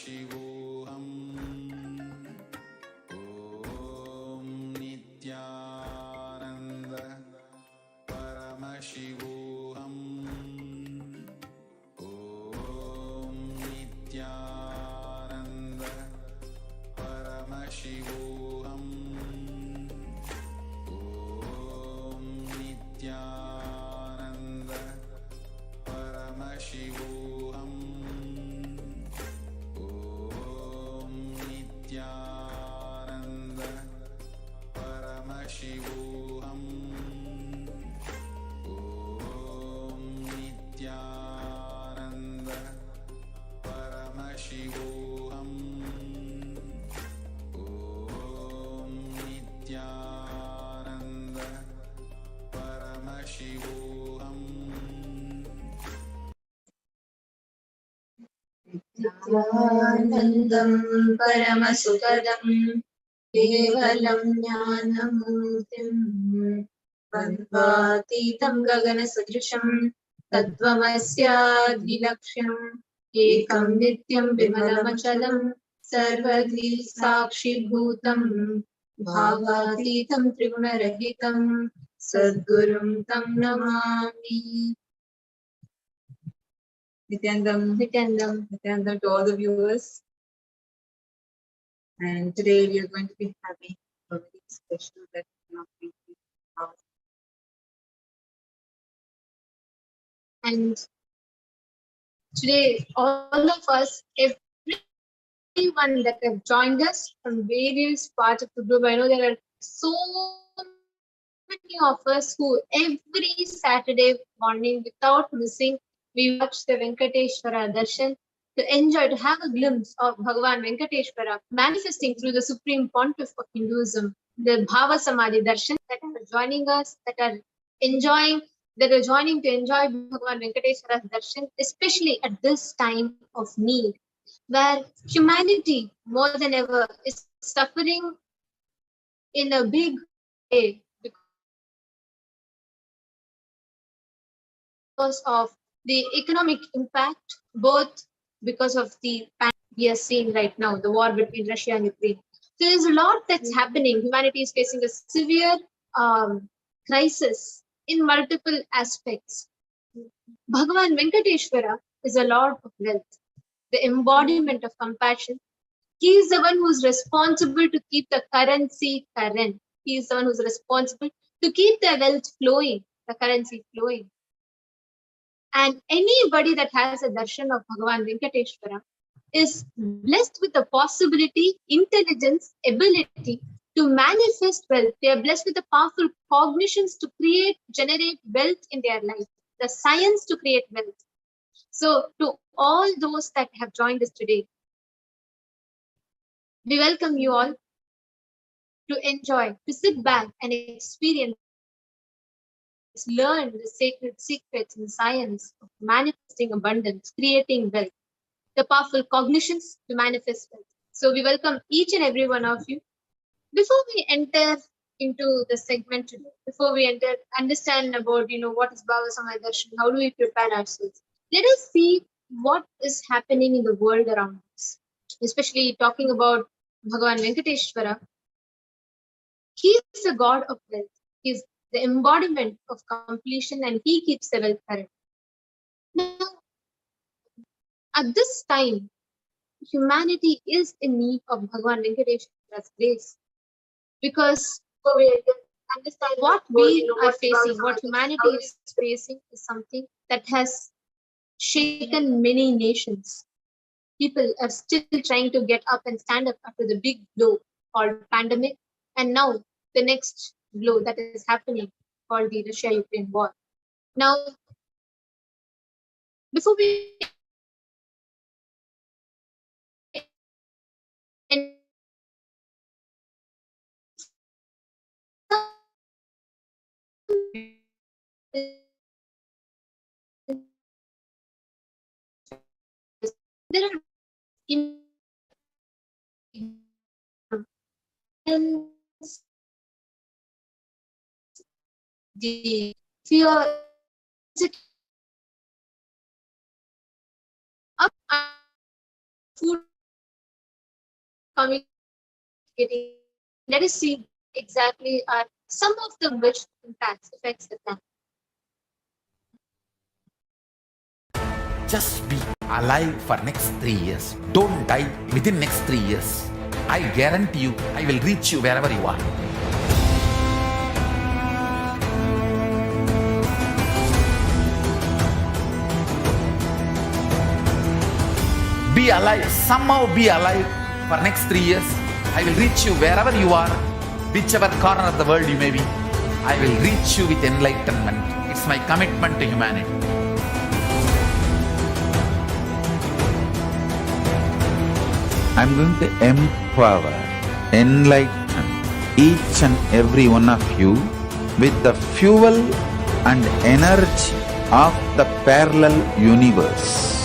Paramashivoham. Om Nithyananda Paramashivoham. Om Nithyananda Paramashivoham. Om Nithyananda Paramashivoham. Om Nithyananda Paramashivoham. Om Nithyananda Paramashivoham. Om Nithyananda Paramashivoham. Nityanandam Paramasukadam Kevalam Jnanamurtim Bandhvatitam Gaganasadrisham Tattvamasya Ekam Nityam Vimalamachalam Sarvadhi Sakshi Bhutam Bhavatitam Trigunarahitam Sadgurum Tam Namami. Nityanandam to all the viewers. And today we are going to be having a very special lesson of reading. And today, all of us, everyone that have joined us from various parts of the globe, I know there are so many of us who every Saturday morning, without missing, we watch the Venkateshwara Darshan to enjoy, to have a glimpse of Bhagavan Venkateshwara manifesting through the Supreme Pontiff of Hinduism, the Bhavasamadhi Darshan that are joining us, that are joining to enjoy Bhagavan Venkateshwara's Darshan, especially at this time of need, where humanity more than ever is suffering in a big way because of the economic impact, both because of the pandemic we are seeing right now, the war between Russia and Ukraine. So there's a lot that's happening. Humanity is facing a severe crisis in multiple aspects. Bhagavan Venkateshwara is a Lord of wealth, the embodiment of compassion. He is the one who is responsible to keep the currency current. He is the one who is responsible to keep the wealth flowing, the currency flowing. And anybody that has a darshan of Bhagavan Venkateshwara is blessed with the possibility, intelligence, ability to manifest wealth. They are blessed with the powerful cognitions to generate wealth in their life, the science to create wealth. So to all those that have joined us today, we welcome you all to enjoy, to sit back and experience, learn the sacred secrets and science of manifesting abundance, creating wealth, the powerful cognitions to manifest wealth. So we welcome each and every one of you. Before we enter into the segment today, before we understand about what is Bhavasamadhi Darshan, how do we prepare ourselves? Let us see what is happening in the world around us, especially talking about Bhagavan Venkateshwara. He is the god of wealth. He is the embodiment of completion, and he keeps the wealth current. Now, at this time, humanity is in need of Bhagavan Venkateshwara's grace, because we understand what we are facing, what humanity is facing, is something that has shaken many nations. People are still trying to get up and stand up after the big blow called pandemic, and now the next blow that is happening called the Russia-Ukraine war. Now, before we there are the fear up food communicating. Let us see exactly some of the which affects the planet. Just be alive for next 3 years. Don't die within next 3 years. I guarantee you, I will reach you wherever you are. Be alive, somehow be alive for next 3 years. I will reach you wherever you are, whichever corner of the world you may be. I will reach you with enlightenment. It's my commitment to humanity. I'm going to empower, enlighten each and every one of you with the fuel and energy of the parallel universe.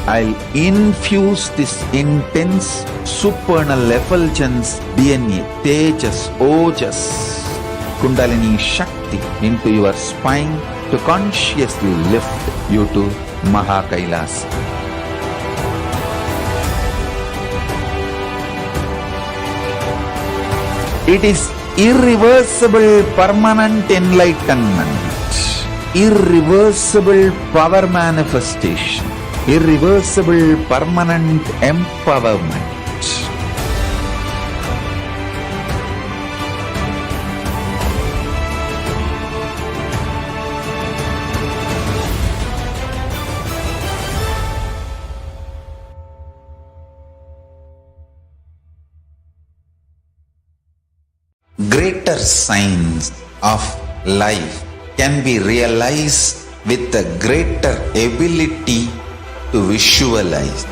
I'll infuse this intense supernal effulgence DNA, Tejas, Ojas, Kundalini Shakti into your spine to consciously lift you to KAILASA. It is irreversible permanent enlightenment, irreversible power manifestation, irreversible permanent empowerment. Greater signs of life can be realized with a greater ability to visualize.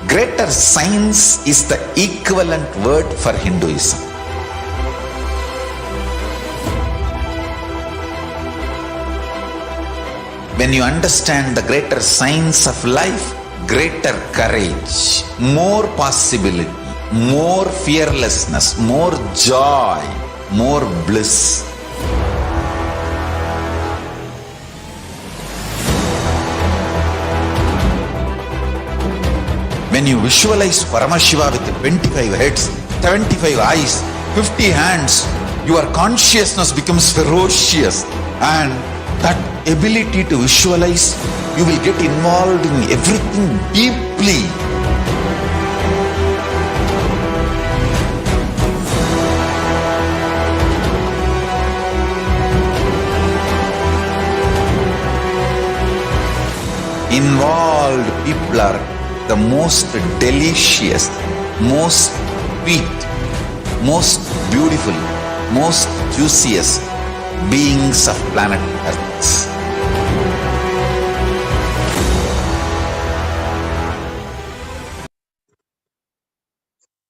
Greater science is the equivalent word for Hinduism. When you understand the greater science of life, greater courage, more possibility, more fearlessness, more joy, more bliss. When you visualize Paramashiva with 25 heads, 75 eyes, 50 hands, your consciousness becomes ferocious, and that ability to visualize, you will get involved in everything deeply. Involved people are the most delicious, most sweet, most beautiful, most juiciest beings of planet Earth.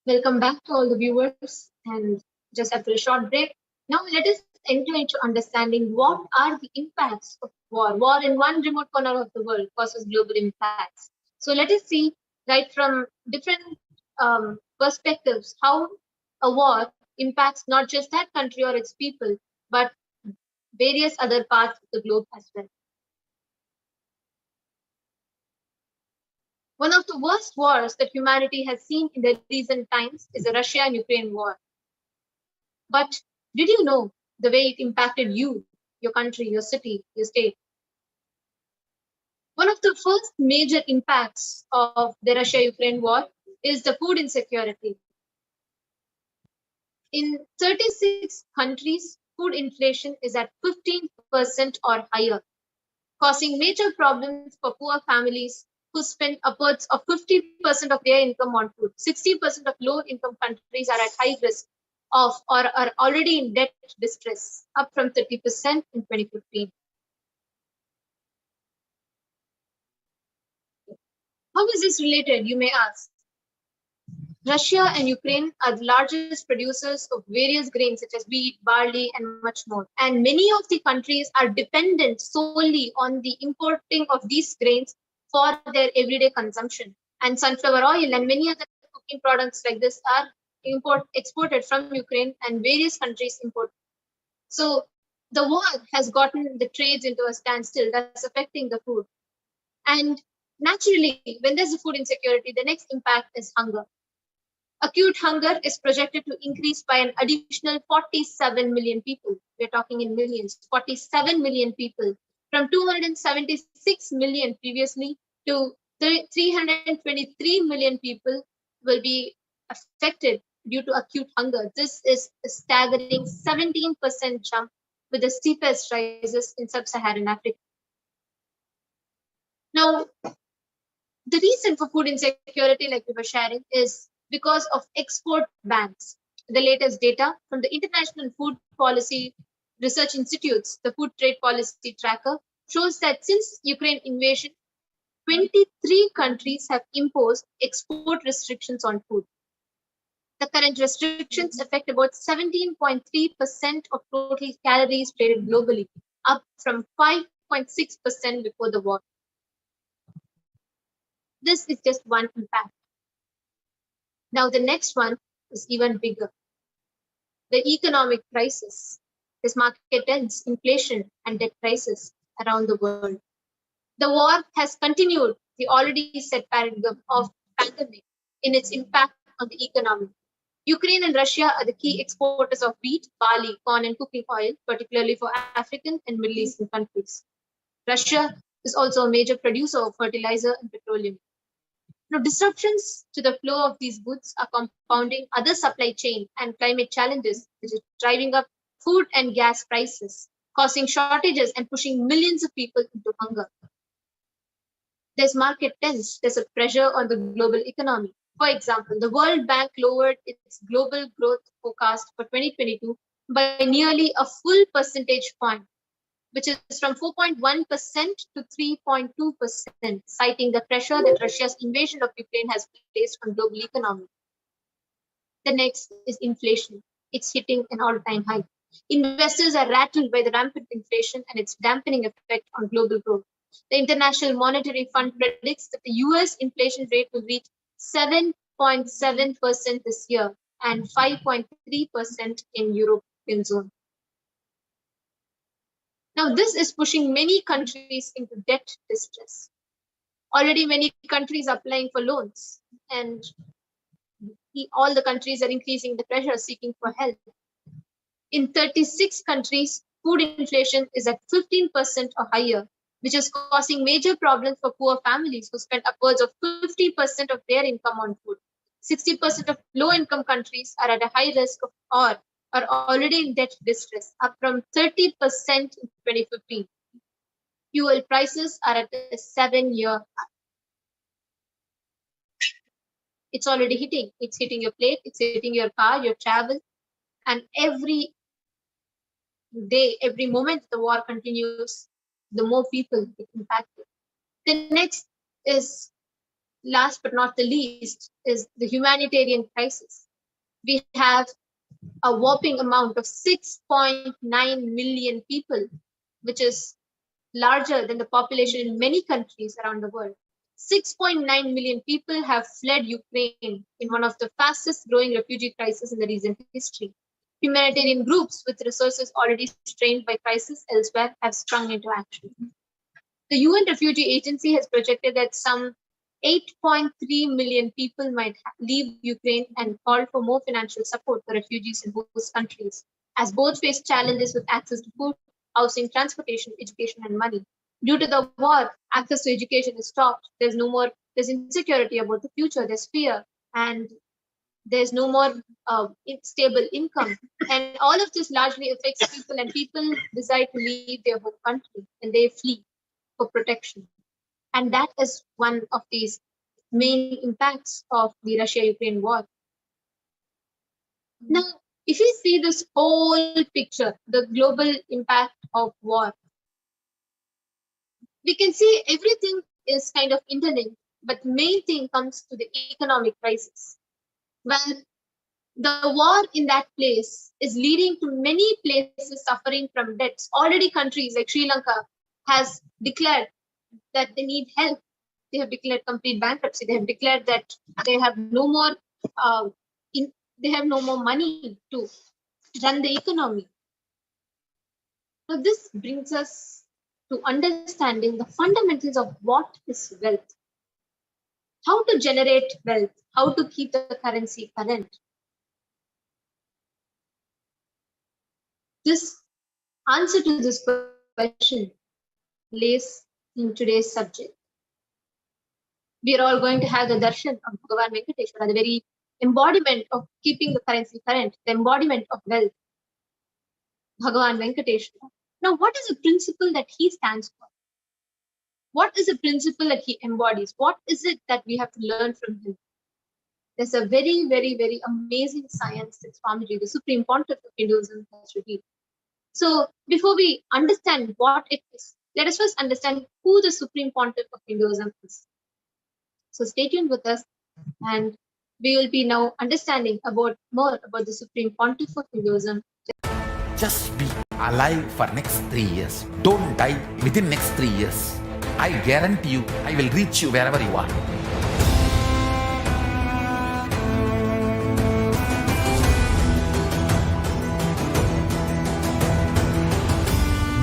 Welcome back to all the viewers, and just after a short break, now let us enter into understanding what are the impacts of war. War in one remote corner of the world causes global impacts. So let us see right from different perspectives how a war impacts not just that country or its people, but various other parts of the globe as well. One of the worst wars that humanity has seen in the recent times is the Russia and Ukraine war. But did you know the way it impacted you, your country, your city, your state? One of the first major impacts of the Russia-Ukraine war is the food insecurity. In 36 countries, food inflation is at 15% or higher, causing major problems for poor families who spend upwards of 50% of their income on food. 60% of low-income countries are at high risk of or are already in debt distress, up from 30% in 2015. How is this related, you may ask? Russia and Ukraine are the largest producers of various grains such as wheat, barley, and much more. And many of the countries are dependent solely on the importing of these grains for their everyday consumption. And sunflower oil and many other cooking products like this are exported from Ukraine and various countries imported. So the war has gotten the trades into a standstill, that's affecting the food. And naturally, when there's a food insecurity, the next impact is hunger. Acute hunger is projected to increase by an additional 47 million people. We're talking in millions, 47 million people, from 276 million previously to 323 million people will be affected due to acute hunger. This is a staggering 17% jump, with the steepest rises in sub-Saharan Africa. Now, the reason for food insecurity, like we were sharing, is because of export bans. The latest data from the International Food Policy Research Institutes, the Food Trade Policy Tracker, shows that since Ukraine invasion, 23 countries have imposed export restrictions on food. The current restrictions affect about 17.3% of total calories traded globally, up from 5.6% before the war. This is just one impact. Now, the next one is even bigger. The economic crisis. There's market trends, inflation, and debt crisis around the world. The war has continued the already set paradigm of pandemic in its impact on the economy. Ukraine and Russia are the key exporters of wheat, barley, corn, and cooking oil, particularly for African and Middle Eastern countries. Russia is also a major producer of fertilizer and petroleum. Now, disruptions to the flow of these goods are compounding other supply chain and climate challenges, which is driving up food and gas prices, causing shortages and pushing millions of people into hunger. There's market tense, there's a pressure on the global economy. For example, the World Bank lowered its global growth forecast for 2022 by nearly a full percentage point, which is from 4.1% to 3.2%, citing the pressure that Russia's invasion of Ukraine has placed on global economy. The next is inflation. It's hitting an all-time high. Investors are rattled by the rampant inflation and its dampening effect on global growth. The International Monetary Fund predicts that the US inflation rate will reach 7.7% this year and 5.3% in European zone. Now, this is pushing many countries into debt distress. Already many countries are applying for loans, and all the countries are increasing the pressure, seeking for help. In 36 countries, food inflation is at 15% or higher, which is causing major problems for poor families who spend upwards of 50% of their income on food. 60% of low-income countries are at a high risk of or are already in debt distress, up from 30% in 2015. Fuel prices are at a 7-year high. It's already hitting. It's hitting your plate, it's hitting your car, your travel, and every day, every moment the war continues, the more people get impacted. The next is, last but not the least, is the humanitarian crisis. We have a whopping amount of 6.9 million people, which is larger than the population in many countries around the world. 6.9 million people have fled Ukraine in one of the fastest growing refugee crises in the recent history. Humanitarian groups with resources already strained by crisis elsewhere have sprung into action. The UN Refugee Agency has projected that some 8.3 million people might leave Ukraine and call for more financial support for refugees in host countries, as both face challenges with access to food, housing, transportation, education, and money. Due to the war, access to education is stopped. There's insecurity about the future, there's fear, and there's no more stable income. And all of this largely affects people, and people decide to leave their home country and they flee for protection. And that is one of these main impacts of the Russia-Ukraine war. Now, if you see this whole picture, the global impact of war, we can see everything is kind of interlinked, but the main thing comes to the economic crisis. Well, the war in that place is leading to many places suffering from debts. Already countries like Sri Lanka has declared that they need help. They have declared complete bankruptcy. They have declared that they have no more They have no more money to run the economy. Now, this brings us to understanding the fundamentals of what is wealth, how to generate wealth, how to keep the currency current. This answer to this question lays in today's subject. We are all going to have the darshan of Bhagavan Venkateshwara, the very embodiment of keeping the currency current, the embodiment of wealth, Bhagavan Venkateshwara. Now, what is the principle that he stands for? What is the principle that he embodies? What is it that we have to learn from him? There's a very, very, very amazing science that Swamiji, the Supreme Pontiff of Hinduism, has revealed. So, before we understand what it is, let us first understand who the Supreme Pontiff of Hinduism is. So, stay tuned with us, and we will be now understanding more about the Supreme Pontiff of Hinduism. Just be alive for next 3 years. Don't die within next 3 years. I guarantee you, I will reach you wherever you are.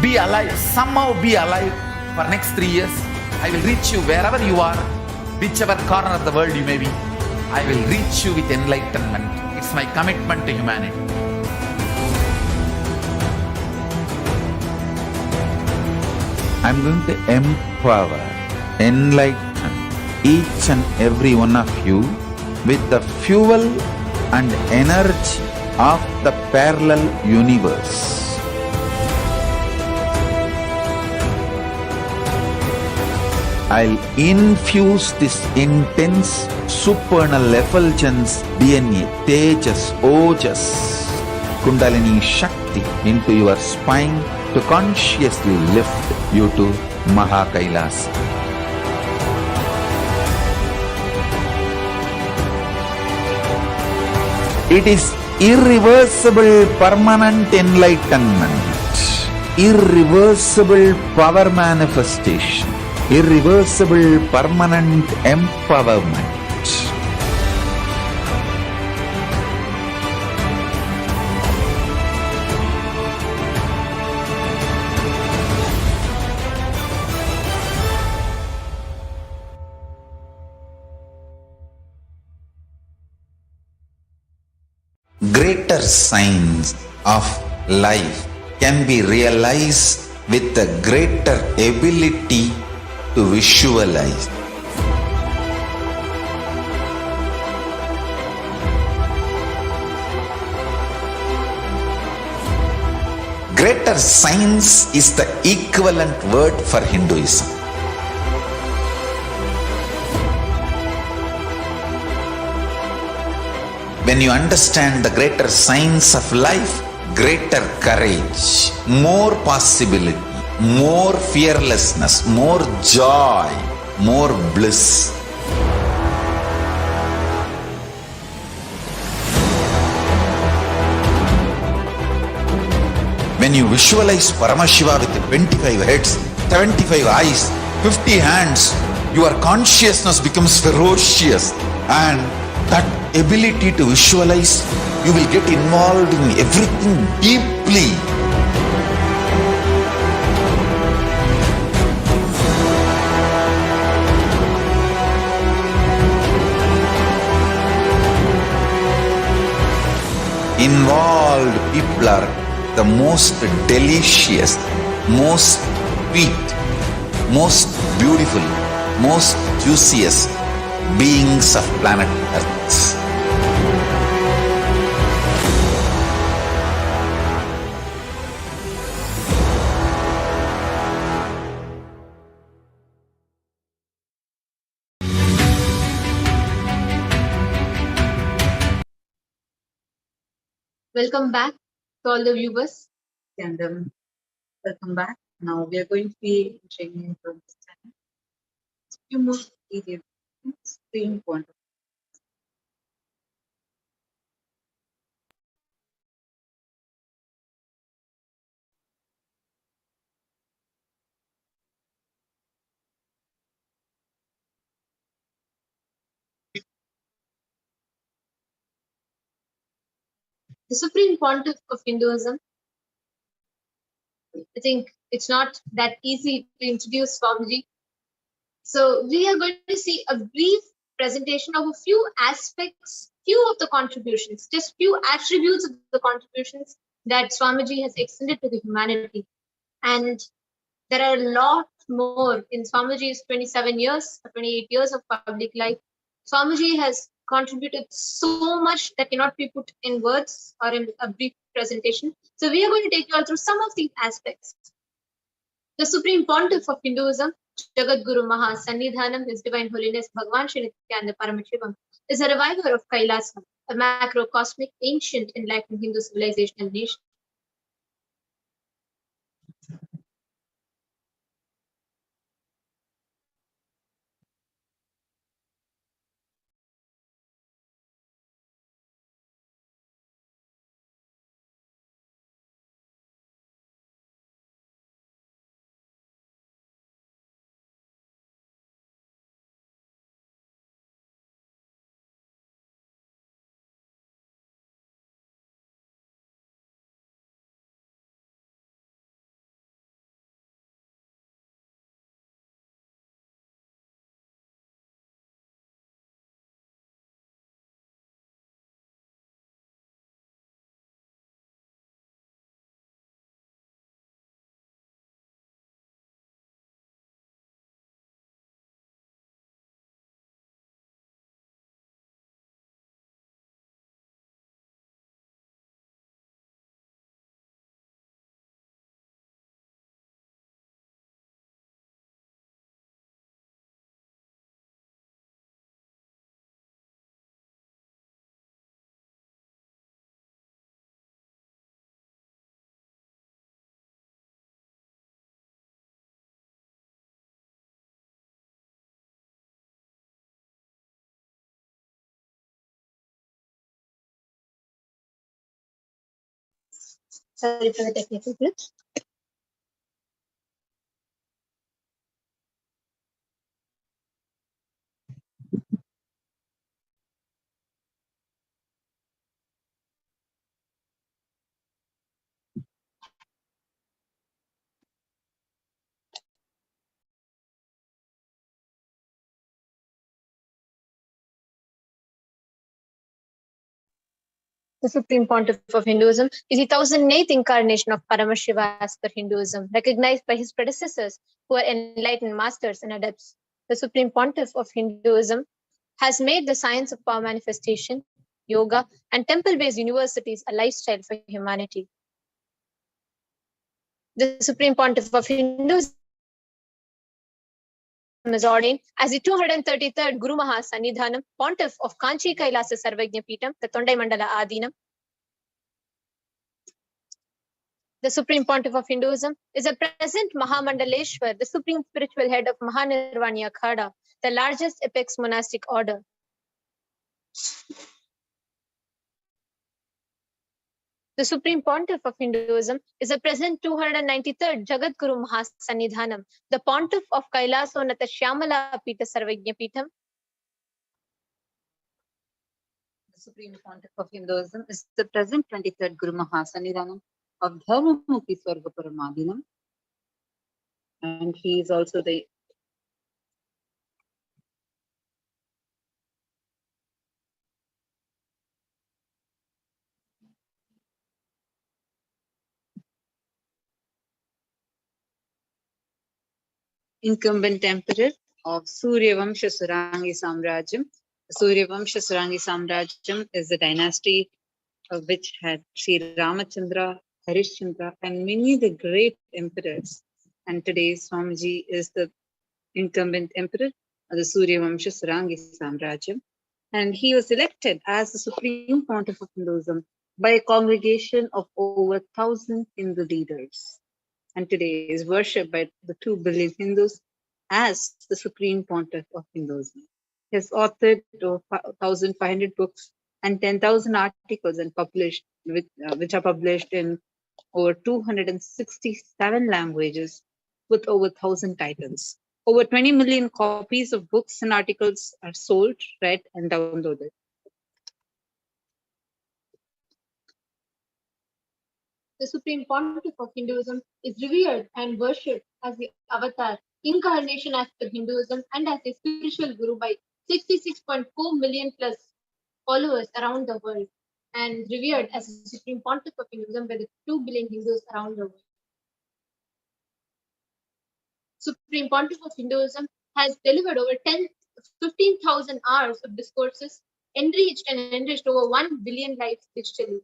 Be alive, somehow be alive for next 3 years. I will reach you wherever you are, whichever corner of the world you may be. I will reach you with enlightenment. It's my commitment to humanity. I'm going to empower, enlighten each and every one of you with the fuel and energy of the parallel universe. I'll infuse this intense supernal effulgence DNA, Tejas, Ojas, Kundalini Shakti into your spine to consciously lift you to KAILASA. It is irreversible permanent enlightenment, irreversible power manifestation, irreversible permanent empowerment. Greater signs of life can be realized with a greater ability to visualize. Greater science is the equivalent word for Hinduism. When you understand the greater science of life, greater courage, more possibility, more fearlessness, more joy, more bliss. When you visualize Paramashiva with 25 heads, 75 eyes, 50 hands, your consciousness becomes ferocious, and that ability to visualize, you will get involved in everything deeply. Involved people are the most delicious, most sweet, most beautiful, most juiciest beings of planet Earth. Welcome back to all the viewers. And welcome back. Now we are going to be entering into understanding a few more details. Supreme Pontiff. The Supreme Pontiff of Hinduism. I think it's not that easy to introduce Swamiji. So we are going to see a brief presentation of a few aspects, few of the contributions, just few attributes of the contributions that Swamiji has extended to the humanity. And there are a lot more in Swamiji's 27 years, 28 years of public life. Swamiji has contributed so much that cannot be put in words or in a brief presentation. So we are going to take you all through some of these aspects. The Supreme Pontiff of Hinduism, Jagat Guru Mahasannidhanam, His Divine Holiness Bhagavan Shri Nithyananda Paramashivam, is a reviver of KAILASA, a macrocosmic, ancient, enlightened Hindu civilization and nation. Sorry for the technical glitch. The Supreme Pontiff of Hinduism is the 1008th incarnation of Paramashiva as per Hinduism, recognized by his predecessors who are enlightened masters and adepts. The Supreme Pontiff of Hinduism has made the science of power manifestation, yoga, and temple-based universities a lifestyle for humanity. The Supreme Pontiff of Hinduism is ordained as the 233rd Guru Mahasannidhanam, Pontiff of Kanchi Kailasa Sarvajna Peetham, the Tondai Mandala Adinam. The Supreme Pontiff of Hinduism is a present Mahamandaleshwar, the supreme spiritual head of Mahanirvani Akhada, the largest apex monastic order. The Supreme Pontiff of Hinduism is a present 293rd Jagat Guru Mahasannidhanam, the Pontiff of Kailasonata Shyamala Peetha Sarvajna Peetham. The Supreme Pontiff of Hinduism is the present 23rd Guru Mahasannidhanam of Dharmamukhi Swarga Paramadinam, and he is also the incumbent emperor of Suryavamsha Surangi Samrajyam. Suryavamsha Surangi Samrajyam is the dynasty which had Sri Ramachandra, Harishchandra, and many of the great emperors. And today Swamiji is the incumbent emperor of the Suryavamsha Surangi Samrajyam. And he was elected as the Supreme Pontiff of Hinduism by a congregation of over 1,000 Hindu leaders. And today is worshipped by the 2 billion Hindus as the Supreme Pontiff of Hinduism. He has authored over 1,500 books and 10,000 articles and published, which are published in over 267 languages with over 1,000 titles. Over 20 million copies of books and articles are sold, read, and downloaded. The Supreme Pontiff of Hinduism is revered and worshipped as the avatar, incarnation as per Hinduism, and as a spiritual guru by 66.4 million plus followers around the world, and revered as the Supreme Pontiff of Hinduism by the 2 billion Hindus around the world. Supreme Pontiff of Hinduism has delivered over 15,000 hours of discourses, enriched over 1 billion lives digitally.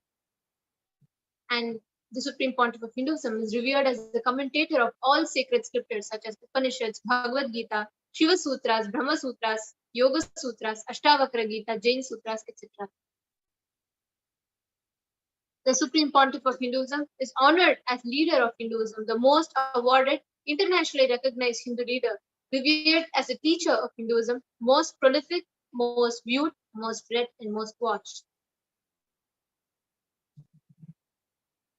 And the Supreme Pontiff of Hinduism is revered as the commentator of all sacred scriptures such as Upanishads, Bhagavad Gita, Shiva Sutras, Brahma Sutras, Yoga Sutras, Ashtavakra Gita, Jain Sutras, etc. The Supreme Pontiff of Hinduism is honored as leader of Hinduism, the most awarded, internationally recognized Hindu leader, revered as a teacher of Hinduism, most prolific, most viewed, most read, and most watched.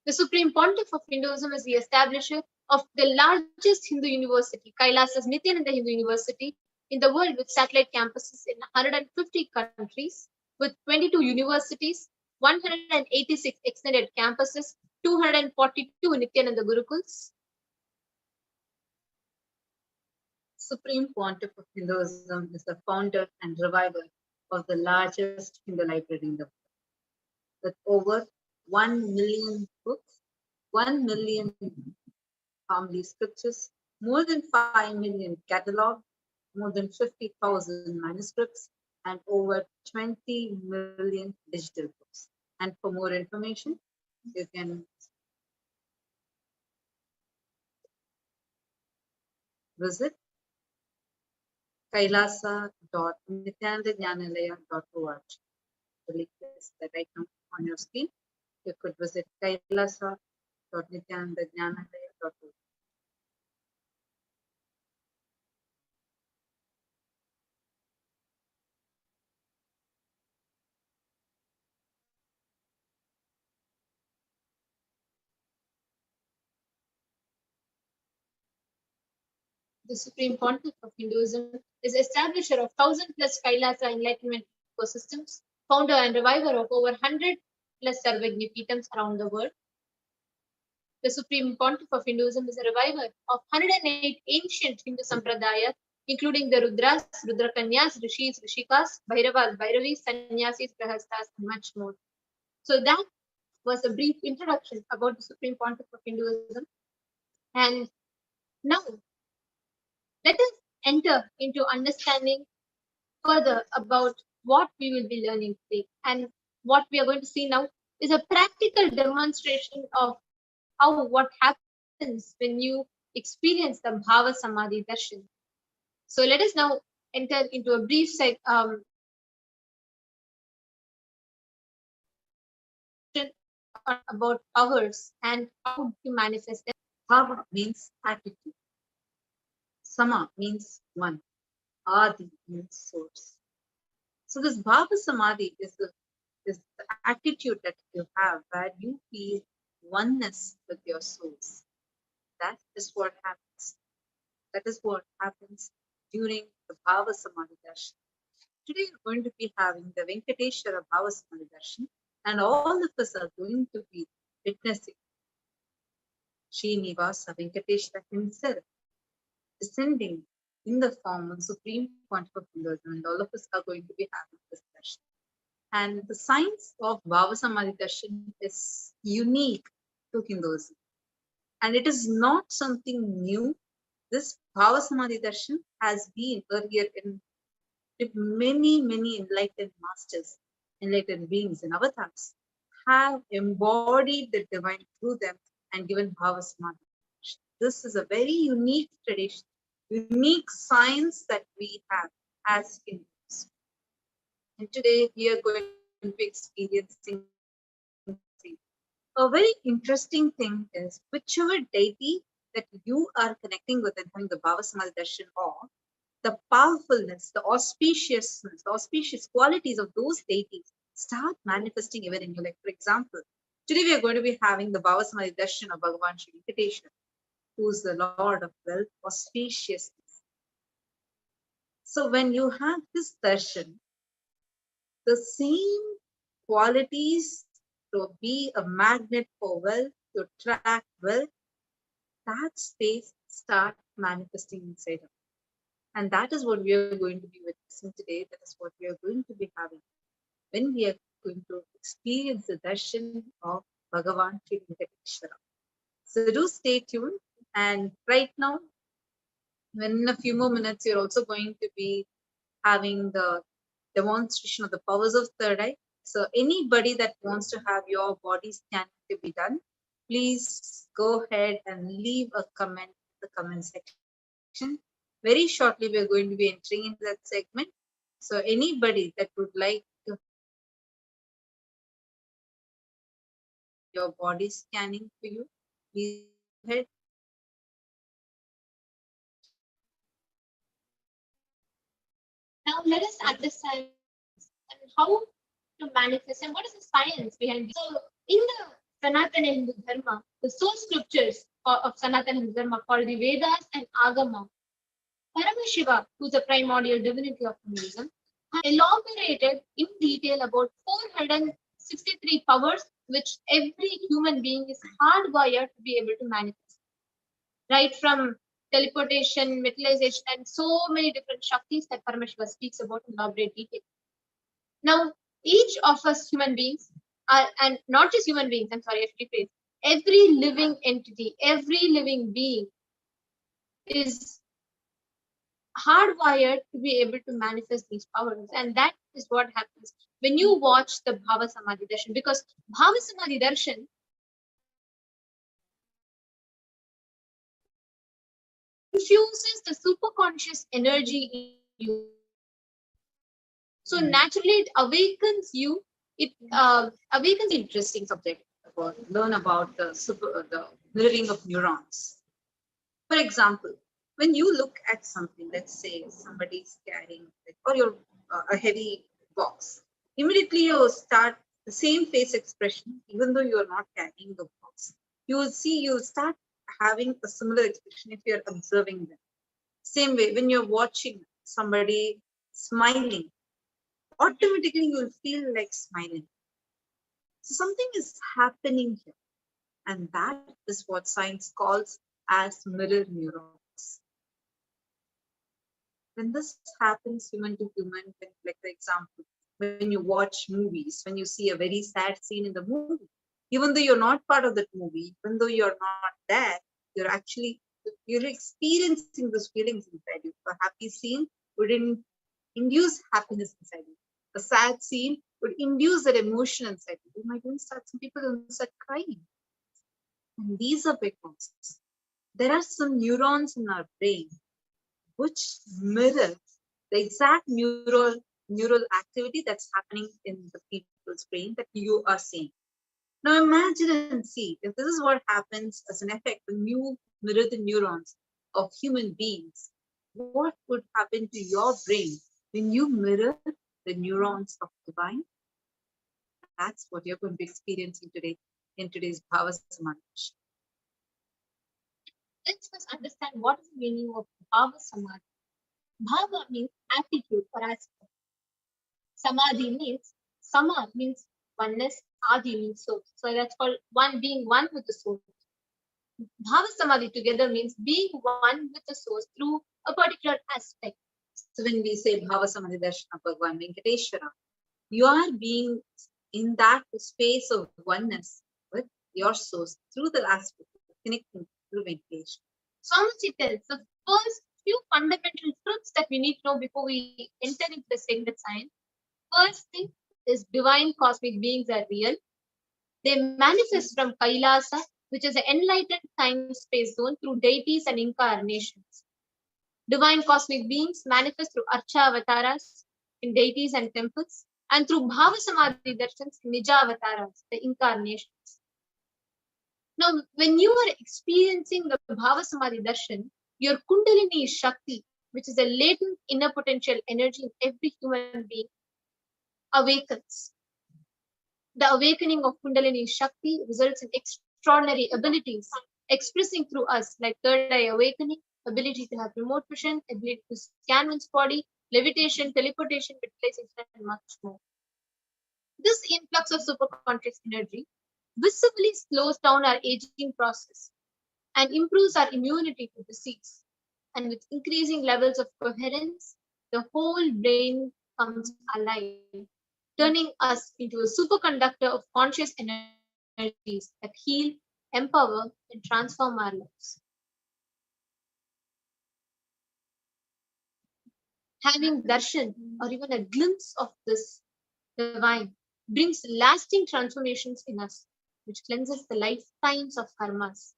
The Supreme Pontiff of Hinduism is the establisher of the largest Hindu university, KAILASA's Nithyananda Hindu University, in the world, with satellite campuses in 150 countries, with 22 universities, 186 extended campuses, 242 Nithyananda Gurukuls. Supreme Pontiff of Hinduism is the founder and reviver of the largest Hindu library in the world, with over 1 million books, 1 million family scriptures, more than 5 million catalog, more than 50,000 manuscripts, and over 20 million digital books. And for more information, you can visit kailasa.nithyanandajnanalaya.org. The link is right now on your screen. You could visit kailasa.nithyanandajnanalaya.org. The Supreme Pontiff of Hinduism is establisher of 1,000 plus KAILASA Enlightenment ecosystems, founder and reviver of over 100 plus Sarvajna Peetams around the world. The Supreme Pontiff of Hinduism is a reviver of 108 ancient Hindu Sampradayas, including the Rudras, Rudrakanyas, Rishis, Rishikas, Bhairavas, Bhairavis, Sannyasis, Grahastas, and much more. So that was a brief introduction about the Supreme Pontiff of Hinduism. And now, let us enter into understanding further about what we will be learning today. And what we are going to see now is a practical demonstration of what happens when you experience the Bhavasamadhi Darshan. So let us now enter into a brief about powers and how to manifest them. Bhava means attitude. Sama means one. Adi means source. So this Bhavasamadhi is the attitude that you have where you feel oneness with your souls. That is what happens. That is what happens during the Bhavasamadhi Darshan. Today we're going to be having the Venkateshwara Bhavasamadhi Darshan, and all of us are going to be witnessing Srinivasa Venkateshwara himself descending in the form of Supreme Pontiff of Hinduism, and all of us are going to be having this darshan. And the science of Bhavasamadhi Darshan is unique to Hinduism. And it is not something new. This Bhavasamadhi Darshan has been earlier in many enlightened masters, enlightened beings and avatars have embodied the divine through them and given Bhavasamadhi. This is a very unique tradition, unique science that we have as Hindus. And today we are going to be experiencing a very interesting thing is whichever deity that you are connecting with and having the Bhavasamadhi Darshan of, the powerfulness, the auspiciousness, the auspicious qualities of those deities start manifesting even in you. Like, for example, today we are going to be having the Bhavasamadhi Darshan of Bhagavan Shri Venkateshwara, who is the Lord of wealth, auspiciousness. So when you have this darshan, the same qualities to be a magnet for wealth, to attract wealth, that space start manifesting inside us. And that is what we are going to be witnessing today. That is what we are going to be having when we are going to experience the darshan of Bhagavan Sri Venkateshwara. So do stay tuned. And right now, in a few more minutes, you're also going to be having the demonstration of the powers of third eye. So anybody that wants to have your body scan to be done, please go ahead and leave a comment in the comment section. Very shortly, we're going to be entering into that segment. So anybody that would like to your body scanning for you, please go ahead. Now let us understand how to manifest and what is the science behind it. So in the Sanatana Hindu Dharma, the source scriptures of Sanatana Hindu Dharma called the Vedas and Agama, Paramashiva, who is the primordial divinity of Hinduism, has elaborated in detail about 463 powers which every human being is hardwired to be able to manifest. Right from teleportation, materialization, and so many different Shaktis that Paramashiva speaks about in elaborate detail. Now, each of us human beings, and not just human beings, I'm sorry, I should rephrase, every living entity, every living being is hardwired to be able to manifest these powers. And that is what happens when you watch the Bhavasamadhi Darshan, because Bhavasamadhi Darshan infuses the superconscious energy in you. So naturally, it awakens you. It awakens the interesting subject. Learn about the mirroring of neurons. For example, when you look at something, let's say somebody's carrying or you're a heavy box, immediately you start the same face expression, even though you are not carrying the box. You will see you start having a similar expression if you're observing them. Same way, when you're watching somebody smiling, automatically you will feel like smiling. So something is happening here, and that is what science calls as mirror neurons. When this happens human to human, like the example, when you watch movies, when you see a very sad scene in the movie, even though you're not part of that movie, even though you're not there, you're experiencing those feelings inside you. A happy scene would induce happiness inside you. A sad scene would induce that emotion inside you. You might even start, some people will start crying. And these are big ones. There are some neurons in our brain which mirror the exact neural activity that's happening in the people's brain that you are seeing. Now imagine and see, if this is what happens as an effect when you mirror the neurons of human beings, what would happen to your brain when you mirror the neurons of divine? That's what you're going to be experiencing today in today's Bhavasamadhi. Let's first understand what is the meaning of Bhavasamadhi. Bhava means attitude or aspect. Samadhi means, Sama means oneness, Adi means soul. So that's called one, being one with the soul. Bhavasamadhi together means being one with the source through a particular aspect. So when we say Bhavasamadhi Darshan of Bhagavan Venkateshwara, you are being in that space of oneness with your source through the aspect of connecting through Venkateshwara. Swamiji tells the first few fundamental truths that we need to know before we enter into the sacred science. First thing is divine cosmic beings are real. They manifest from KAILASA, which is an enlightened time-space zone, through deities and incarnations. Divine cosmic beings manifest through Archa Avataras in deities and temples, and through Bhavasamadhi Darshans in Nija Avataras, the incarnations. Now, when you are experiencing the Bhavasamadhi Darshan, your Kundalini Shakti, which is a latent inner potential energy in every human being, awakens. The awakening of Kundalini Shakti results in extraordinary abilities expressing through us, like third eye awakening, ability to have remote vision, ability to scan one's body, levitation, teleportation, visualization, and much more. This influx of superconscious energy visibly slows down our aging process and improves our immunity to disease. And with increasing levels of coherence, the whole brain comes alive, turning us into a superconductor of conscious energies that heal, empower, and transform our lives. Having darshan or even a glimpse of this divine brings lasting transformations in us, which cleanses the lifetimes of karmas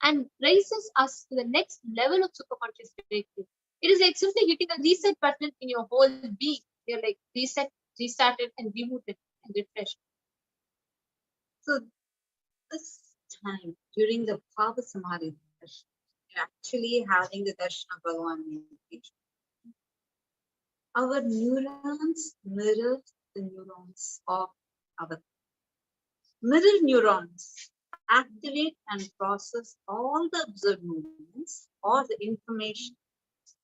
and raises us to the next level of superconscious breakthrough. It is like simply hitting a reset button in your whole being. You're like reset, restarted, and rebooted and refreshed. So this time during the Bhavasamadhi darshan, you're actually having the darshan of Bhagavan meditation. Our neurons mirror the neurons of our mirror neurons activate and process all the observed movements or the information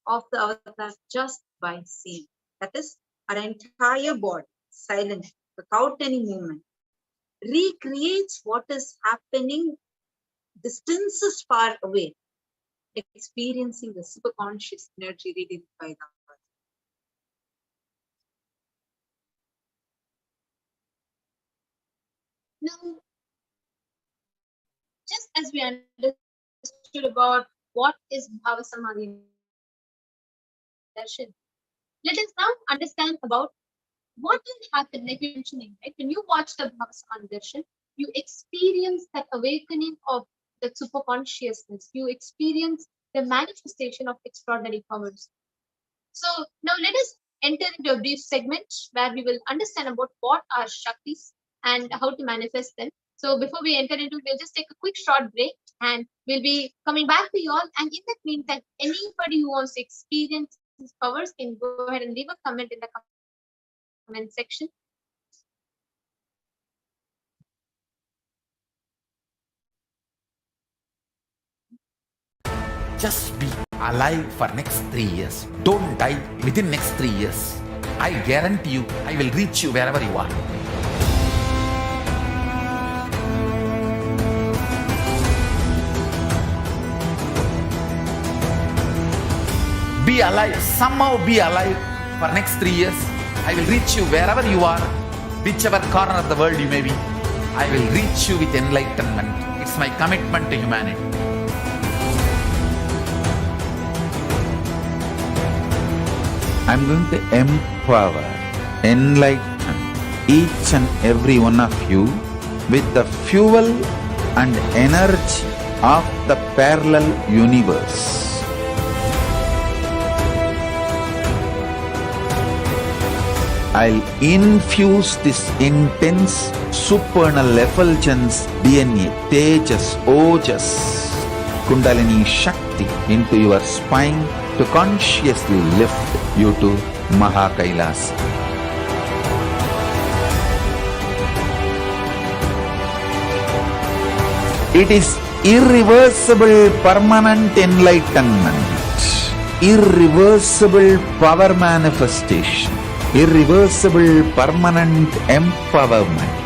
of the avatar just by seeing. That is, our entire body, silent, without any movement, recreates what is happening distances far away, experiencing the superconscious energy radiated by the avatar. Now, just as we understood about what is Bhavasamadhi darshan, let us now understand about what will happen, like we mentioned, right? When you watch the Bhavasamadhi darshan, you experience that awakening of the superconsciousness. You experience the manifestation of extraordinary powers. So now let us enter into a brief segment where we will understand about what are Shaktis and how to manifest them. So before we enter into it, we'll just take a quick short break and we'll be coming back to you all. And in that meantime, anybody who wants to experience these powers can go ahead and leave a comment in the comment section. Just be alive for next 3 years. Don't die within next 3 years. I guarantee you, I will reach you wherever you are. Be alive, somehow be alive for next 3 years. I will reach you wherever you are, whichever corner of the world you may be. I will reach you with enlightenment. It's my commitment to humanity. I'm going to empower, enlighten each and every one of you with the fuel and energy of the parallel universe. I'll infuse this intense supernal effulgence DNA, Tejas, Ojas, Kundalini Shakti into your spine to consciously lift you to KAILASA. It is irreversible permanent enlightenment, irreversible power manifestation, irreversible permanent empowerment.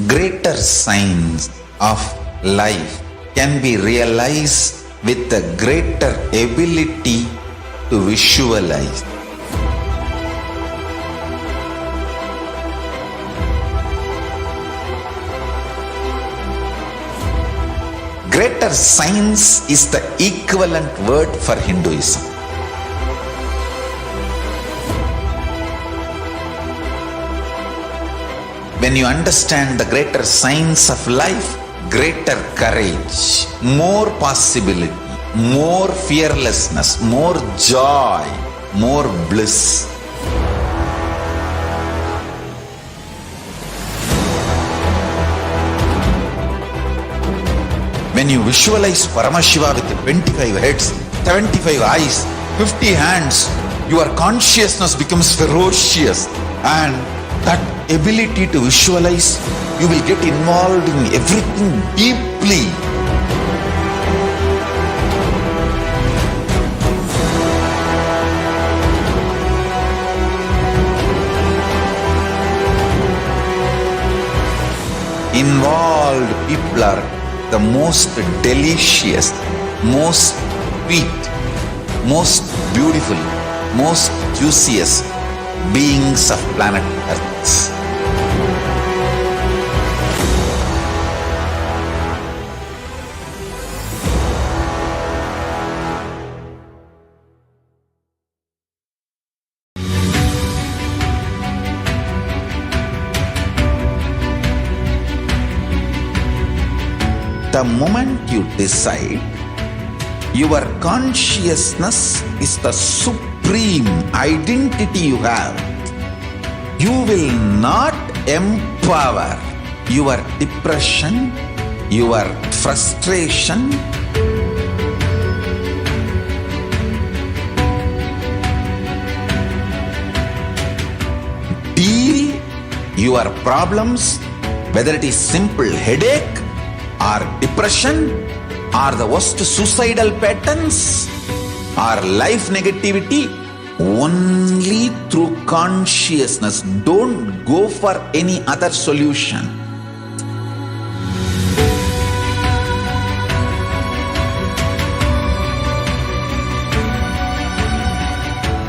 Greater signs of life can be realized with a greater ability to visualize. Greater science is the equivalent word for Hinduism. When you understand the greater science of life, greater courage, more possibility, more fearlessness, more joy, more bliss. When you visualize Paramashiva with 25 heads, 75 eyes, 50 hands, your consciousness becomes ferocious and that ability to visualize, you will get involved in everything deeply. Involved people are the most delicious, most sweet, most beautiful, most juiciest beings of planet Earth. The moment you decide, your consciousness is the supreme identity you have, you will not empower your depression, your frustration, deal your problems, whether it is simple headache or depression or the worst suicidal patterns or life negativity, only through consciousness. Don't go for any other solution.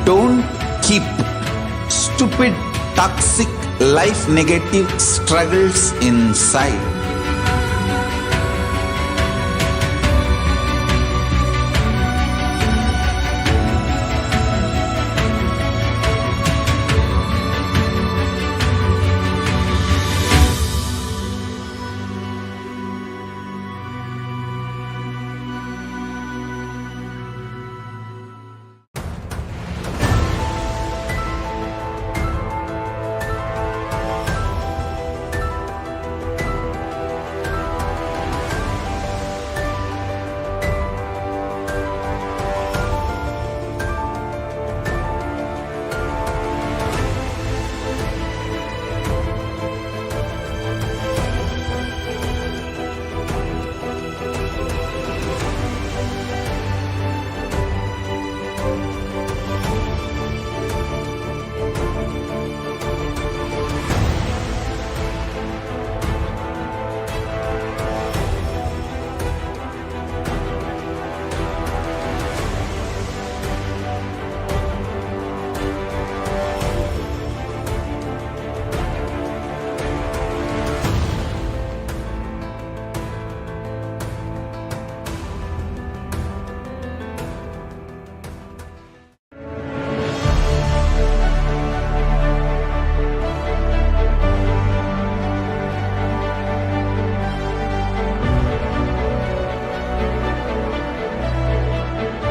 Don't keep stupid, toxic, life negative struggles inside.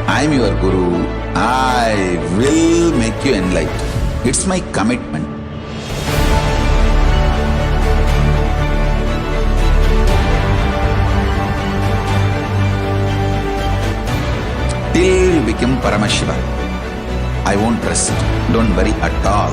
I am your Guru. I will make you enlightened. It's my commitment. Till you become Paramashiva, I won't rest. Don't worry at all.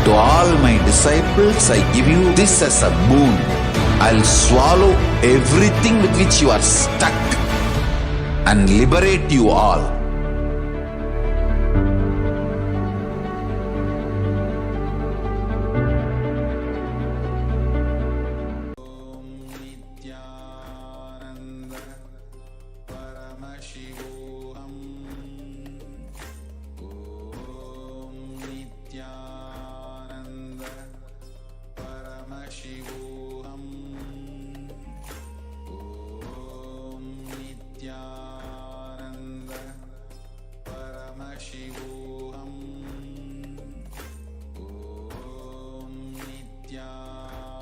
To all my disciples, I give you this as a boon. I'll swallow everything with which you are stuck and liberate you all. Nithyananda Paramashivoham. Om Nithyananda Paramashivoham. Om Nithyananda Paramashivoham. Om Nithyananda.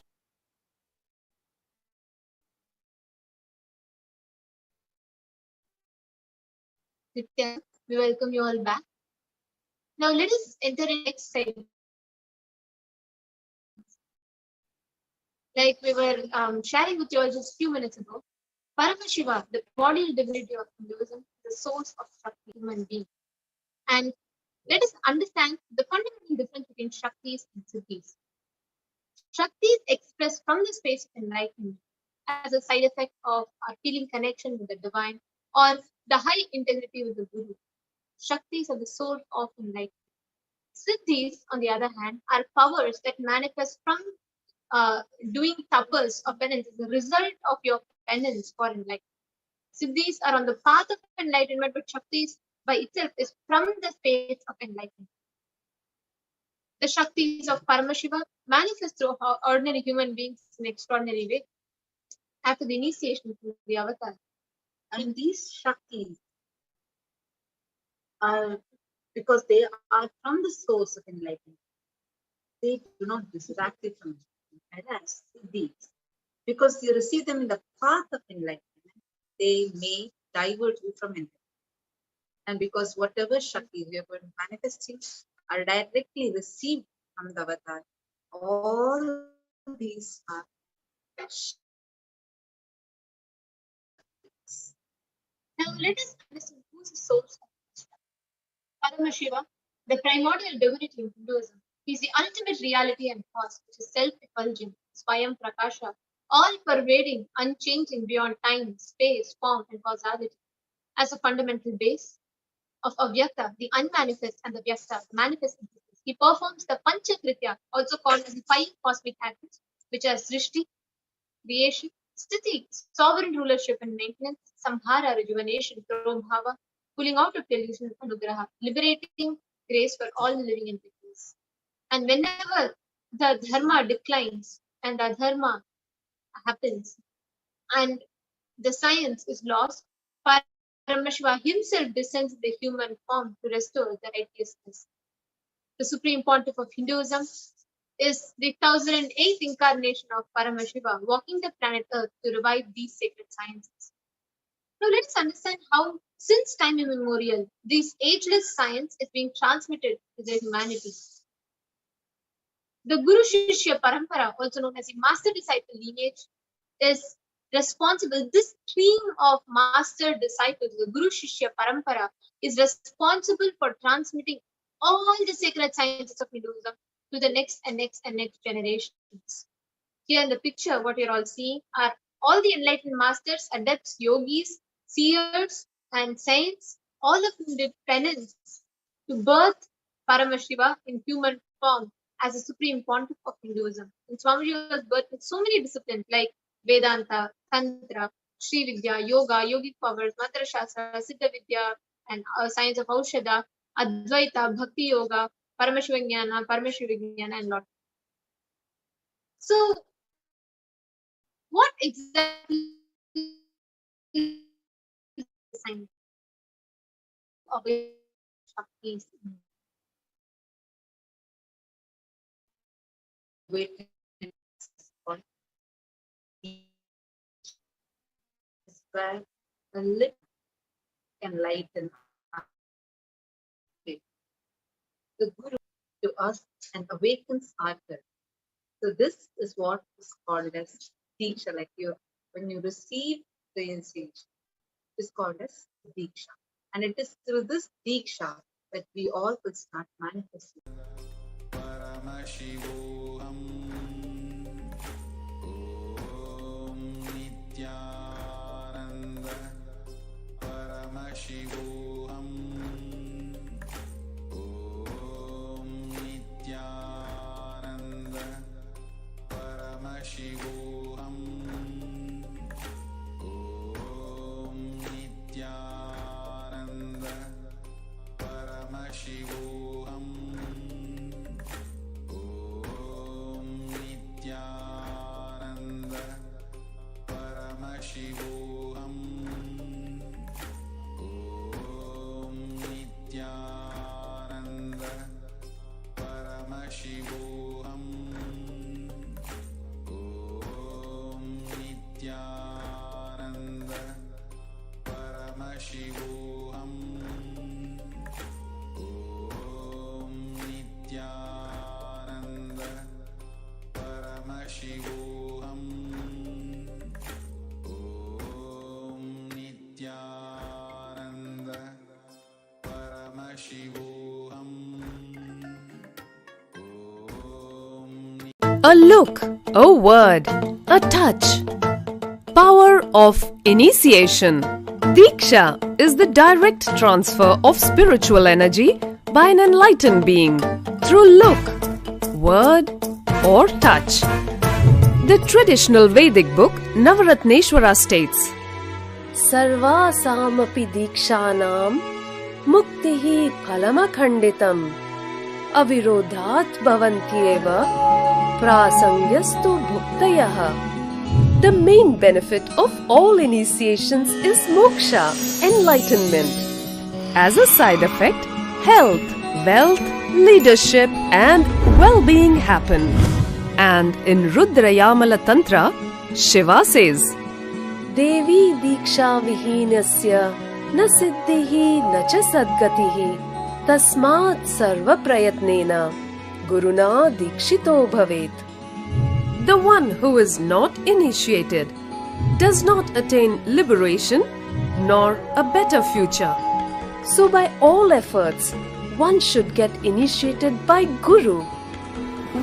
Nitya, we welcome you all back. Now let us enter the next segment. Like we were sharing with you all just a few minutes ago, Paramashiva, the primordial divinity of Hinduism, the source of Shakti, human being. And let us understand the fundamental difference between Shaktis and Siddhis. Shaktis expressed from the space of enlightenment as a side effect of our feeling connection with the divine or the high integrity with the Guru. Shaktis are the source of enlightenment. Siddhis, on the other hand, are powers that manifest from doing tapas or penance as a result of your penance for enlightenment. Siddhis are on the path of enlightenment, but Shaktis by itself is from the space of enlightenment. The Shaktis of Paramashiva manifest through ordinary human beings in an extraordinary way after the initiation through the avatar. And these Shaktis are, because they are from the source of enlightenment, they do not distract you from it. Whereas these, because you receive them in the path of enlightenment, they may divert you from enlightenment. And because whatever Shaktis we are going to manifesting are directly received from the avatar, all these are Now let us understand who is the source of this. Paramashiva, the primordial divinity of Hinduism, is the ultimate reality and cause, which is self-effulgent, Swayam Prakasha, all-pervading, unchanging beyond time, space, form, and causality. As a fundamental base of Avyakta, the unmanifest, and the Vyakta, the manifest entities, he performs the Panchakritya, also called as the 5 cosmic acts, which are Srishti, creation, Sthiti, sovereign rulership and maintenance, Samhara, rejuvenation, Prabhava, pulling out of delusion, Anugraha, liberating grace for all the living entities. And whenever the dharma declines and the dharma happens and the science is lost, Paramashiva himself descends in the human form to restore the righteousness. The supreme pontiff of Hinduism is the 1008th incarnation of Paramashiva, walking the planet Earth to revive these sacred sciences. Now let us understand how, since time immemorial, this ageless science is being transmitted to the humanity. The Guru Shishya Parampara, also known as the master-disciple lineage, is responsible. This stream of master disciples, the Guru Shishya Parampara, is responsible for transmitting all the sacred sciences of Hinduism to the next and next and next generations. Here in the picture, what you're all seeing are all the enlightened masters, adepts, yogis, seers, and saints. All of them did penance to birth Paramashiva in human form as a supreme pontiff of Hinduism. And Swamiji was birthed with so many disciplines like Vedanta, Tantra, Sri Vidya, Yoga, Yogic powers, Mantra Shastra, Siddha Vidya, and science of Aushadha, Advaita, Bhakti Yoga, Paramashiva Vijnana, and lot. So, what exactly is the science of Shaktis? where a little enlighten the Guru to us and awakens our will. So this is what is called as Diksha. Like when you receive the initiation, it's called as Diksha. And it is through this Diksha that we all will start manifesting. Paramashivoham. Om Nithyananda Paramashivoham. Om Nithyananda Paramashivoham. Om Nithyananda Paramashivoham. Om Nithyananda Paramashivoham. Om A look, a word, a touch. Power of initiation. Diksha is the direct transfer of spiritual energy by an enlightened being through look, word, or touch. The traditional Vedic book Navaratneshwara states, Sarvasamapi dikshanam muktihi phalamakhanditam avirodhat bhavantyeva prasangyastu bhuktayah. The main benefit of all initiations is moksha, enlightenment. As a side effect, health, wealth, leadership and well-being happen. And in Rudrayamala Tantra, Shiva says, Devi diksha vihinasya na siddhihi na cha sadgatihi tasmat sarva prayatnena guruna dikshito bhavet. The one who is not initiated does not attain liberation nor a better future. So by all efforts, one should get initiated by Guru.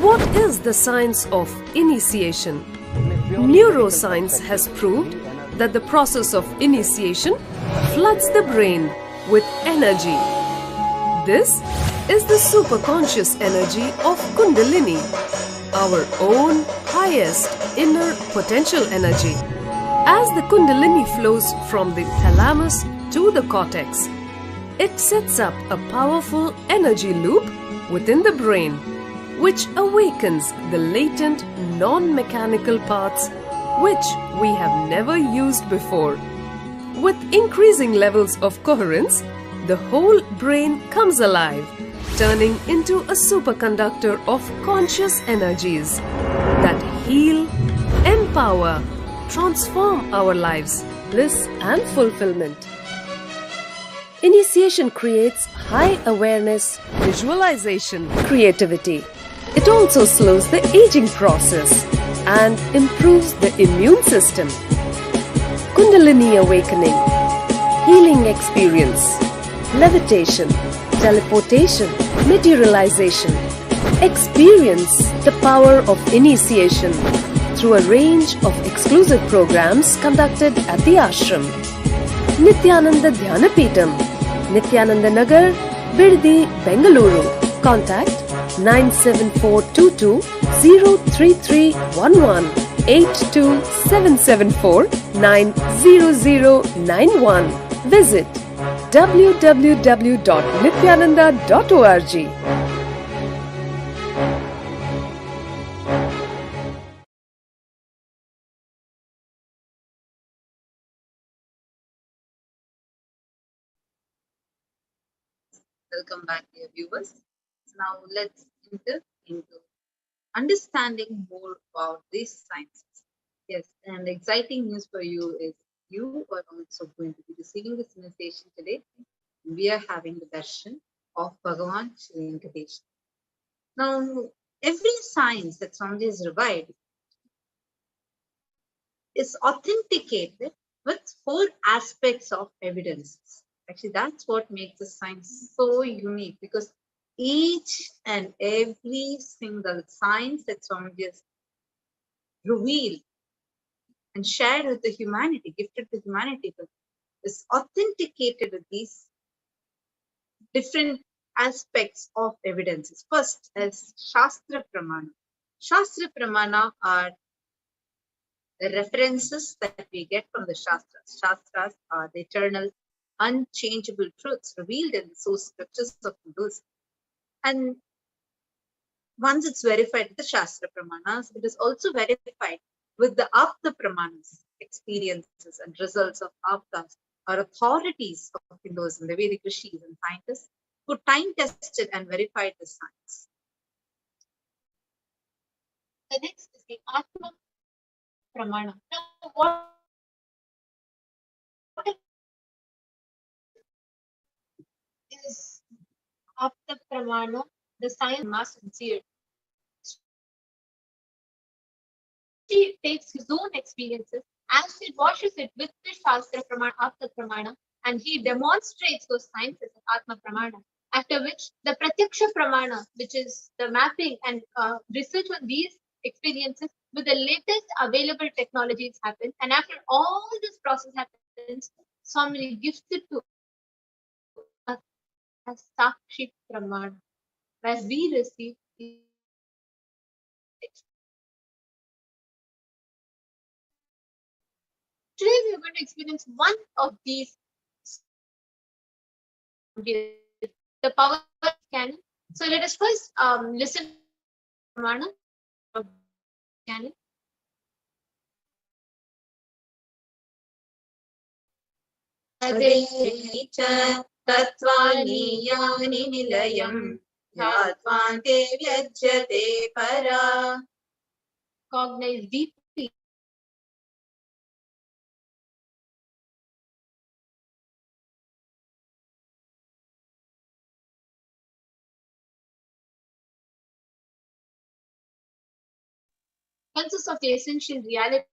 What is the science of initiation? Neuroscience has proved that the process of initiation floods the brain with energy. This is the superconscious energy of Kundalini, our own highest inner potential energy. As the Kundalini flows from the thalamus to the cortex, it sets up a powerful energy loop within the brain, which awakens the latent non-mechanical parts which we have never used before. With increasing levels of coherence, the whole brain comes alive, turning into a superconductor of conscious energies that heal, empower, transform our lives, bliss and fulfillment. Initiation creates high awareness, visualization, creativity. It also slows the aging process and improves the immune system. Kundalini awakening, healing experience, levitation, teleportation, materialization. Experience the power of initiation through a range of exclusive programs conducted at the ashram. Nithyananda Dhyanapeetham, Nithyananda Nagar, Birdi, Bengaluru. Contact 97422 03311 82774 90091. Visit www.nithyananda.org. Welcome back, dear viewers. So now let's enter into understanding more about these sciences. Yes, and exciting news for you is you are also going to be receiving this invitation today. We are having the darshan of Bhagavan Shri Venkateshwara. Now, every science that Swamiji has revived is authenticated with 4 aspects of evidences. Actually, that's what makes the science so unique, because each and every single science that Swamiji has revealed and shared with the humanity, gifted to humanity, is authenticated with these different aspects of evidences. First is Shastra Pramana. Shastra Pramana are the references that we get from the Shastras. Shastras are the eternal, unchangeable truths revealed in the source scriptures of Hindus. And once it's verified with the Shastra Pramanas, it is also verified with the Apta Pramanas, experiences and results of Aptas, or authorities of Hinduism, the Vedic rishis and scientists who time tested and verified the science. The next is the Atma Pramana. Now, what is Atma Pramana? The science mass sincere. He takes his own experiences and he washes it with the Shastra Pramana, Atma Pramana, and he demonstrates those sciences of Atma Pramana. After which the Pratyaksha Pramana, which is the mapping and research on these experiences with the latest available technologies happen. And after all this process happens, Swamiji gives it to us as Sakshi Praman, as we receive the today we are going to experience one of these, the power scanning. So let us first listen to Pramana of scanning. च तत्त्वानि यानि निलयम् ध्यात्वान्ते व्यज्यते परा. Cognize deeply consists of the essential reality.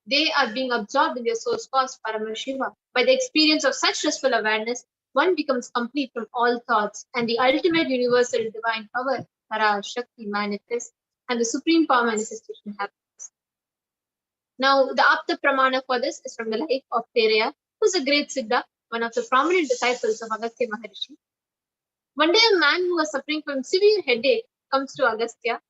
They are being absorbed in their source cause, Paramashiva. By the experience of such restful awareness, one becomes complete from all thoughts, and the ultimate universal divine power, Para Shakti, manifests, and the supreme power manifestation happens. Now, the Apta Pramana for this is from the life of Teraya, who is a great Siddha, one of the prominent disciples of Agastya Maharishi. One day, a man who was suffering from severe headache comes to Agastya,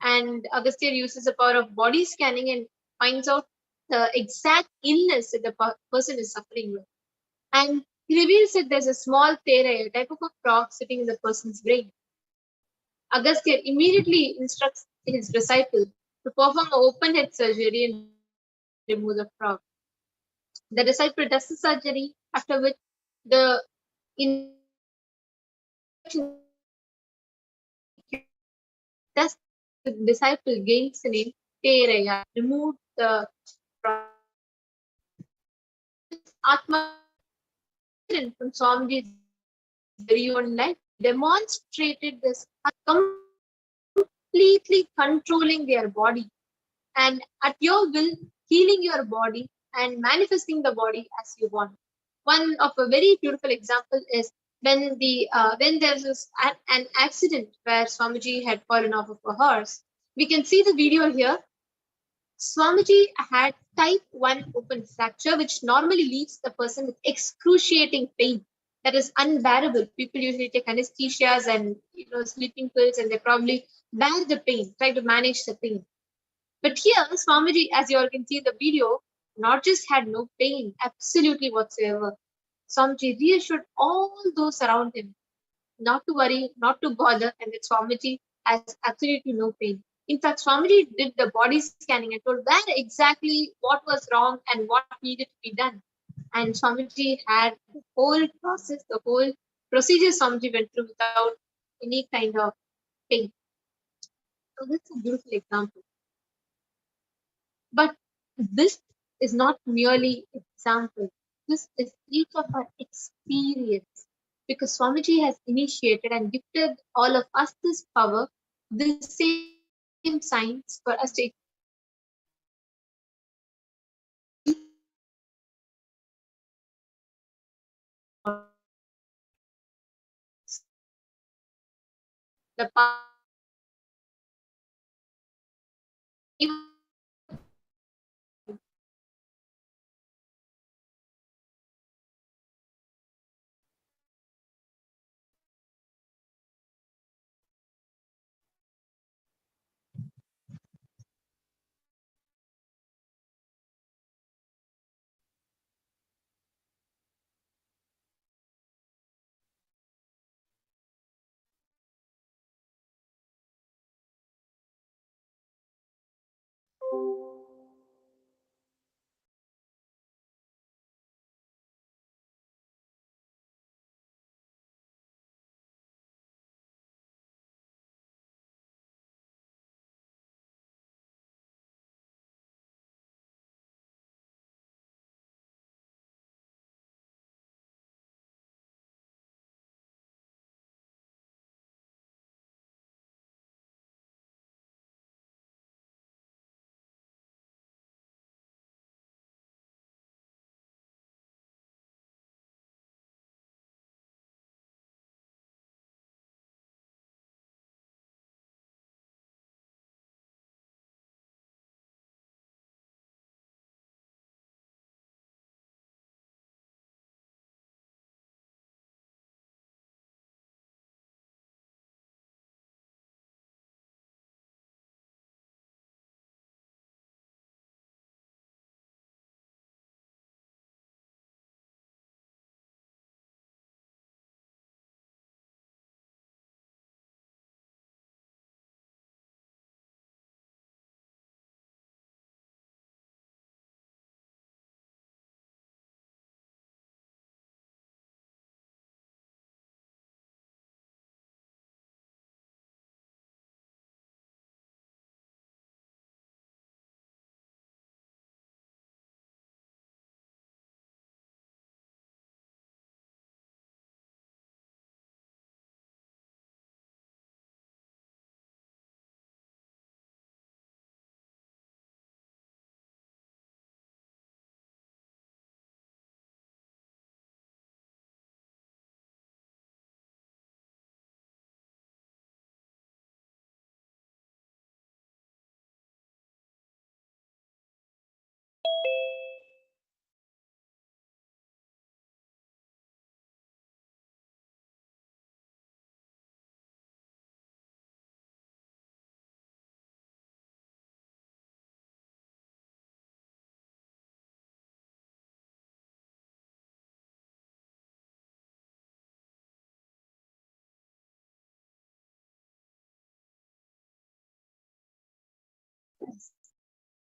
and Agastya uses the power of body scanning and finds out the exact illness that the person is suffering with. And he reveals that there's a small Teraya, a type of a frog, sitting in the person's brain. Agastya immediately instructs his disciple to perform an open head surgery and remove the frog. The disciple does the surgery, after which the thus the disciple gains the name Teraya, removed the frog. Atma from Swamiji's very own life demonstrated this completely controlling their body and at your will healing your body and manifesting the body as you want. One of a very beautiful example is when there's an accident where Swamiji had fallen off of a horse. We can see the video here. Swamiji had type 1 open fracture, which normally leaves the person with excruciating pain that is unbearable. People usually take anesthesias and sleeping pills, and they probably bear the pain, try to manage the pain. But here, Swamiji, as you all can see in the video, not just had no pain, absolutely whatsoever. Swamiji reassured all those around him not to worry, not to bother, and that Swamiji has absolutely no pain. In fact, Swamiji did the body scanning and told where exactly what was wrong and what needed to be done. And Swamiji had the whole process, the whole procedure Swamiji went through without any kind of pain. So that's a beautiful example. But this is not merely example. This is each of our experience. Because Swamiji has initiated and gifted all of us this power, the same science for us to the power.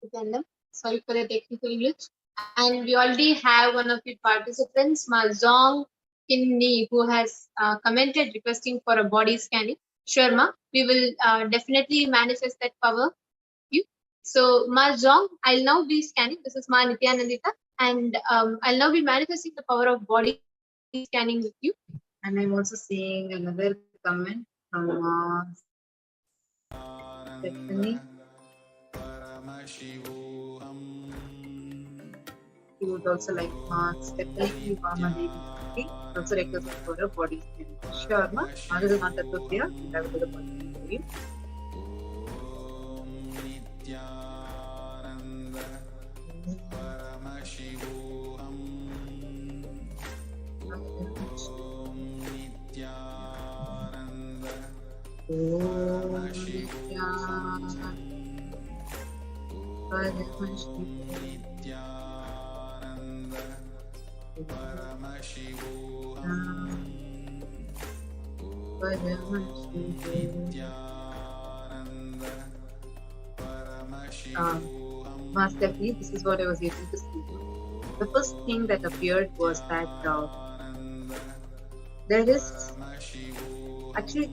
Nityananda. Sorry for the technical glitch. And we already have one of the participants, Mazong Kinni, who has commented requesting for a body scanning. Sure, Ma, we will definitely manifest that power. You. So, Mazong, I'll now be scanning. This is Ma Nityanandita, and I'll now be manifesting the power of body scanning with you. And I'm also seeing another comment from Stephanie. He would also like Stephanie Vamadevi also requested for a body scan. Sure, ma. This is not appropriate. I will do the body scan for you. Master P, this is what I was able to see. The first thing that appeared was that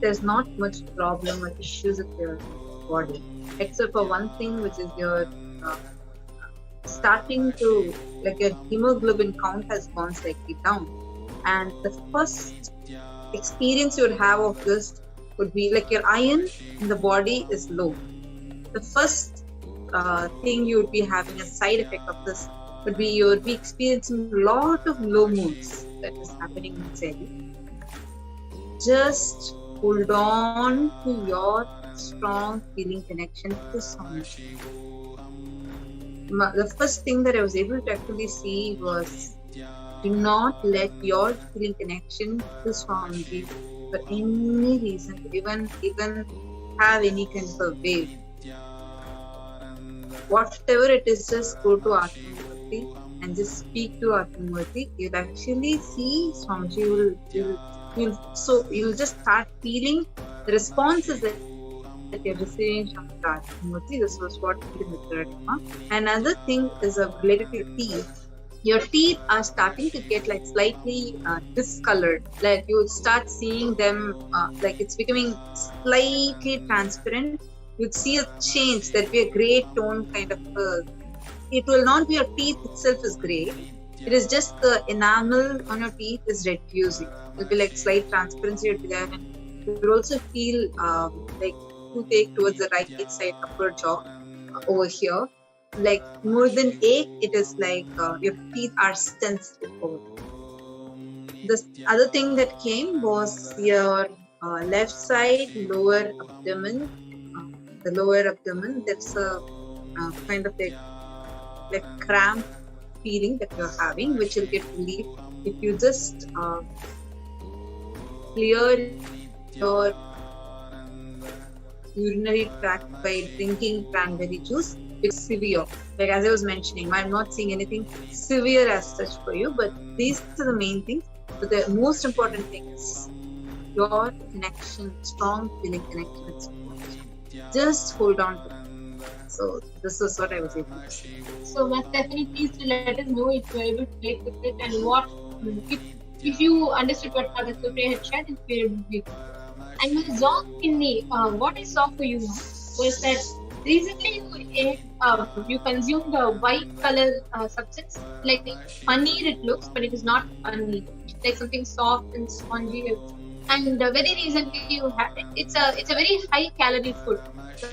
there's not much problem or issues with your body, except for one thing, which is your starting to, like, your hemoglobin count has gone slightly down, and the first experience you would have of this would be like your iron in the body is low. The first thing you would be having a side effect of this would be you would be experiencing a lot of low moods that is happening inside you. Just hold on to your strong feeling connection to Swamiji. The first thing that I was able to actually see was, do not let your feeling connection to Swamiji for any reason even have any kind of a wave. Whatever it is, just go to Atmamurti and just speak to Atmamurti. You'll actually see Swamiji. You'll just start feeling the responses that you're receiving from Atmamurti. This was what we did in the third. Another thing is related to your teeth. Your teeth are starting to get like slightly discolored. Like you start seeing them like it's becoming slightly transparent. You'd see a change, that be a grey tone kind of. It will not be your teeth itself is grey. It is just the enamel on your teeth is reducing. It'll be like slight transparency will be there, and you will also feel like toothache towards the right side upper jaw over here. Like more than ache, it is like your teeth are sensitive over. The other thing that came was your left side lower abdomen. The lower abdomen, there's a kind of like cramp feeling that you're having, which will get relief if you just clear your urinary tract by drinking cranberry juice. It's severe. Like as I was mentioning, I'm not seeing anything severe as such for you, but these are the main things. But the most important thing is your connection, strong feeling connection with Swamiji. Just hold on to it. So this is what I was able to say. So Stephanie, please let us know if you are able to relate with it, and what if you understood what Father Supriya had shared, if you are able to. And Mazong Kinni, what I saw for you was that recently you consumed a white color substance, like paneer it looks, but it is not paneer. Like something soft and spongy. And very recently you had it. It's a very high calorie food,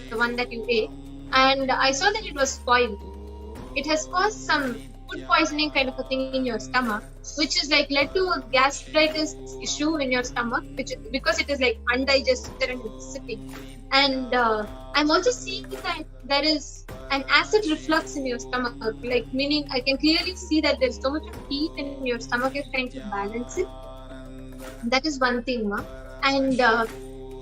the one that you ate, and I saw that it was spoiled. It has caused some food poisoning kind of a thing in your stomach, which is like led to a gastritis issue in your stomach, because it is like undigested and it's sitting. And I'm also seeing that there is an acid reflux in your stomach, like meaning I can clearly see that there's so much of heat in your stomach. You're trying to balance it. That is one thing, ma. And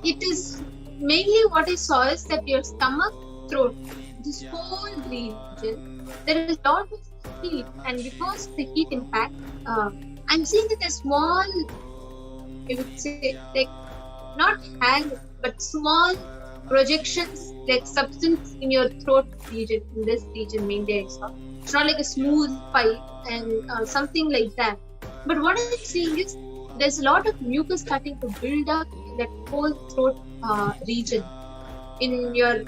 it is mainly what I saw is that your stomach, throat, this whole region, there is a lot of heat, and because the heat impact, I'm seeing that a small, I would say, like not hang, but small projections like substance in your throat region, in this region mainly I saw. It's not like a smooth pipe and something like that. But what I'm seeing is there's a lot of mucus starting to build up in that whole throat region. In your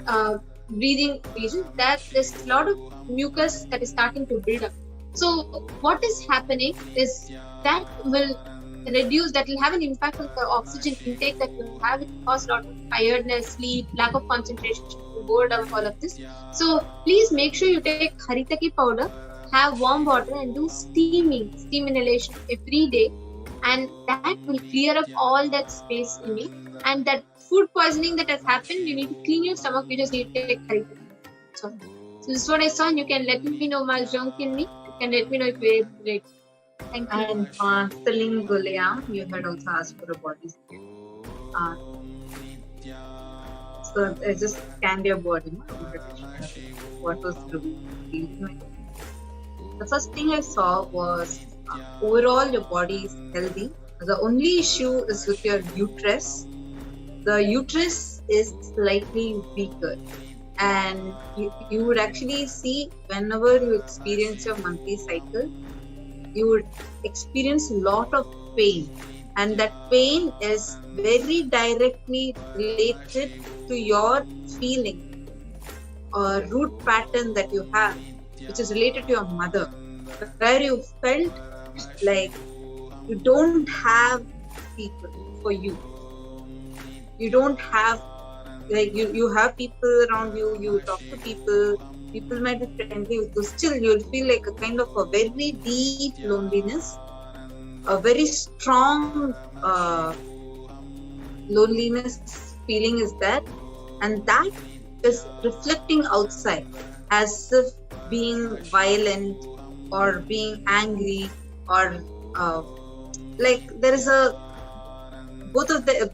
breathing region, that there's a lot of mucus that is starting to build up. So what is happening is that will reduce, that will have an impact on the oxygen intake that you have. It cause a lot of tiredness, sleep, lack of concentration, boredom, all of this. So please make sure you take haritaki powder, have warm water and do steam inhalation every day, and that will clear up all that space in you. And that food poisoning that has happened, you need to clean your stomach, you just need to take haritaki. So this is what I saw, and you can let me know, Maljong in me. You can let me know if you're able to relate. Thank you. And Celine Guliam, you had also asked for a body scan. So I just scanned your body. What was revealed? The first thing I saw was overall your body is healthy. The only issue is with your uterus. The uterus is slightly weaker, and you would actually see whenever you experience your monthly cycle, you would experience a lot of pain, and that pain is very directly related to your feeling or root pattern that you have, which is related to your mother, where you felt like you don't have people for you. You don't have, like, you have people around you, you talk to people might be friendly with you, still you'll feel like a kind of a very deep loneliness, a very strong loneliness feeling is there, and that is reflecting outside as if being violent or being angry, or like there is a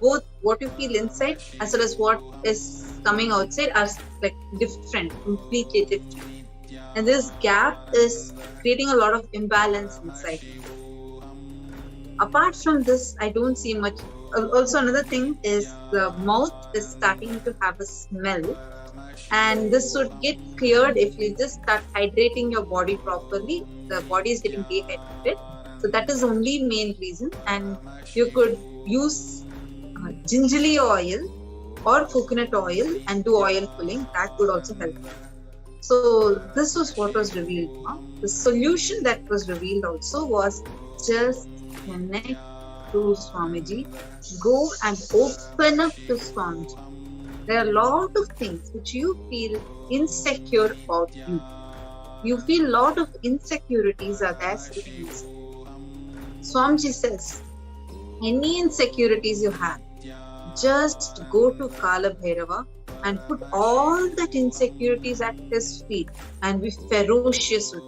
both what you feel inside as well as what is coming outside are like different, completely different, and this gap is creating a lot of imbalance inside. Apart from this, I don't see much. Also, another thing is the mouth is starting to have a smell, and this would get cleared if you just start hydrating your body properly. The body is getting dehydrated, so that is only main reason. And you could use gingerly oil or coconut oil and do oil pulling. That would also help. So this was what was revealed. The solution that was revealed also was just connect to Swamiji. Go and open up to Swamiji. There are a lot of things which you feel insecure about you. You feel a lot of insecurities are there sitting inside. Swamiji says, any insecurities you have, just go to Kala Bhairava and put all that insecurities at his feet and be ferocious with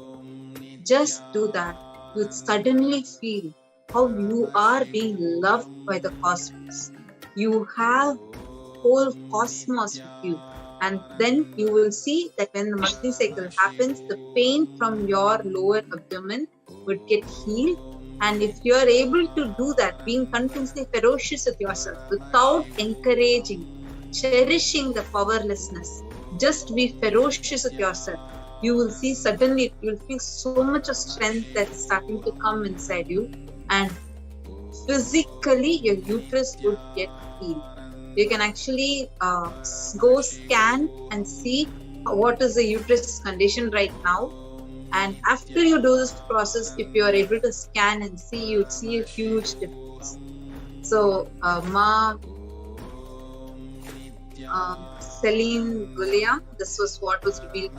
it. Just do that. You'll suddenly feel how you are being loved by the cosmos. You have whole cosmos with you. And then you will see that when the monthly cycle happens, the pain from your lower abdomen would get healed. And if you are able to do that, being continuously ferocious with yourself, without encouraging, cherishing the powerlessness, just be ferocious with yourself, you will see suddenly, you will feel so much of strength that is starting to come inside you, and physically your uterus would get healed. You can actually go scan and see what is the uterus condition right now. And after you do this process, if you are able to scan and see, you'd see a huge difference. So, Celine Gulia, this was what was revealed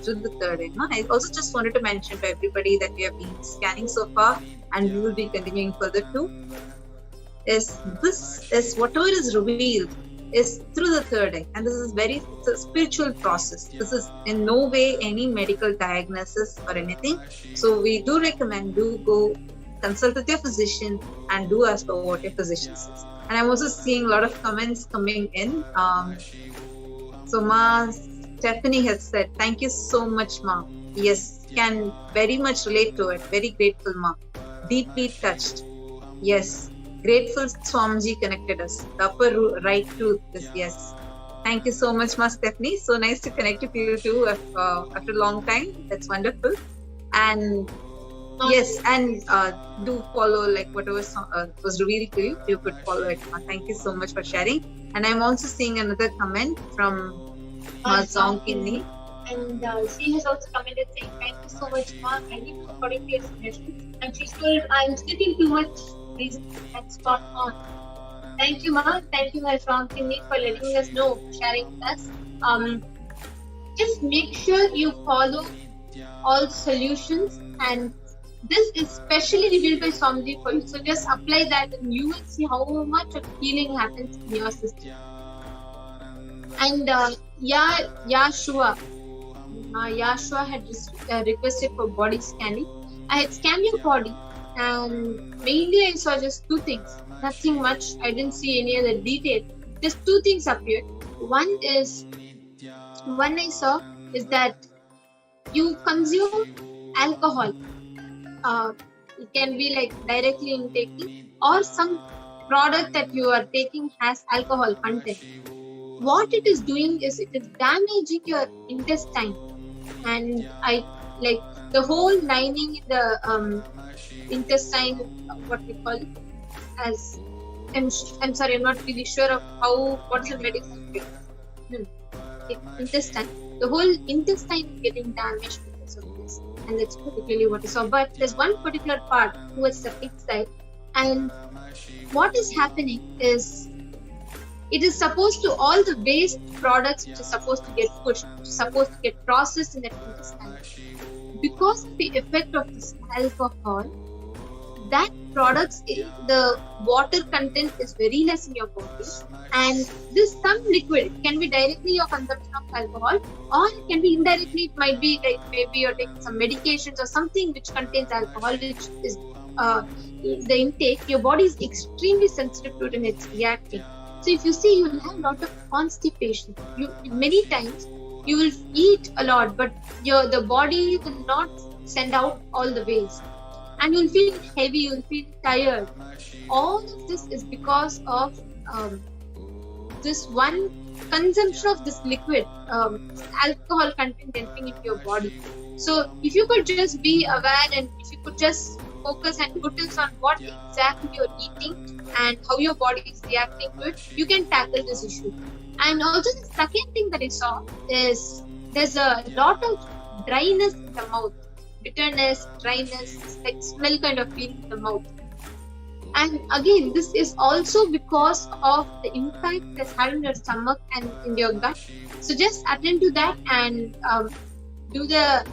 through the third eye. I also just wanted to mention to everybody that we have been scanning so far, and we will be continuing further too. This is whatever is revealed is through the third eye, and this is it's a spiritual process. This is in no way any medical diagnosis or anything. So we do recommend, do go consult with your physician and do as per what your physician says. And I'm also seeing a lot of comments coming in. So Ma Stephanie has said, thank you so much, Ma. Yes, can very much relate to it. Very grateful, Ma. Deeply touched. Yes. Grateful Swamiji connected us. The upper right tooth is yes. Thank you so much, Ma Stephanie. So nice to connect with you too after a long time. That's wonderful. And yes, and do follow like whatever was revealed to you. You could follow it. Thank you so much for sharing. And I'm also seeing another comment from Ma Zongkini. And she has also commented saying, thank you so much, Ma. I need to according to your suggestion. And she's told, I'm sleeping too much. Please, that's spot on. Thank you, Ma. Thank you, my Zongkini, for letting us know, sharing with us. Just make sure you follow all solutions, and this is specially revealed by Swamiji for you. So just apply that and you will see how much of healing happens in your system. And Yashua had requested for body scanning. I had scanned your body and mainly I saw just two things. Nothing much. I didn't see any other detail. Just two things appeared. One I saw is that you consume alcohol. It can be like directly intaking or some product that you are taking has alcohol content. What it is doing is it is damaging your intestine, and I like the whole lining in the intestine, what we call it as I'm sorry, I'm not really sure of what's the medicine intestine. The whole intestine is getting damaged because of this, and that's particularly what I saw. But there's one particular part towards the pit side, and what is happening is it is supposed to, all the waste products which are supposed to get pushed, which is supposed to get processed in that intestine. Because of the effect of this alcohol, that products, the water content is very less in your body, and this some liquid can be directly your consumption of alcohol, or it can be indirectly. It might be like maybe you're taking some medications or something which contains alcohol, which is the intake. Your body is extremely sensitive to it and it's reacting. So if you see, you will have a lot of constipation. Many times you will eat a lot, but the body will not send out all the waste, and you'll feel heavy, you'll feel tired. All of this is because of this one consumption of this liquid, alcohol content entering into your body. So if you could just be aware, and if you could just focus and notice on what exactly you're eating and how your body is reacting to it, you can tackle this issue. And also the second thing that I saw is there's a lot of dryness in the mouth, bitterness, dryness, like smell kind of feeling in the mouth. And again, this is also because of the impact that's had in your stomach and in your gut. So just attend to that and do the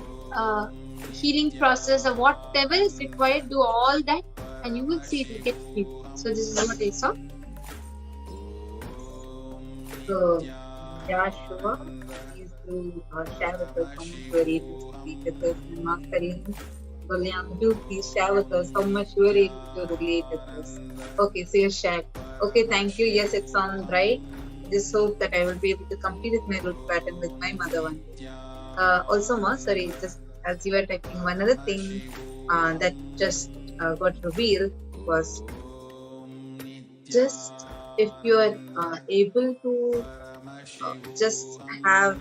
healing process or whatever is required, do all that, and you will see it will get healed. So this is what I saw. So, Joshua, please do share with us how much you are able to speak with us. And Mark Karim, do please share with us how much you are able to relate with us. Okay, so you shared. Okay, thank you. Yes, it sounds right. Just hope that I will be able to complete with my root pattern with my mother one day. Also, Ma, sorry, just as you were typing, one other thing that just got revealed was just if you are able to just have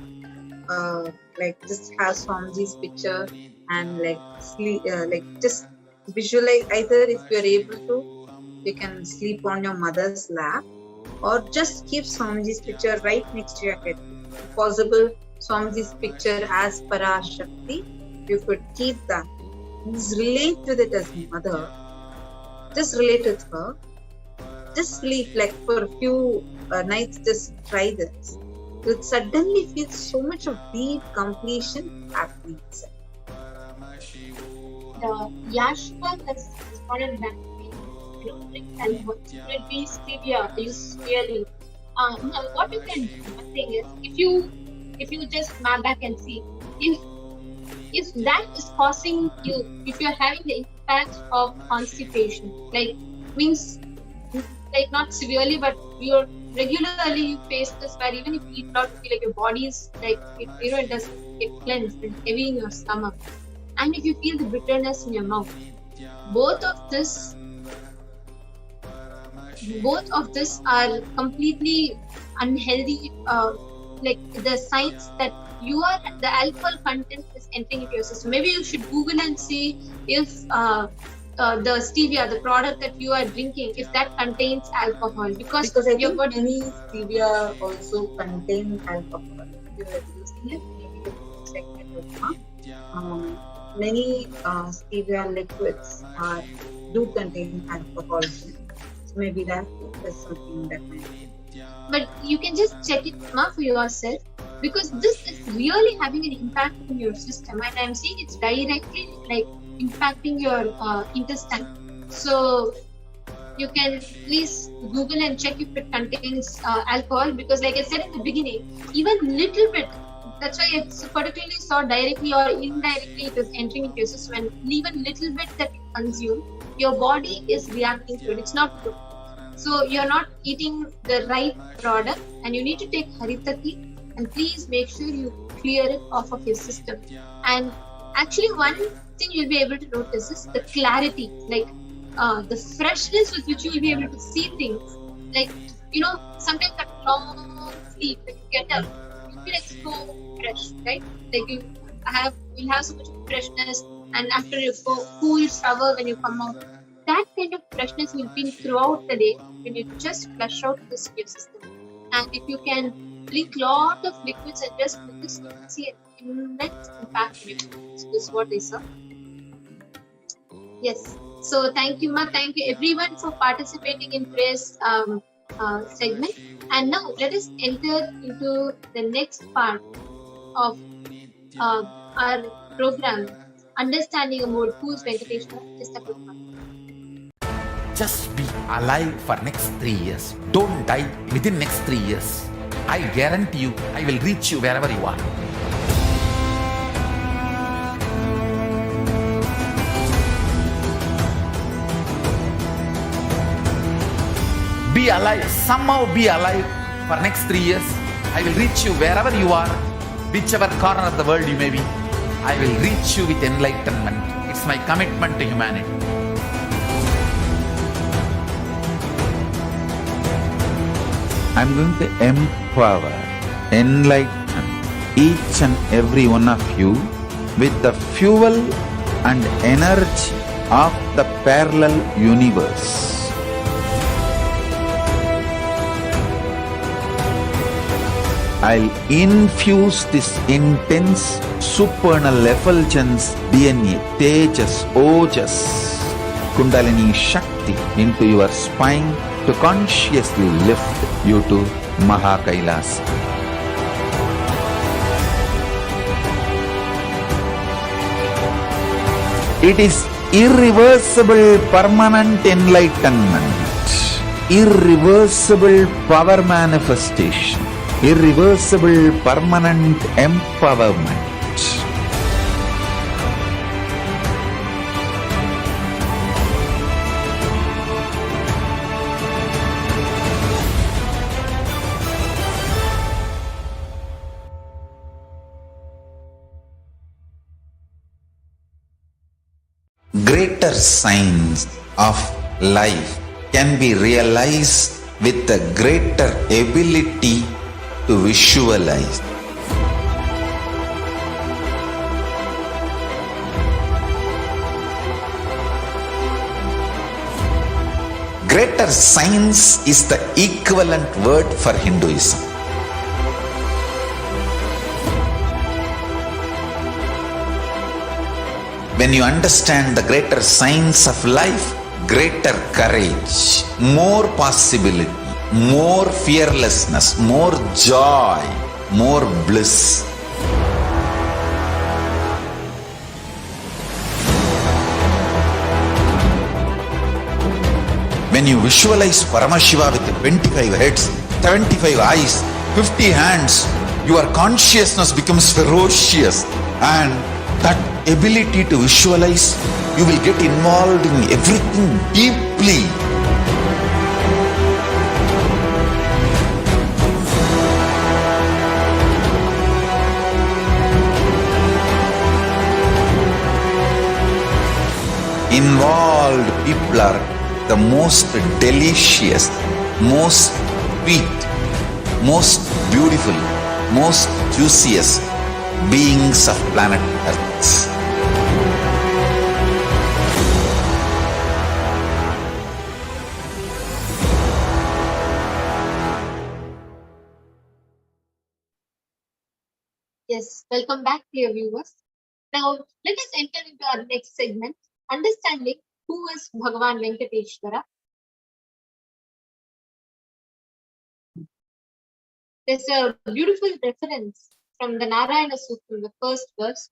Swamiji's picture and just visualize, either if you are able to, you can sleep on your mother's lap, or just keep Swamiji's picture right next to your head. If possible, Swamiji's picture as Parashakti, you could keep that. Just relate with it as mother. Just relate with her. Just sleep like for a few nights, just try this. You'll suddenly feel so much of deep completion happening inside. The Yashua has responded back to me. I don't think that will be severe. What you can do, one thing is, if you just map back and see, if that is causing you, if you're having the impact of constipation, means not severely, but you're regularly you face this where even if you eat a lot, you feel like your body is it doesn't get cleansed, it's heavy in your stomach, and if you feel the bitterness in your mouth, both of this both of this are completely unhealthy. Like the signs that the alcohol content is entering into your system. Maybe you should Google and see if the stevia, the product that you are drinking, if that contains alcohol, because I your think body. many stevia also contain alcohol. If you are using it, maybe you check it out. Many stevia liquids do contain alcohol. So maybe that is something that might be. But you can just check it for yourself, because this is really having an impact in your system, and I'm seeing it's directly like impacting your intestine. So you can please Google and check if it contains alcohol, because like I said in the beginning, even little bit, that's why it's particularly saw directly or indirectly it is entering into your system, and even little bit that you consume, your body is reacting to it. It's not good. So you're not eating the right product, and you need to take Haritati, and please make sure you clear it off of your system. And actually one thing you'll be able to notice is the clarity, like the freshness with which you will be able to see things. Like, sometimes that long sleep, when you get up, you feel like so fresh, right? Like you'll have so much freshness, and after you go cool shower when you come out, that kind of freshness will be throughout the day when you just flush out this in your system. And if you can drink lot of liquids and just do this, you will see an immense impact in your body. So this is what I saw. Yes. So thank you, Ma. Thank you everyone for participating in today's segment. And now let us enter into the next part of our program, Understanding a Mode. Who's Venkateshwara? Just a quick one. Just be alive for next 3 years. Don't die within next 3 years. I guarantee you, I will reach you wherever you are. Be alive, somehow be alive for next 3 years. I will reach you wherever you are, whichever corner of the world you may be. I will reach you with enlightenment. It's my commitment to humanity. I'm going to empower, enlighten each and every one of you with the fuel and energy of the parallel universe. I'll infuse this intense supernal effulgence DNA, Tejas, Ojas, Kundalini Shakti into your spine to consciously lift you to KAILASA. It is irreversible permanent enlightenment, irreversible power manifestation, irreversible permanent empowerment. Greater signs of life can be realized with a greater ability to visualize. Greater science is the equivalent word for Hinduism. When you understand the greater science of life, greater courage, more possibility, more fearlessness, more joy, more bliss. When you visualize Paramashiva with 25 heads, 75 eyes, 50 hands, your consciousness becomes ferocious, and that ability to visualize, you will get involved in everything deeply. Involved people are the most delicious, most sweet, most beautiful, most juiciest beings of planet Earth. Yes, welcome back, dear viewers. Now, let us enter into our next segment, understanding who is Bhagavan Venkateshwara. There's a beautiful reference from the Narayana Sutram, the first verse.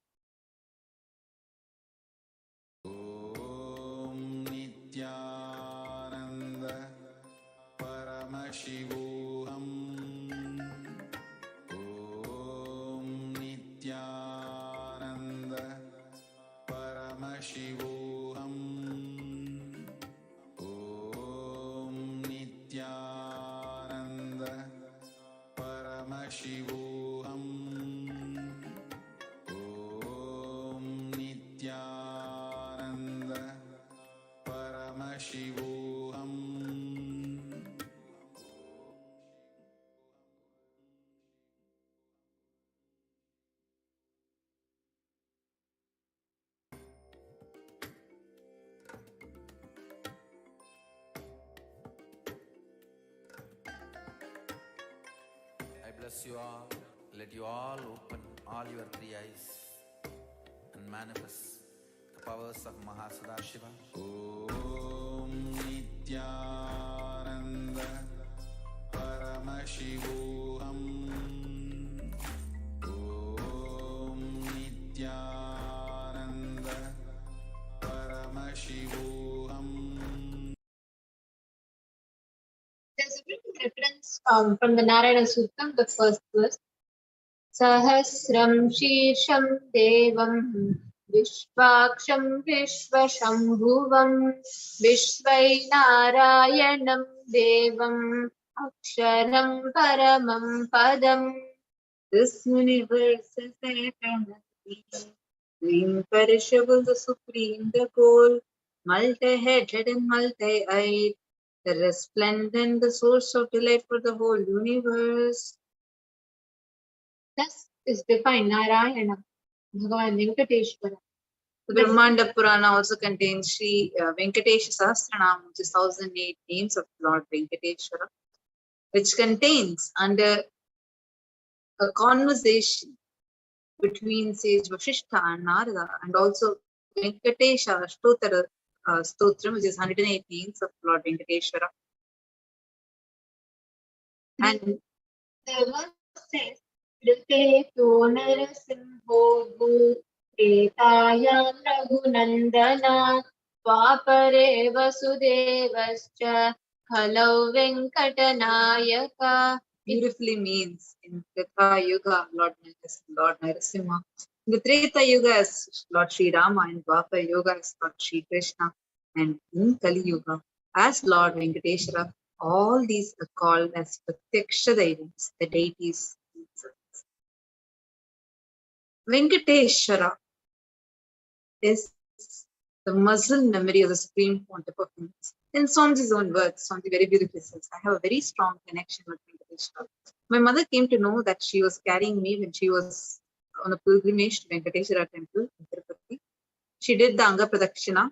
Om Nithyananda Paramashivoham. Om Nithyananda Paramashivoham. Om Nithyananda Paramashivoham. Om Nithyananda Paramashivoham. I bless you all. Let you all open all your three eyes and manifest the powers of Mahasadashiva. Om Nithyananda Paramashivoham. Om Nithyananda Paramashivoham. There's a written reference from the Narayana Sutram, the first verse. Sahasram Shirsham Devam Vishvaksham Vishvashambhuvam Vishvai Narayanam Devam Aksharam Paramam Padam. This universe is eternity, the imperishable, the supreme, the goal, multi-headed and multi-eyed, the resplendent, the source of delight for the whole universe. Thus is defined Narayana, Bhagavan Venkateshwara. The Brahmanda Purana also contains Sri Venkatesha Sahasranama, which is 1008 names of Lord Venkateshwara, which contains under a conversation between sage Vashishta and Narada, and also Venkatesha Stotram, which is 108 names of Lord Venkateshwara. And the verse says, Riteto Narasimho Etayam Raghunandana Vapare Vasudevascha Khalau Venkatanayaka. beautifully means in Treta Yuga, Lord Narasimha. In the Treta Yuga as Lord Sri Rama, and Dwapara Yuga as Lord Sri Krishna, and in Kali Yuga as Lord Venkateshwara. All these are called as Pratyaksha Daivams, the deities. Venkateshwara is the muscle memory of the Supreme Pontiff of Indies. In Swamiji's own words, Swamiji very beautifully says, I have a very strong connection with Venkateshwara. My mother came to know that she was carrying me when she was on a pilgrimage to Venkateshwara temple in Tirupati. She did the Anga Pradakshina,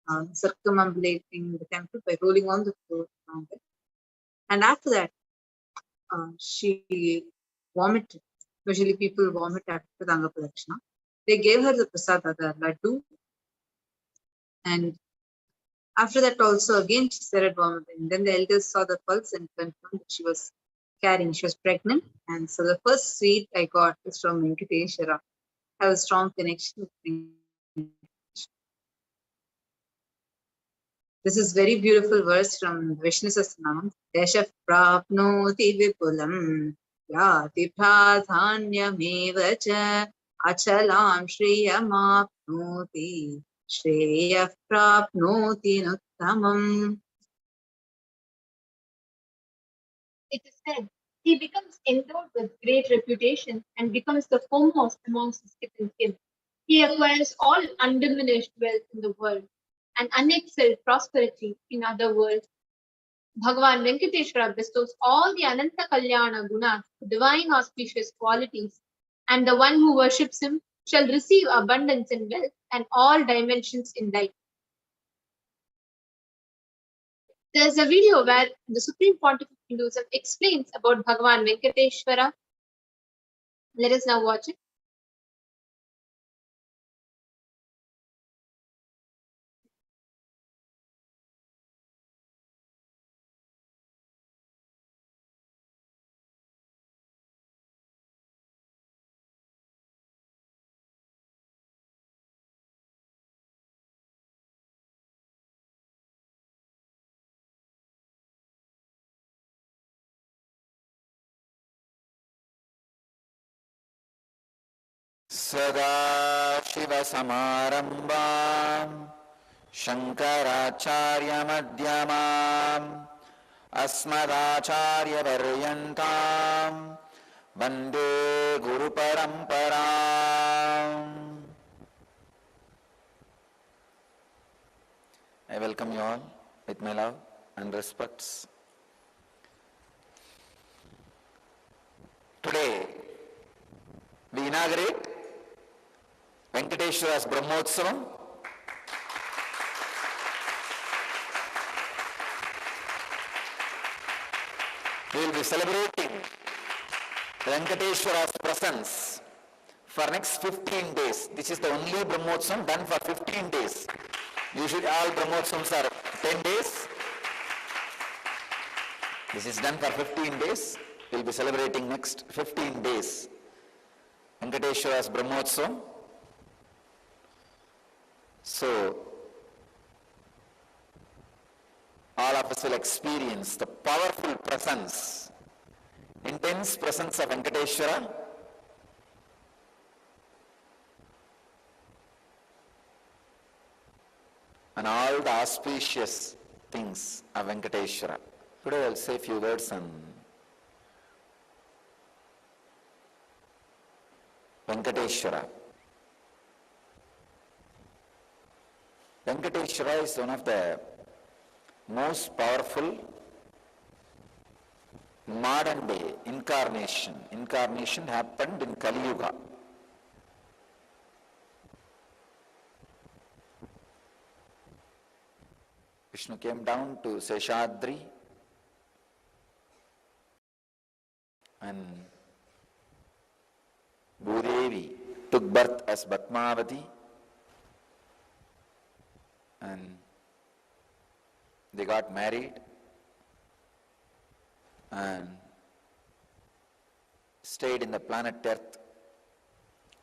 circumambulating the temple by rolling on the floor around it. And after that, she vomited. Usually people vomit after the Anga Pradakshina. They gave her the prasada, the laddu. And after that also again she started vomiting. Then the elders saw the pulse and confirmed that she was pregnant. And so the first sweet I got was from Venkateshwara. I have a strong connection with Venkateshwara. This is very beautiful verse from Vishnu Sahasranama. Desha prapnoti vipulam yati pradhanyameva cha achalam shriyamapnoti shreya prapnoti nuttamam. It is said, he becomes endowed with great reputation and becomes the foremost amongst his kith and kin. He acquires all undiminished wealth in the world. and unexcelled prosperity in other worlds. Bhagavan Venkateshwara bestows all the Ananta Kalyana Gunas, divine auspicious qualities, and the one who worships him shall receive abundance in wealth and all dimensions in life. There is a video where the Supreme Pontiff of Hinduism explains about Bhagavan Venkateshwara. Let us now watch it. सदाशिवसमारम्भाम् शङ्कराचार्यमध्यमाम् अस्मदाचार्यपर्यन्ताम् वन्दे गुरुपरम्पराम्. I welcome you all with my love and respects. Today, we inaugurate Venkateshwara's Brahmotsavam. We will be celebrating Venkateshwara's presence for next 15 days. This is the only Brahmotsavam done for 15 days. Usually all Brahmotsavams are 10 days. This is done for 15 days. We will be celebrating next 15 days Venkateshwara's Brahmotsavam. So, all of us will experience the powerful presence, intense presence of Venkateshwara. And all the auspicious things of Venkateshwara. Today I will say a few words on Venkateshwara. Venkateshwara is one of the most powerful modern day incarnation. Incarnation happened in Kali Yuga. Vishnu came down to Seshadri and Bhudevi took birth as Bhatmavati, and they got married and stayed in the planet Earth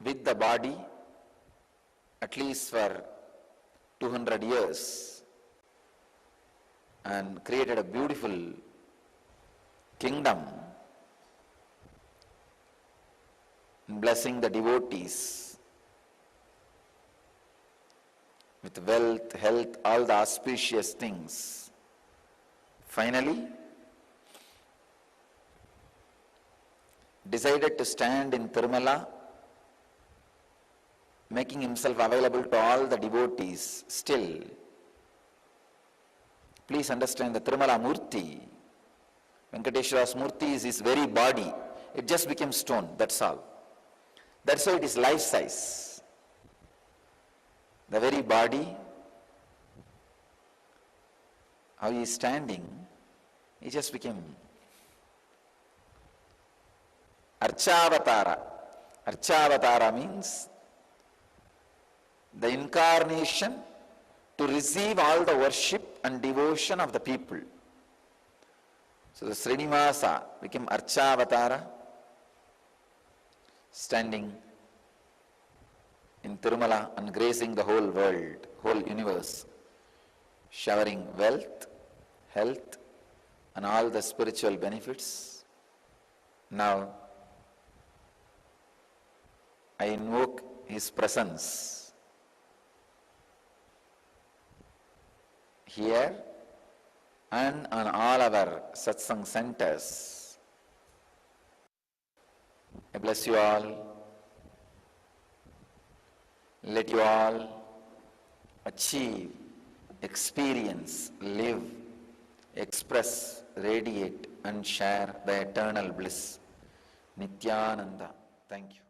with the body at least for 200 years and created a beautiful kingdom, blessing the devotees with wealth, health, all the auspicious things. Finally, decided to stand in Tirumala, making himself available to all the devotees. Still, please understand the Tirumala Murti, Venkateshwara's Murti is his very body. It just became stone, that's all. That's why it is life size. The very body, how he is standing, he just became Archavatara. Archavatara means the incarnation to receive all the worship and devotion of the people. So the Srinivasa became Archavatara, standing in Tirumala and gracing the whole world, whole universe, showering wealth, health, and all the spiritual benefits. Now, I invoke his presence here and on all our satsang centers. I bless you all. Let you all achieve experience, live, express, radiate and share the eternal bliss. Nithyananda. Thank you.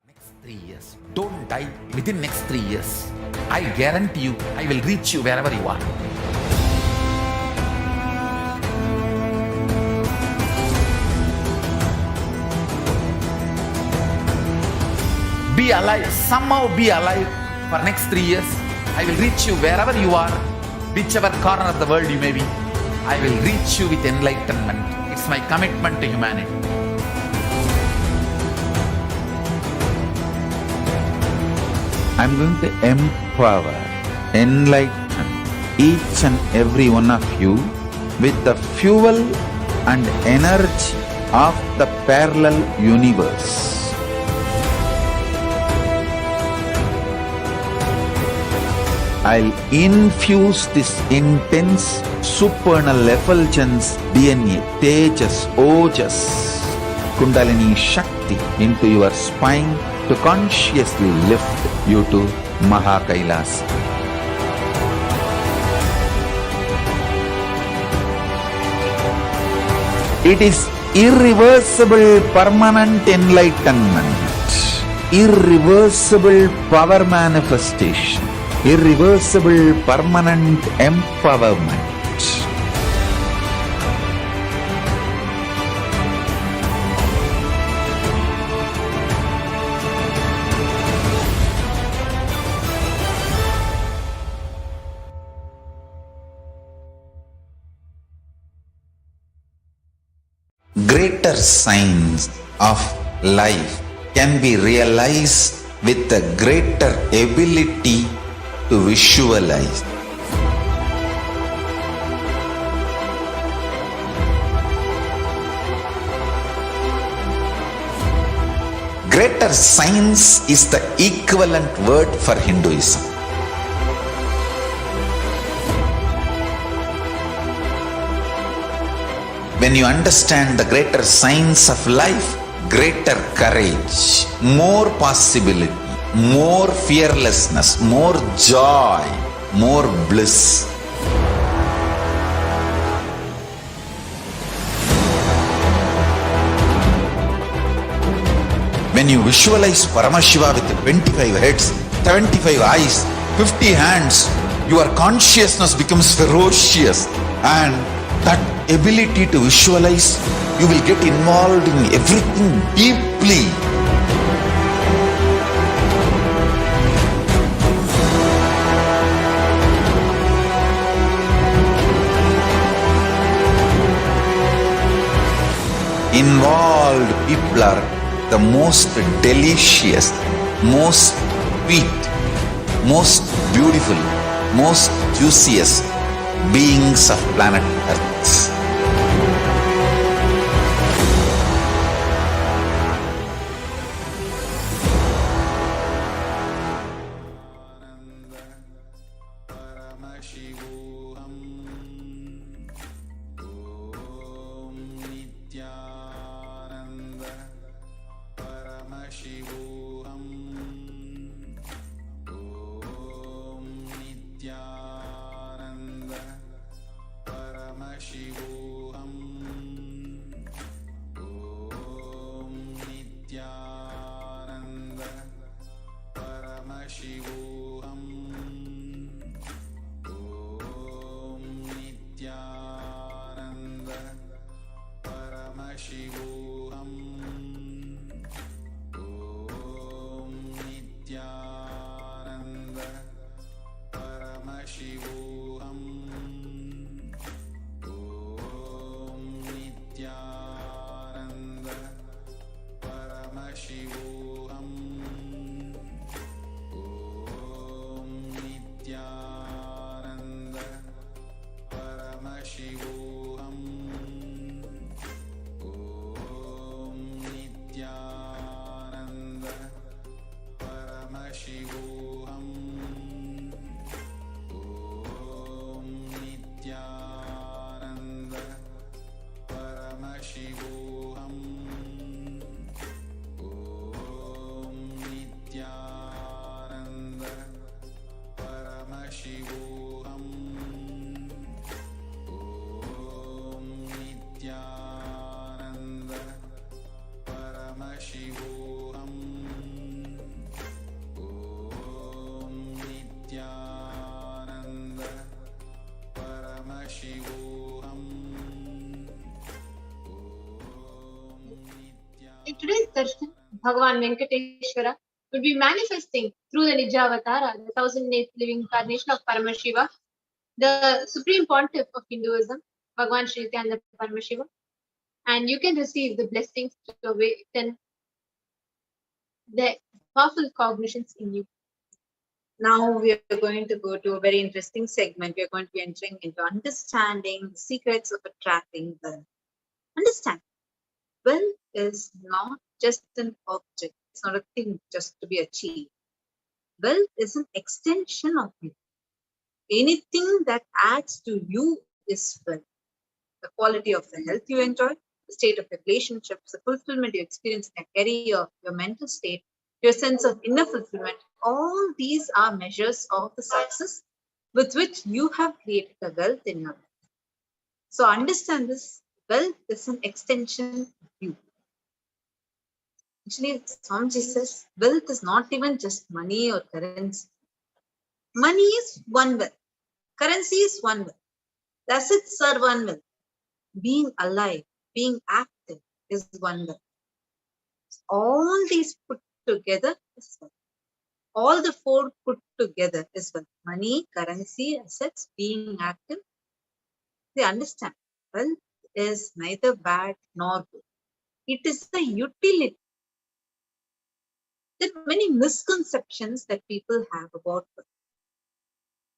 Next 3 years. Don't die within next 3 years. I guarantee you, I will reach you wherever you are. Be alive, somehow be alive for next 3 years. I will reach you wherever you are, whichever corner of the world you may be. I will reach you with enlightenment. It's my commitment to humanity. I'm going to empower, enlighten each and every one of you with the fuel and energy of the parallel universe. I'll infuse this intense supernal effulgence DNA, Tejas, Ojas, Kundalini Shakti into your spine to consciously lift you to KAILASA. It is irreversible permanent enlightenment, irreversible power manifestation, irreversible permanent empowerment. Greater signs of life can be realized with a greater ability to visualize. Greater science is the equivalent word for Hinduism. When you understand the greater science of life, greater courage, more possibility, more fearlessness, more joy, more bliss. When you visualize Paramashiva with 25 heads, 75 eyes, 50 hands, your consciousness becomes ferocious, and that ability to visualize, you will get involved in everything deeply. Involved people are the most delicious, most sweet, most beautiful, most juiciest beings of planet Earth. Paramashivoham. Om Nithyananda Paramashivoham. Om Nithyananda Paramashivoham. Om Nithyananda Paramashivoham. Om Nithyananda Paramashivoham. Om Darshan, Bhagavan Venkateshwara, will be manifesting through the Nijavatara, the 1008th living incarnation of Paramashiva, the Supreme Pontiff of Hinduism, Bhagavan Sri Nithyananda Paramashivam, and you can receive the blessings to awaken the powerful cognitions in you. Now we are going to go to a very interesting segment. We are going to be entering into understanding the secrets of attracting wealth. Understand, wealth is not just an object. It's not a thing just to be achieved. Wealth is an extension of you. Anything that adds to you is wealth. The quality of the health you enjoy, the state of your relationships, the fulfillment you experience in your career, your mental state, your sense of inner fulfillment, all these are measures of the success with which you have created the wealth in your life. So understand this, wealth is an extension of you. Actually, Swamiji says, wealth is not even just money or currency. Money is one wealth. Currency is one wealth. The assets are one wealth. Being alive, being active is one wealth. All these put together is wealth. All the four put together is wealth. Money, currency, assets, being active. They understand. Wealth is neither bad nor good. It is the utility. There are many misconceptions that people have about wealth.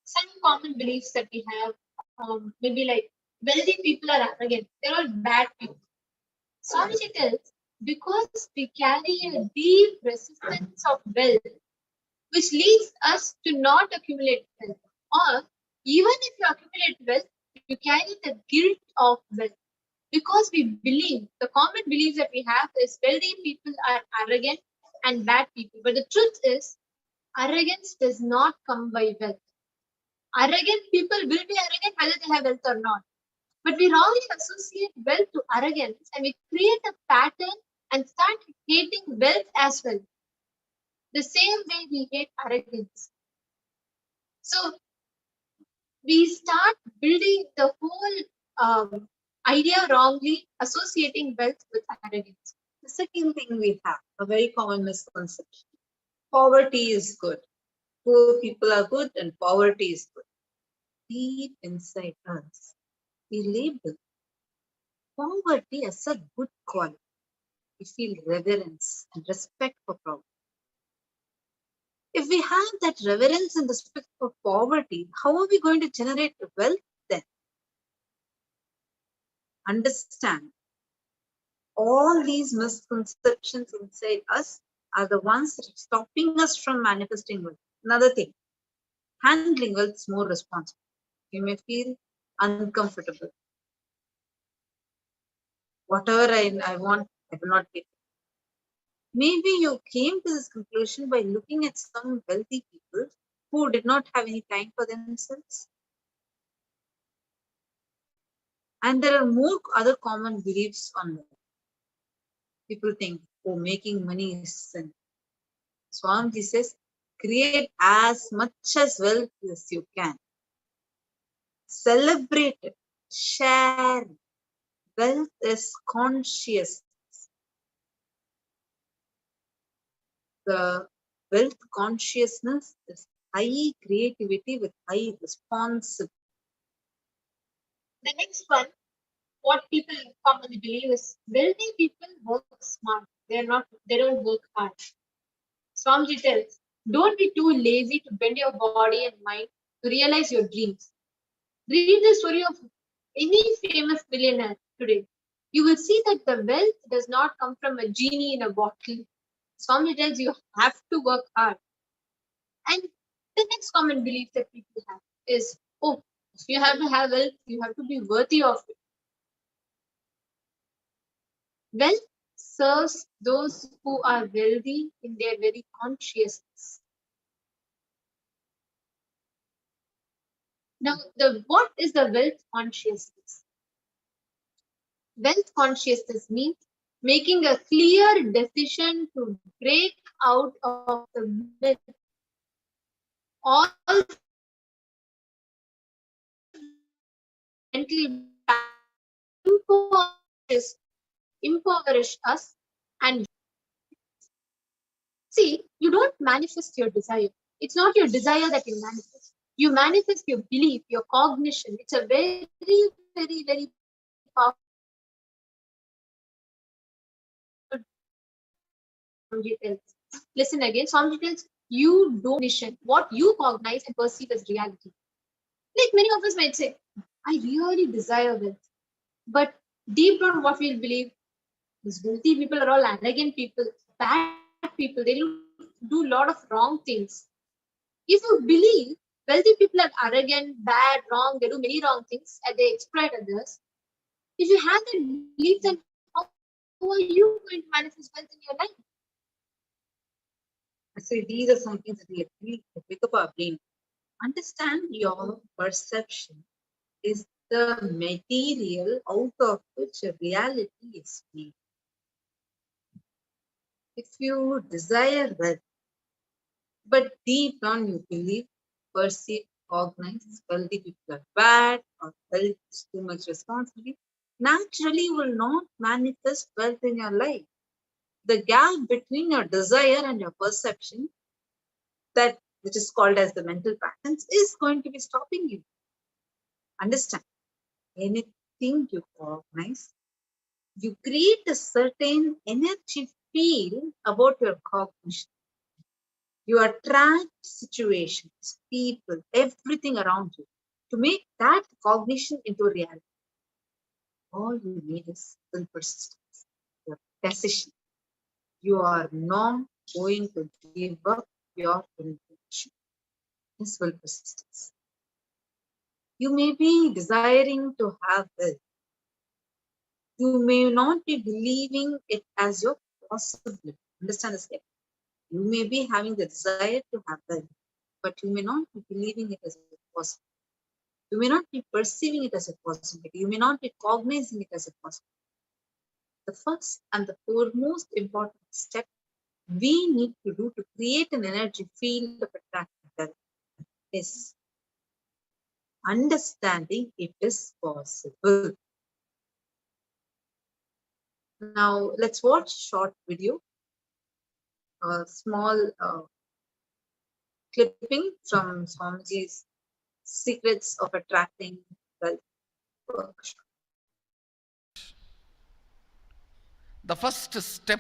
Some common beliefs that we have, maybe like wealthy people are arrogant, they're all bad people. Swamiji tells, because we carry a deep resistance of wealth, which leads us to not accumulate wealth. Or even if you accumulate wealth, you carry the guilt of wealth. Because we believe, the common belief that we have is wealthy people are arrogant and bad people. But the truth is, arrogance does not come by wealth. Arrogant people will be arrogant whether they have wealth or not. But we wrongly associate wealth to arrogance and we create a pattern and start hating wealth as well. The same way we hate arrogance. So we start building the whole idea wrongly, associating wealth with arrogance. The second thing we have, a very common misconception. Poverty is good. Poor people are good and poverty is good. Deep inside us, we label poverty as a good quality. We feel reverence and respect for poverty. If we have that reverence and respect for poverty, how are we going to generate wealth then? Understand, all these misconceptions inside us are the ones that are stopping us from manifesting wealth. Another thing, handling wealth is more responsible. You may feel uncomfortable. Whatever I want, I will not get. Maybe you came to this conclusion by looking at some wealthy people who did not have any time for themselves. And there are more other common beliefs on wealth. People think, oh, making money is sin. Swamiji says, create as much as wealth as you can. Celebrate it. Share it. Wealth is conscious. The wealth consciousness is high creativity with high responsibility. The next one, what people commonly believe is wealthy people work smart. They don't work hard. Swamiji tells, don't be too lazy to bend your body and mind to realize your dreams. Read the story of any famous millionaire today. You will see that the wealth does not come from a genie in a bottle. Swamiji tells you have to work hard. And the next common belief that people have is, oh, if you have to have wealth, you have to be worthy of it. Wealth serves those who are wealthy in their very consciousness. Now, what is the wealth consciousness? Wealth consciousness means making a clear decision to break out of the myth. All mental impoverish us and See, you don't manifest your desire. It's not your desire that you manifest. You manifest your belief, your cognition. It's a very, very, very powerful. Swamiji tells. Listen again. Swamiji tells you don't cognition what you cognize and perceive as reality. Like many of us might say, I really desire wealth. But deep down, what we'll believe is wealthy people are all arrogant people, bad people. They do a lot of wrong things. If you believe wealthy people are arrogant, bad, wrong, they do many wrong things and they exploit others, if you have that belief, then how are you going to manifest wealth in your life? So these are some things that we really pick up our brain. Understand your perception is the material out of which a reality is made. If you desire wealth, but deep down you believe, perceive, cognize, wealthy people are bad or wealth is too much responsibility, naturally you will not manifest wealth in your life. The gap between your desire and your perception, that which is called as the mental patterns, is going to be stopping you. Understand, anything you cognize, you create a certain energy field about your cognition. You attract situations, people, everything around you to make that cognition into reality. All you need is will persistence, your decision. You are not going to give up your intention. This will persistence. You may be desiring to have wealth. You may not be believing it as your possibility. Understand this? You may be having the desire to have wealth, but you may not be believing it as a possibility. You may not be perceiving it as a possibility. You may not be cognizing it as a possibility. The first and the foremost important step we need to do to create an energy field of attractive wealth is understanding it is possible. Now, let's watch a short video, a small clipping from Swamiji's Secrets of Attracting Wealth workshop. The first step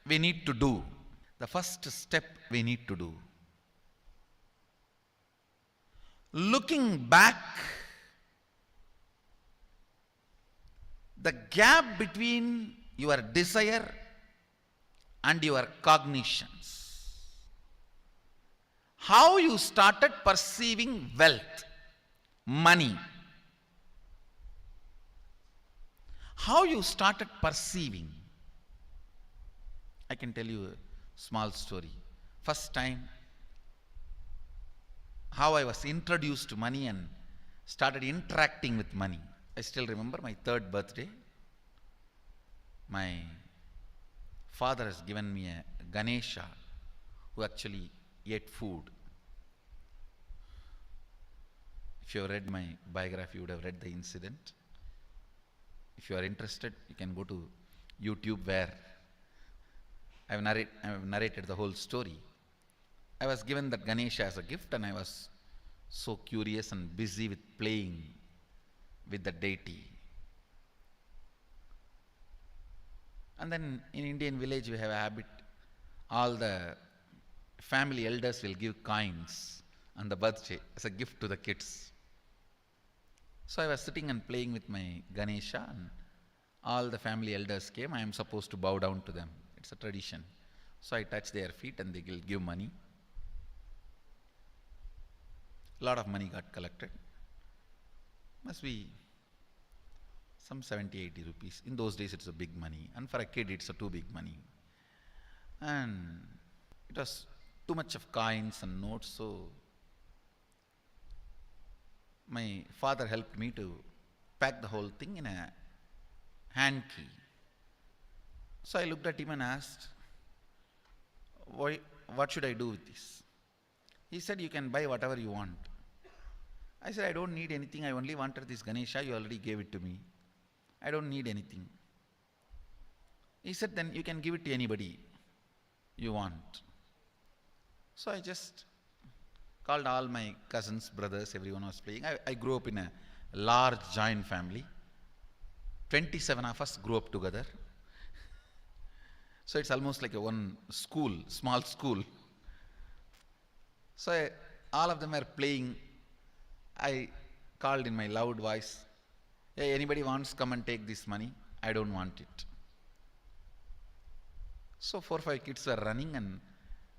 we need to do, the first step we need to do, looking back, the gap between your desire and your cognitions, how you started perceiving wealth, money, how you started perceiving. I can tell you a small story. First time, how I was introduced to money and started interacting with money. I still remember my 3rd birthday. My father has given me a Ganesha who actually ate food. If you have read my biography, you would have read the incident. If you are interested, you can go to YouTube where I have narrated the whole story. I was given that Ganesha as a gift and I was so curious and busy with playing with the deity. And then in Indian village we have a habit, all the family elders will give coins on the birthday as a gift to the kids. So I was sitting and playing with my Ganesha and all the family elders came. I am supposed to bow down to them. It's a tradition. So I touch their feet and they will give money. A lot of money got collected. Must be some 70, 80 rupees. In those days it's a big money. And for a kid it's a too big money. And it was too much of coins and notes, so my father helped me to pack the whole thing in a hand key. So I looked at him and asked, what should I do with this? He said, you can buy whatever you want. I said, I don't need anything. I only wanted this Ganesha. You already gave it to me. I don't need anything. He said, then you can give it to anybody you want. So I just called all my cousins, brothers, everyone was playing. I grew up in a large joint family. 27 of us grew up together. So it's almost like a one school, small school. So all of them are playing. I called in my loud voice, hey, anybody wants, come and take this money. I don't want it. So 4 or 5 kids were running, and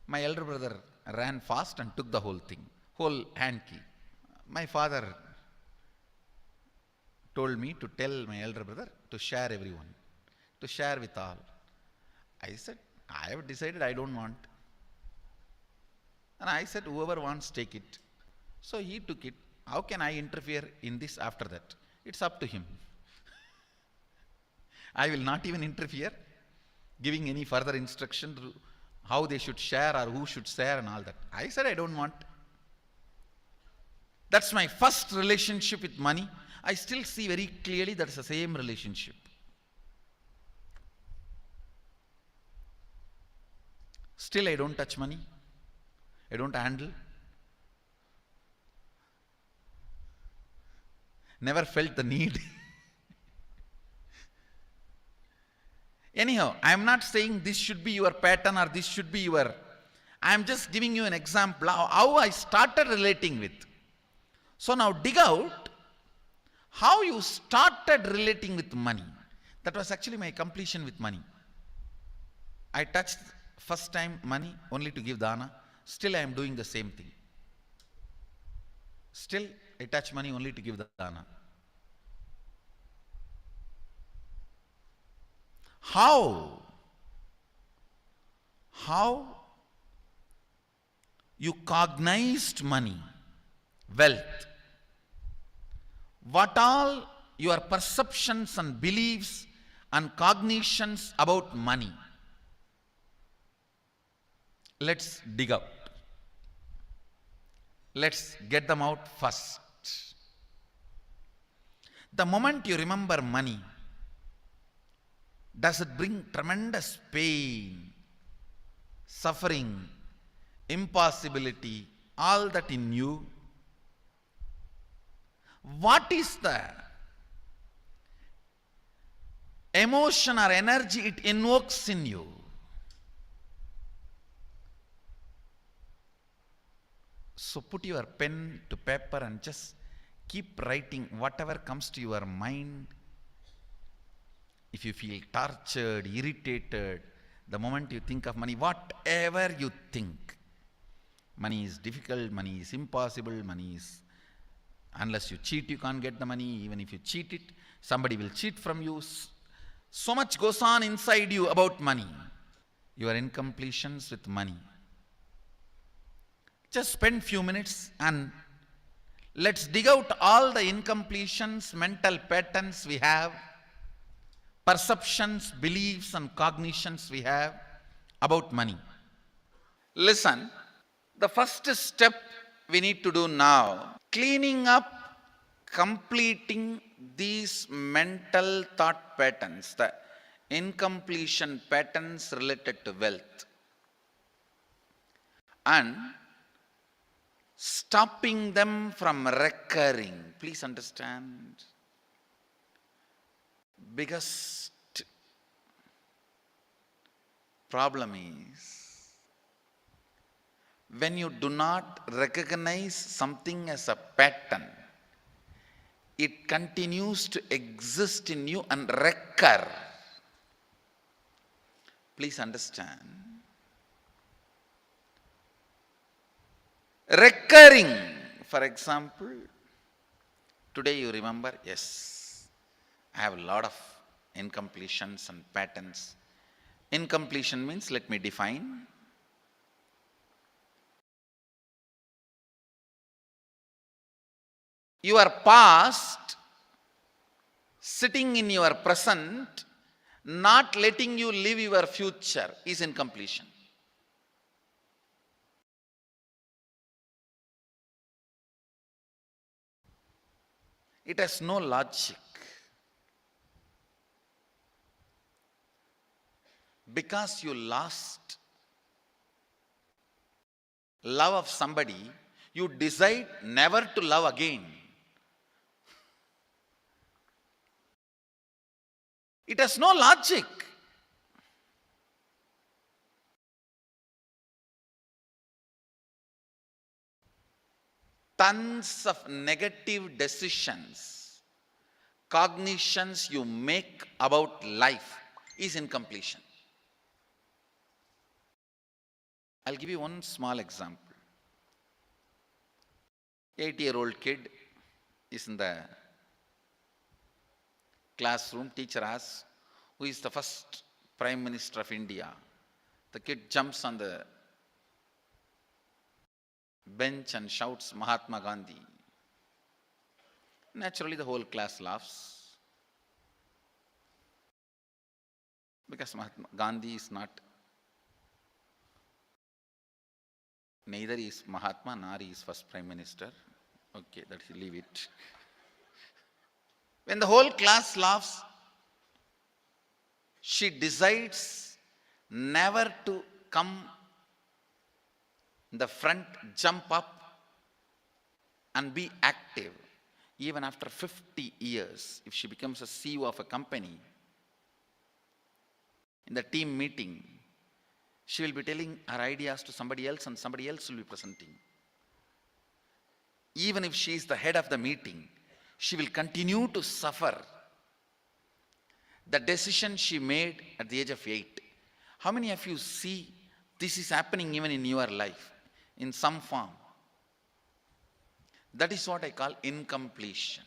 my elder brother ran fast and took the whole thing, whole hand key. My father told me to tell my elder brother to share everyone, to share with all. I said, I have decided I don't want. And I said, whoever wants, take it. So he took it. How can I interfere in this after that? It's up to him. I will not even interfere, giving any further instruction to how they should share or who should share and all that. I said, I don't want. That's my first relationship with money. I still see very clearly that's the same relationship. Still, I don't touch money. I don't handle. Never felt the need. Anyhow, I am not saying this should be your pattern or this should be your. I am just giving you an example of how I started relating with. So now dig out how you started relating with money. That was actually my completion with money. I touched first time money only to give dana. Still I am doing the same thing. Still I touch money only to give dana. How you cognized money, wealth, what all your perceptions and beliefs and cognitions about money. Let's dig out. Let's get them out first. The moment you remember money, does it bring tremendous pain, suffering, impossibility, all that in you? What is the emotion or energy it invokes in you? So put your pen to paper and just keep writing whatever comes to your mind. If you feel tortured, irritated, the moment you think of money, whatever you think, money is difficult, money is impossible, money is, unless you cheat, you can't get the money. Even if you cheat it, somebody will cheat from you. So much goes on inside you about money. Your incompletions with money. Just spend few minutes and let's dig out all the incompletions, mental patterns we have, perceptions, beliefs and cognitions we have about money. Listen, the first step we need to do now, cleaning up, completing these mental thought patterns, the incompletion patterns related to wealth, and stopping them from recurring. Please understand. Biggest problem is when you do not recognize something as a pattern, it continues to exist in you and recur. Please understand. Recurring, for example, today you remember, yes, I have a lot of incompletions and patterns. Incompletion means, let me define. Your past sitting in your present, not letting you live your future is incompletion. It has no logic. Because you lost love of somebody, you decide never to love again. It has no logic. Tons of negative decisions, cognitions you make about life is incompletion. I'll give you one small example. 8-year-old kid is in the classroom. Teacher asks, who is the first Prime Minister of India? The kid jumps on the bench and shouts, Mahatma Gandhi. Naturally, the whole class laughs. Because Mahatma Gandhi is not, neither is Mahatma nor he is first Prime Minister. Okay, let's leave it. When the whole class laughs, she decides never to come in the front, jump up and be active. Even after 50 years, if she becomes a CEO of a company, in the team meeting, she will be telling her ideas to somebody else and somebody else will be presenting. Even if she is the head of the meeting, she will continue to suffer the decision she made at the age of 8. How many of you see this is happening even in your life in some form? That is what I call incompletion.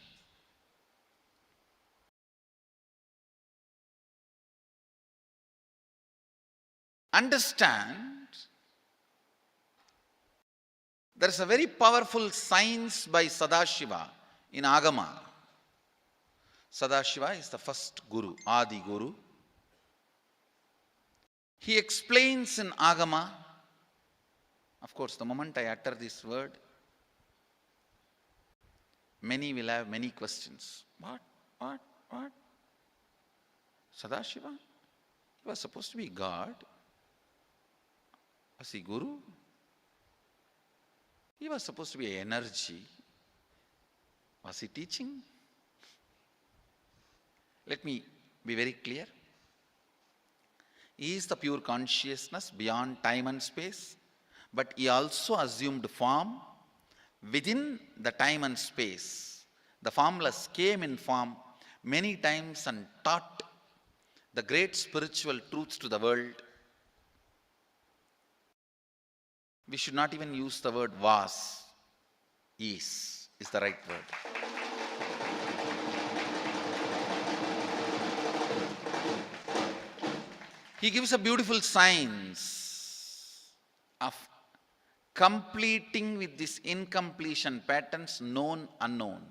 Understand, there is a very powerful science by Sadashiva in Agama. Sadashiva is the first Guru, Adi Guru. He explains in Agama, of course, the moment I utter this word, many will have many questions. What? Sadashiva? He was supposed to be God. Was he Guru? He was supposed to be energy. Was he teaching? Let me be very clear. He is the pure consciousness beyond time and space, but he also assumed form within the time and space. The formless came in form many times and taught the great spiritual truths to the world. We should not even use the word was. Is the right word. He gives a beautiful science of completing with this incompletion patterns, known, unknown.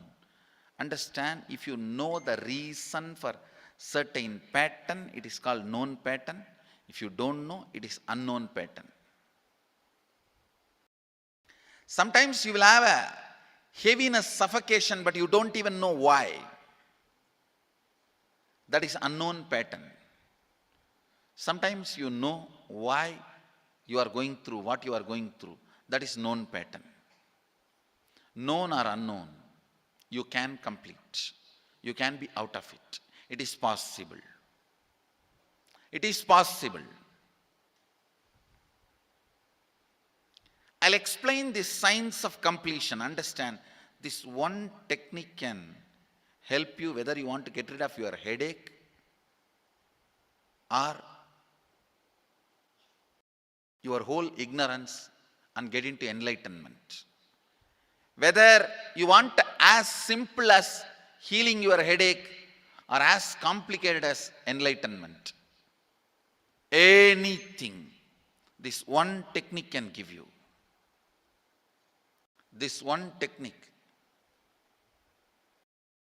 Understand, if you know the reason for certain pattern, it is called known pattern. If you don't know, it is unknown pattern. Sometimes you will have a heaviness, suffocation, but you don't even know why. That is unknown pattern. Sometimes you know why you are going through what you are going through. That is known pattern. Known or unknown, you can complete. You can be out of it. It is possible. It is possible. I'll explain this science of completion. Understand, this one technique can help you whether you want to get rid of your headache or your whole ignorance and get into enlightenment. Whether you want as simple as healing your headache or as complicated as enlightenment. Anything, this one technique can give you. This one technique,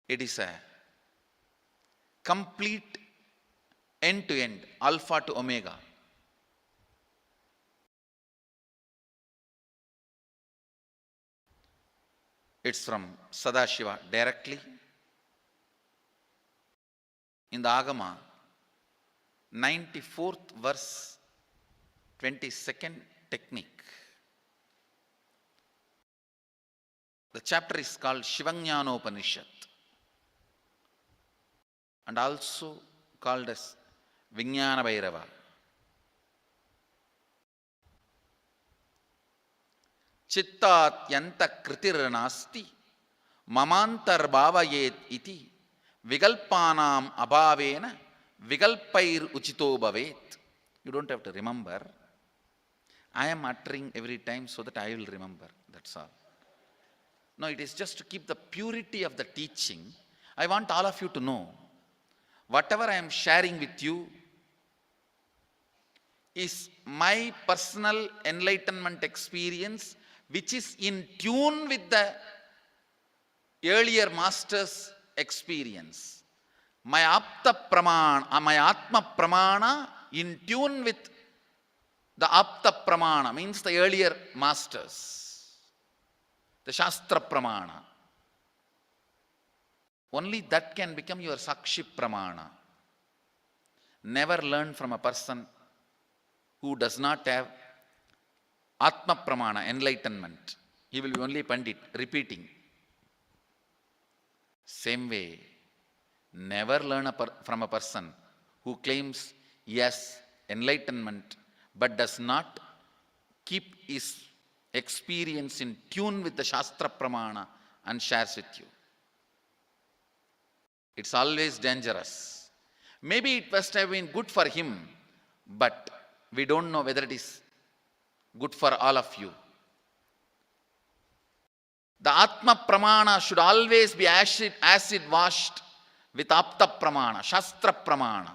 it is a complete end-to-end, alpha to omega. It's from Sadashiva directly. In the Agama, 94th verse, 22nd technique. The chapter is called Shivajnanopanishad and also called as Vijnana Bhairava. Chittat yanta kritirnasti mamantar bhavayet iti vigalpanam abhavena vigalpair uchito bhavet. You don't have to remember. I am uttering every time so that I will remember. That's all. No, it is just to keep the purity of the teaching. I want all of you to know, whatever I am sharing with you is my personal enlightenment experience, which is in tune with the earlier master's experience. My Apta Pramana, my Atma Pramana in tune with the Apta Pramana, means the earlier masters, the Shastra Pramana. Only that can become your Sakshi Pramana. Never learn from a person who does not have Atma Pramana, enlightenment. He will be only Pandit, repeating. Same way, never learn from a person who claims yes, enlightenment, but does not keep his experience in tune with the Shastra Pramana and shares with you. It's always dangerous. Maybe it must have been good for him, but we don't know whether it is good for all of you. The Atma Pramana should always be acid washed with Apta Pramana, Shastra Pramana.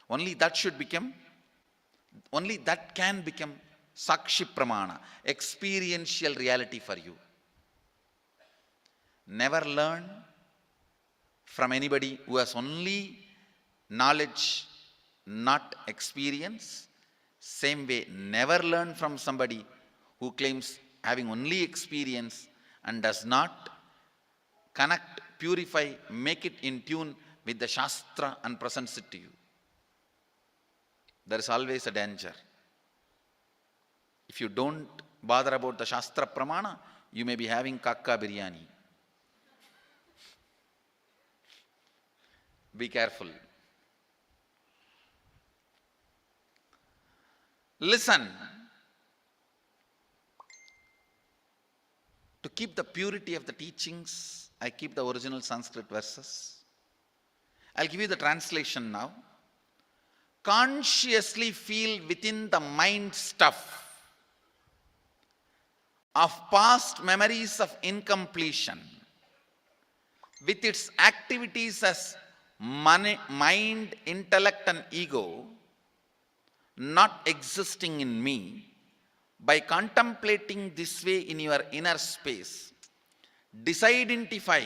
Only that can become Sakshi Pramana, experiential reality for you. Never learn from anybody who has only knowledge, not experience. Same way, never learn from somebody who claims having only experience and does not connect, purify, make it in tune with the Shastra and presents it to you. There is always a danger. If you don't bother about the Shastra Pramana, you may be having kakka biryani. Be careful. Listen. To keep the purity of the teachings, I keep the original Sanskrit verses. I'll give you the translation now. Consciously feel within the mind stuff of past memories of incompletion with its activities as mind, intellect and ego not existing in me. By contemplating this way in your inner space, disidentify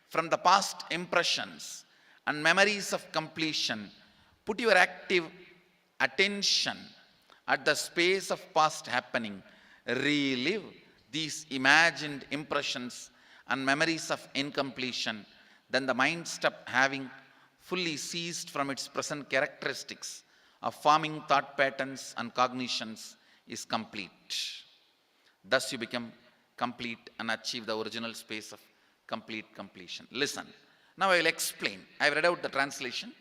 from the past impressions and memories of completion. Put your active attention at the space of past happening. Relive these imagined impressions and memories of incompletion. Then the mind stop having fully ceased from its present characteristics of forming thought patterns and cognitions is complete. Thus you become complete and achieve the original space of complete completion. Listen. Now I will explain. I have read out the translation.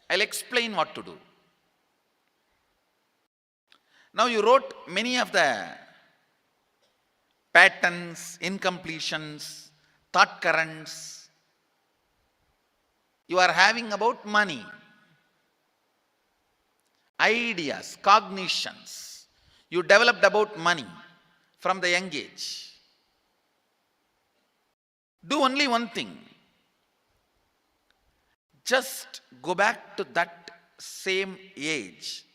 I will explain what to do. Now you wrote many of the patterns, incompletions, thought currents you are having about money, ideas, cognitions you developed about money from the young age. Do only one thing. Just go back to that same age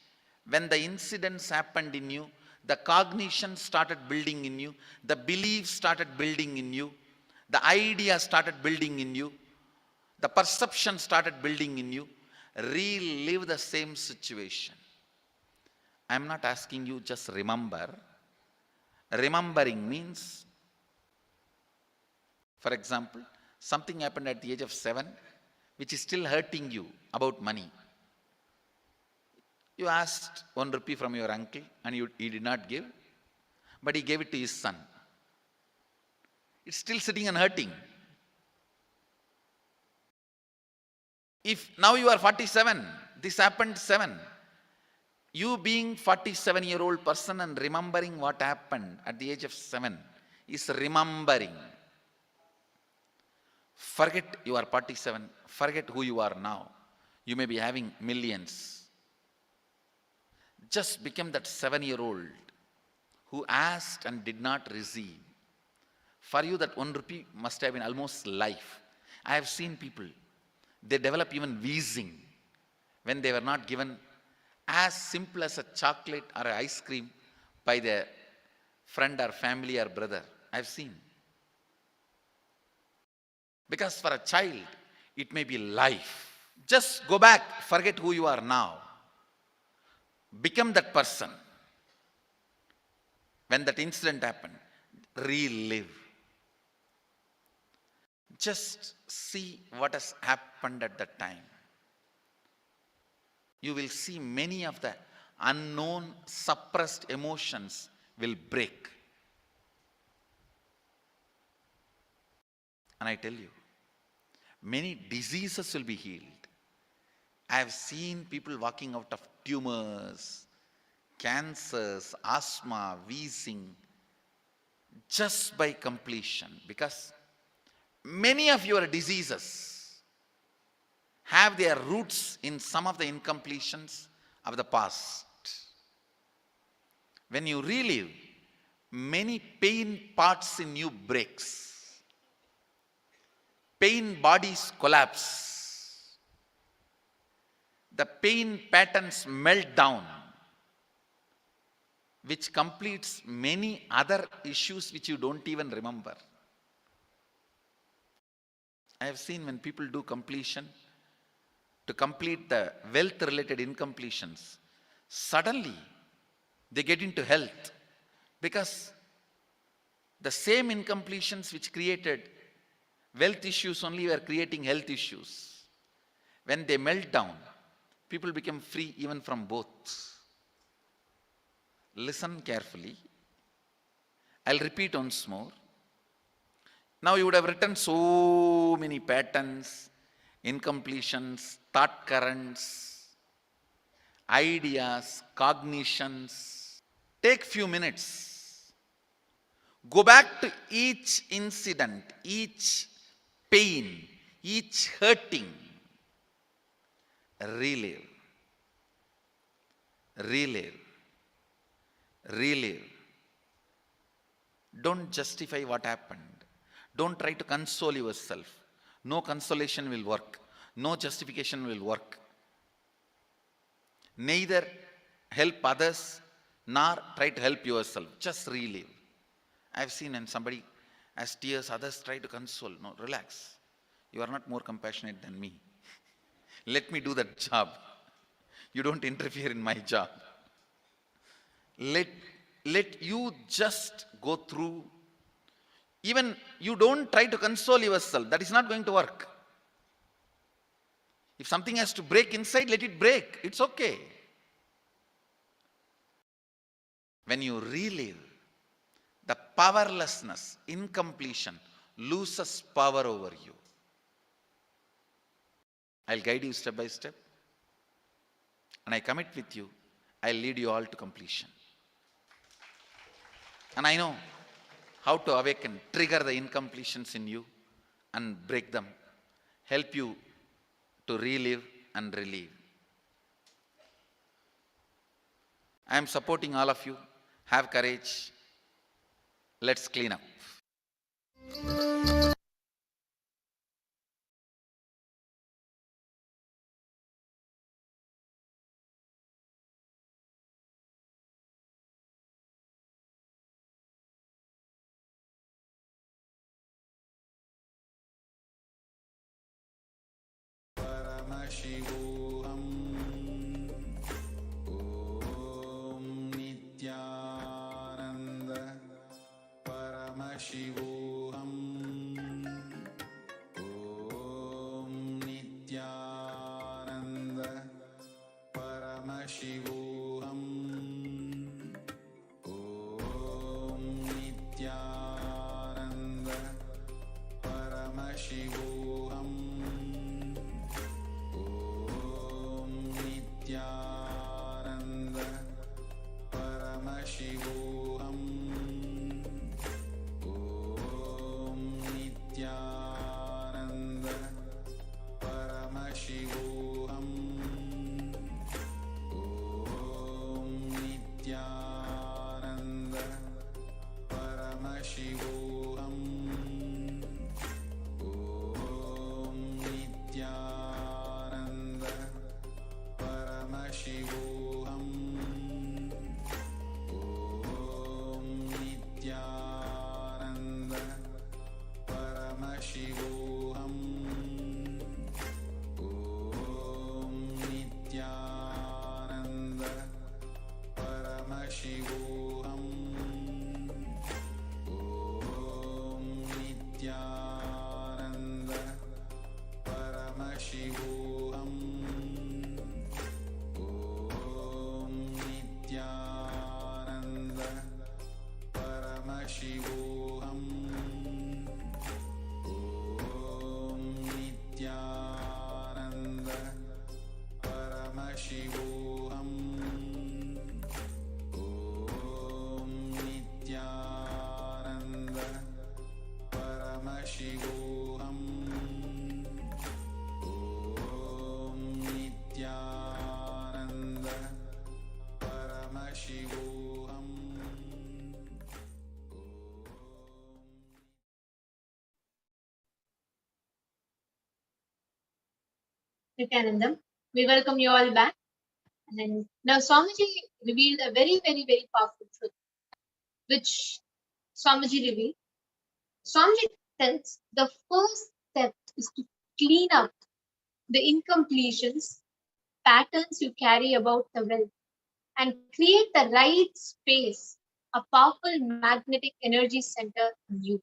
when the incidents happened in you, the cognition started building in you, the beliefs started building in you, the idea started building in you, the perception started building in you. Relive the same situation. I am not asking you just remember. Remembering means For example, something happened at the age of 7, which is still hurting you about money. You asked 1 rupee from your uncle and he did not give, but he gave it to his son. It's still sitting and hurting. If now you are 47, this happened 7. You being 47-year-old person and remembering what happened at the age of 7 is remembering. Forget you are 47. Forget who you are now. You may be having millions. Just become that 7-year-old who asked and did not receive. For you, that 1 rupee must have been almost life. I have seen people, they develop even wheezing when they were not given as simple as a chocolate or an ice cream by their friend or family or brother. I have seen. Because for a child, it may be life. Just go back, forget who you are now. Become that person. When that incident happened, relive. Just see what has happened at that time. You will see many of the unknown, suppressed emotions will break. And I tell you, many diseases will be healed. I have seen people walking out of tumors, cancers, asthma, wheezing, just by completion. Because many of your diseases have their roots in some of the incompletions of the past. When you relive, many pain parts in you breaks. Pain bodies collapse. The pain patterns melt down, which completes many other issues which you don't even remember. I have seen when people do completion, to complete the wealth-related incompletions, suddenly they get into health, because the same incompletions which created wealth issues only were creating health issues. When they melt down, people become free even from both. Listen carefully. I'll repeat once more. Now you would have written so many patterns, incompletions, thought currents, ideas, cognitions. Take few minutes. Go back to each incident, each pain, each hurting. Relive. Relive. Relive. Don't justify what happened. Don't try to console yourself. No consolation will work. No justification will work. Neither help others nor try to help yourself. Just relive. I've seen when somebody has tears, others try to console. No, relax. You are not more compassionate than me. Let me do that job. You don't interfere in my job. Let you just go through. Even you don't try to console yourself. That is not going to work. If something has to break inside, let it break. It's okay. When you relive, the powerlessness, incompletion, loses power over you. I'll guide you step by step. And I commit with you, I'll lead you all to completion. And I know how to awaken, trigger the incompletions in you and break them. Help you to relive and relieve. I am supporting all of you. Have courage. Let's clean up. Paramashivoham. Om Nithyananda Paramashivoham. Paramashivoham. Om Nithyananda Paramashivoham. Om Nithyananda Paramashivoham. Om Nithyananda Paramashivoham. Om Nithyananda Paramashivoham. Nityanandam, we welcome you all back. And now Swamiji revealed a very, very, very powerful truth, which Swamiji revealed. Swamiji tells the first step is to clean up the incompletions, patterns you carry about the wealth, and create the right space, a powerful magnetic energy center in you.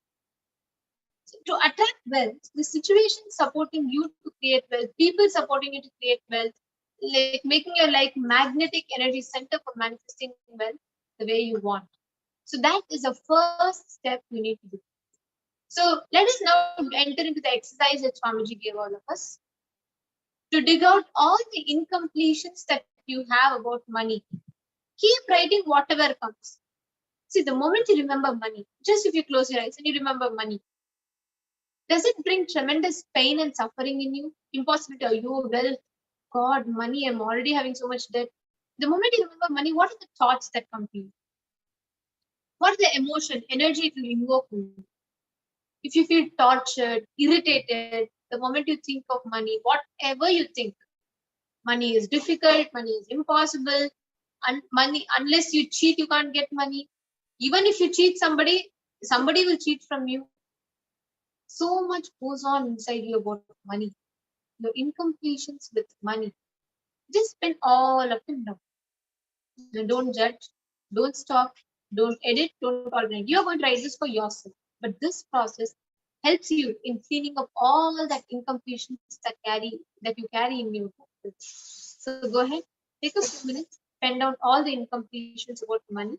So to attract wealth, the situation supporting you to create wealth, people supporting you to create wealth, like making your like magnetic energy center for manifesting wealth the way you want. So that is the first step you need to do. So let us now enter into the exercise that Swamiji gave all of us to dig out all the incompletions that you have about money. Keep writing whatever comes. See, the moment you remember money, just if you close your eyes and you remember money, does it bring tremendous pain and suffering in you? Impossibility, or you, well, God, money, I'm already having so much debt. The moment you remember money, what are the thoughts that come to you? What is the emotion, energy it will invoke in you? If you feel tortured, irritated, the moment you think of money, whatever you think, money is difficult, money is impossible, money, unless you cheat, you can't get money. Even if you cheat somebody, somebody will cheat from you. So much goes on inside you about money, your incompletions with money. Just spend all of them now. Don't judge, don't stop, don't edit, don't alternate. You're going to write this for yourself. But this process helps you in cleaning up all that incompletions that you carry in your book. So go ahead, take a few minutes, pen down all the incompletions about money.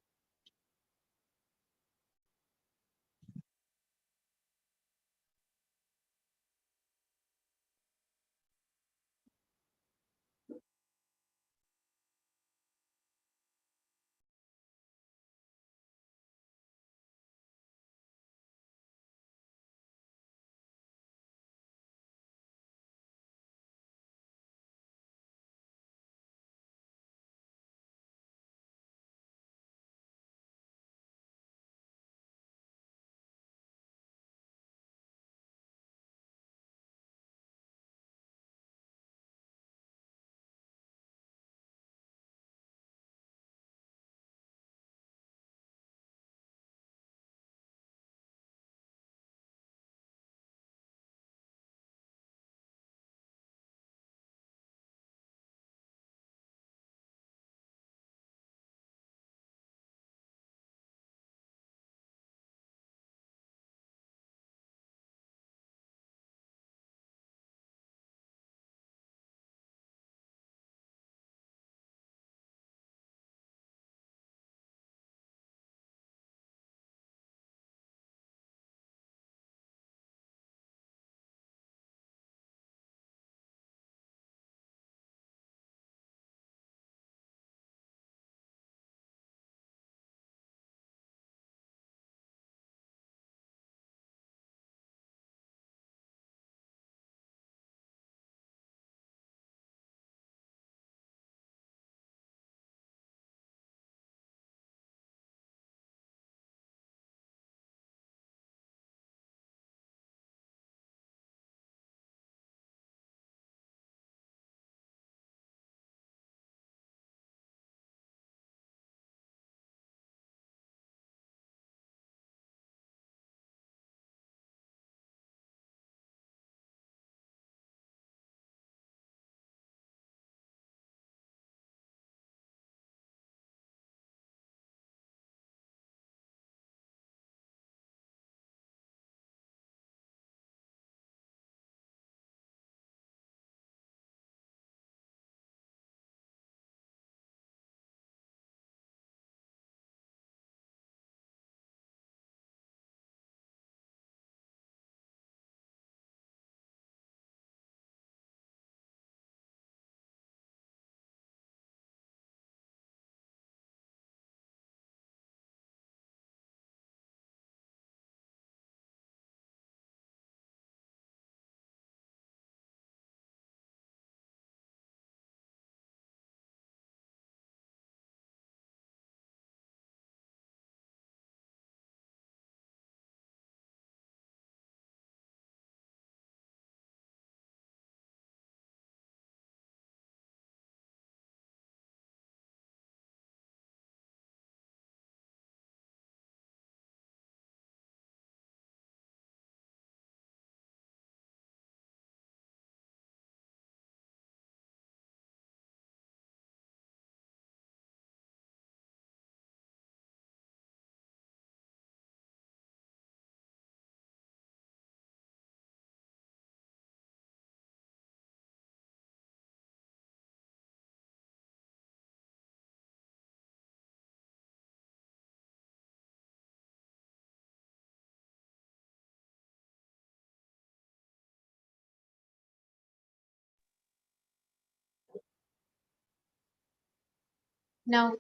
Now,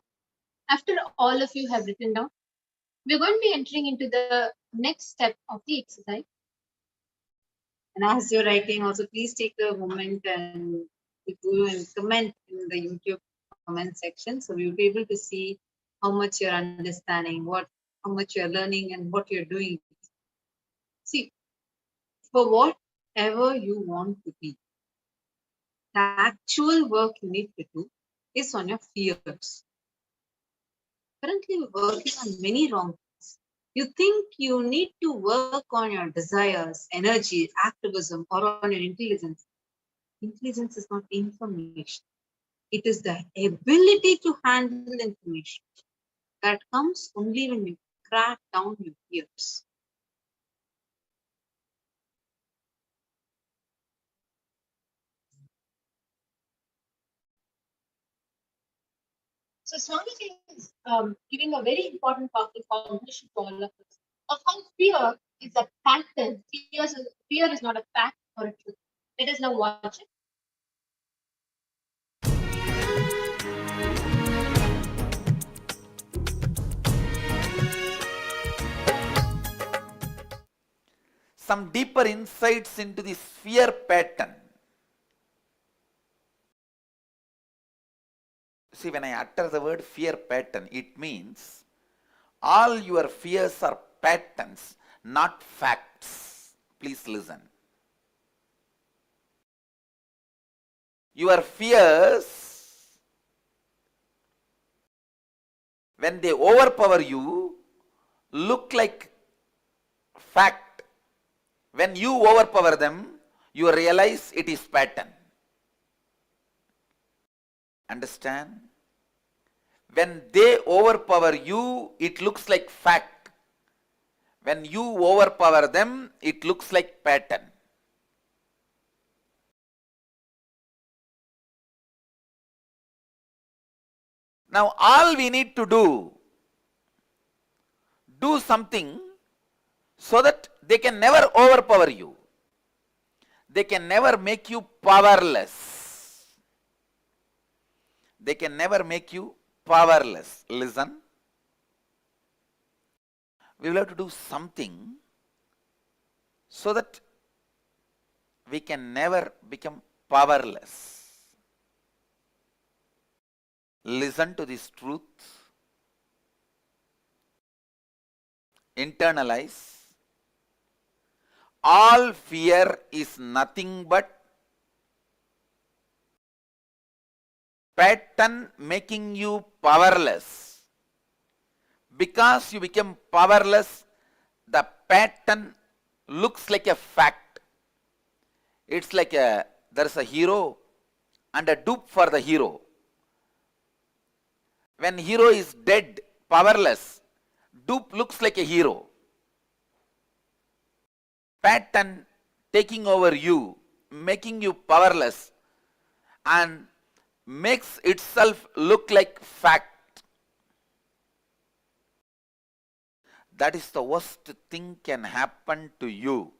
after all of you have written down, we're going to be entering into the next step of the exercise. And as you're writing, also please take a moment and go and comment in the YouTube comment section, so we'll be able to see how much you're understanding, how much you're learning, and what you're doing. See, for whatever you want to be, the actual work you need to do is on your fears. Currently, we're working on many wrong things. You think you need to work on your desires, energy, activism, or on your intelligence. Intelligence is not information. It is the ability to handle information that comes only when you crack down your fears. So Swamiji is giving a very important, powerful cognition to all of us of how fear is a pattern. Fear is not a fact or a truth. Let us now watch it. Some deeper insights into this fear pattern. See, when I utter the word fear pattern, it means all your fears are patterns, not facts. Please listen. Your fears, when they overpower you, look like fact. When you overpower them, you realize it is pattern. Understand? When they overpower you, it looks like fact. When you overpower them, it looks like pattern. Now, all we need to do something so that they can never overpower you. They can never make you powerless. They can never make you powerless. Listen. We will have to do something so that we can never become powerless. Listen to this truth. Internalize. All fear is nothing but pattern making you powerless. Because you become powerless, the pattern looks like a fact. It's like there's a hero and a dupe for the hero. When hero is dead, powerless, dupe looks like a hero. Pattern taking over you, making you powerless, and makes itself look like fact. That is the worst thing can happen to you.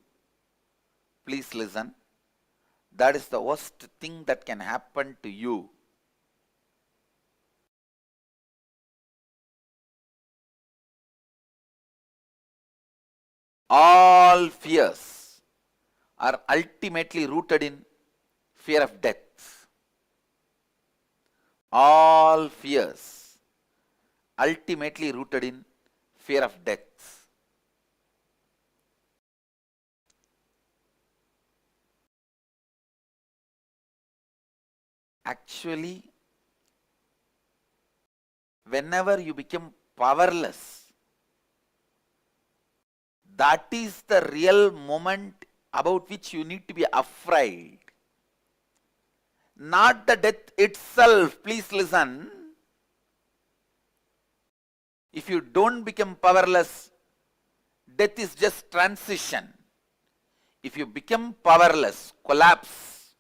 Please listen. That is the worst thing that can happen to you. All fears are ultimately rooted in fear of death. All fears ultimately rooted in fear of death. Actually, whenever you become powerless, that is the real moment about which you need to be afraid. Not the death itself. Please listen. If you don't become powerless, death is just transition. If you become powerless, collapse,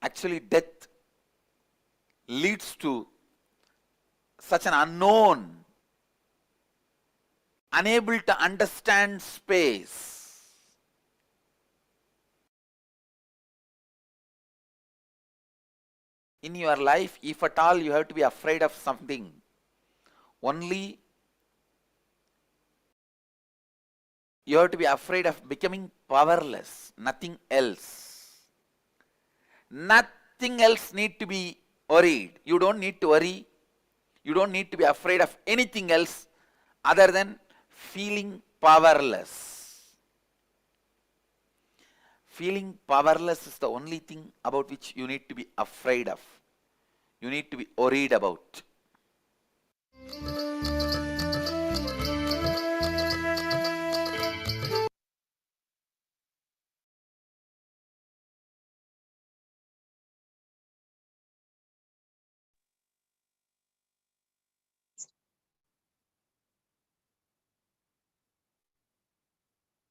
actually death leads to such an unknown, unable to understand space. in your life, if at all you have to be afraid of something, only you have to be afraid of becoming powerless, nothing else. Nothing else need to be worried. You don't need to worry. You don't need to be afraid of anything else other than feeling powerless. Feeling powerless is the only thing about which you need to be afraid of. You need to be worried about.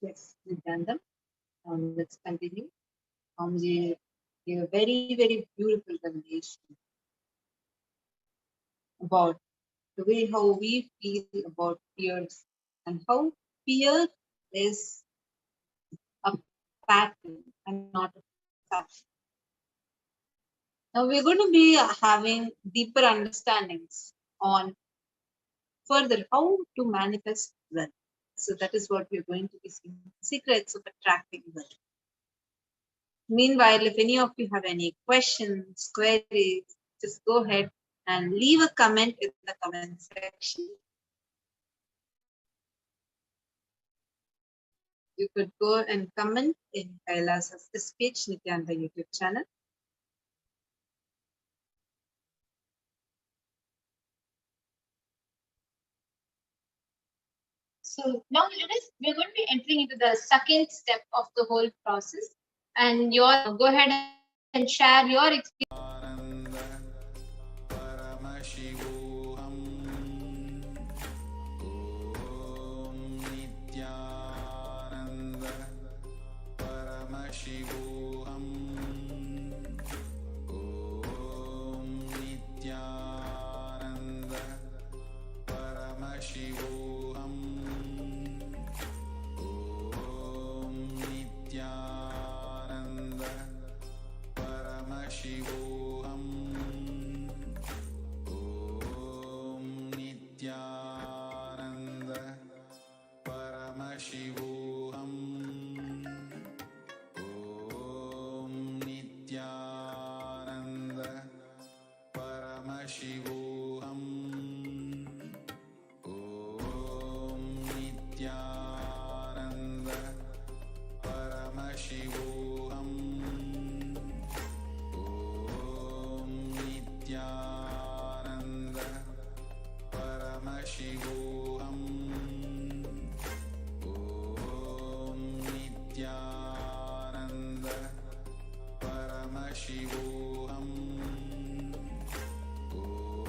Yes, Nityananda. Let's continue. Swamiji gave a very, very beautiful revelation about the way how we feel about fears and how fear is a pattern and not a fact. Now we're going to be having deeper understandings on further how to manifest wealth. So that is what we're going to be seeing. Secrets of attracting wealth. Meanwhile, if any of you have any questions, queries, just go ahead and leave a comment in the comment section. You could go and comment in KAILASA's HDH Nithyananda YouTube channel. So now we're going to be entering into the second step of the whole process. And go ahead and share your experience. Paramashivoham. Om Nithyananda Paramashivoham. Om Nithyananda Paramashivoham. Om Nithyananda Paramashivoham. Om Nithyananda Paramashivoham. Om Nithyananda Paramashivoham. Om Nithyananda Paramashivoham. Om Nithyananda Paramashivoham. Om Nithyananda Paramashivoham. Om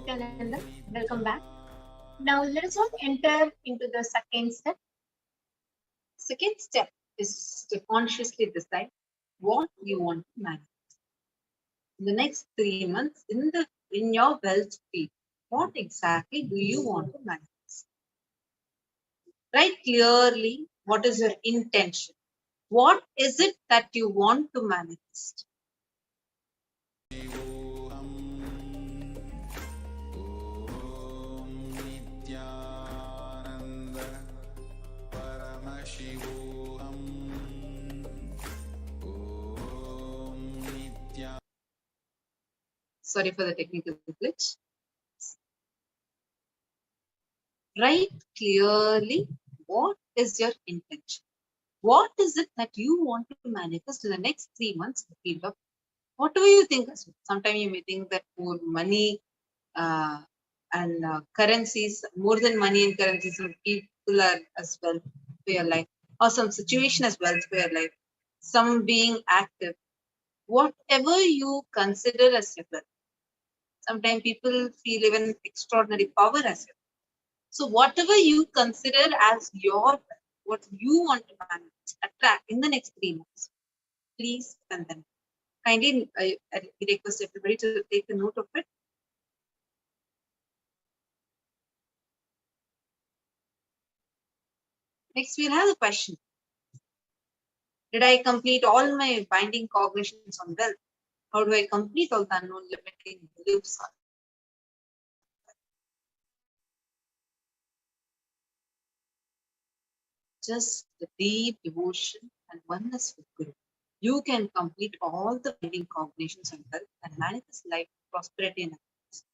Nithyananda. Welcome back. Now let us all enter into the second step. Second step is to consciously decide what you want to manifest. In the next 3 months, in your wealth field, what exactly do you want to manifest? Write clearly what is your intention. What is it that you want to manifest? Nithyananda Paramashivoham. Sorry for the technical glitch. Write clearly what is your intention. What is it that you want to manifest in the next 3 months? Whatever you think. Sometimes you may think that more money and currencies, more than money and currencies, some people are as well for your life, or some situation as well for your life. Some being active. Whatever you consider as your wealth. Sometimes people feel even extraordinary power as well. So whatever you consider as your, what you want to manifest, attract in the next 3 months, please send them. Kindly, I request everybody to take a note of it. Next, we'll have a question. Did I complete all my binding cognitions on wealth? How do I complete all the unknown limiting beliefs on? Just the deep devotion and oneness with Guru. You can complete all the binding cognitions on wealth and manifest life, prosperity, and happiness.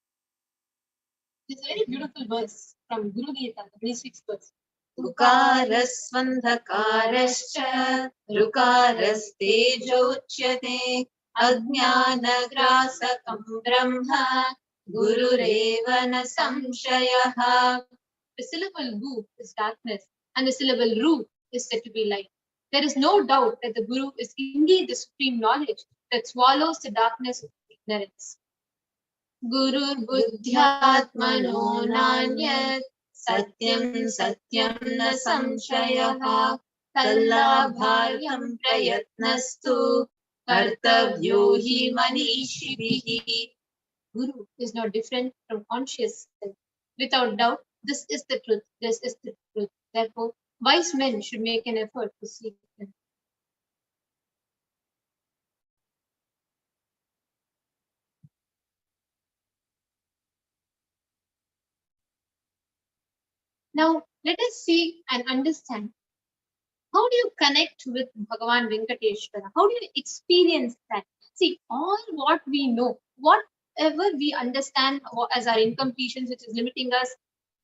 It's a very beautiful verse from Guru Gita, the 26th verse. Ukarasvandhakarascha rukarastejochyate ajnanagrasakam brahma gurureva na samshayaha. The syllable gu is darkness and the syllable ru is said to be light. There is no doubt that the Guru is indeed the supreme knowledge that swallows the darkness of ignorance. Guru buddhyatmano nanyat satyam satyam na samshayaha tallabharyam prayatnastu kartavyo hi manishibhihi. Guru is not different from conscious self. Without doubt, this is the truth. This is the truth. Therefore, wise men should make an effort to seek him. Now, let us see and understand, how do you connect with Bhagavan Venkateshwara? How do you experience that? See, all what we know, whatever we understand as our incompletions, which is limiting us,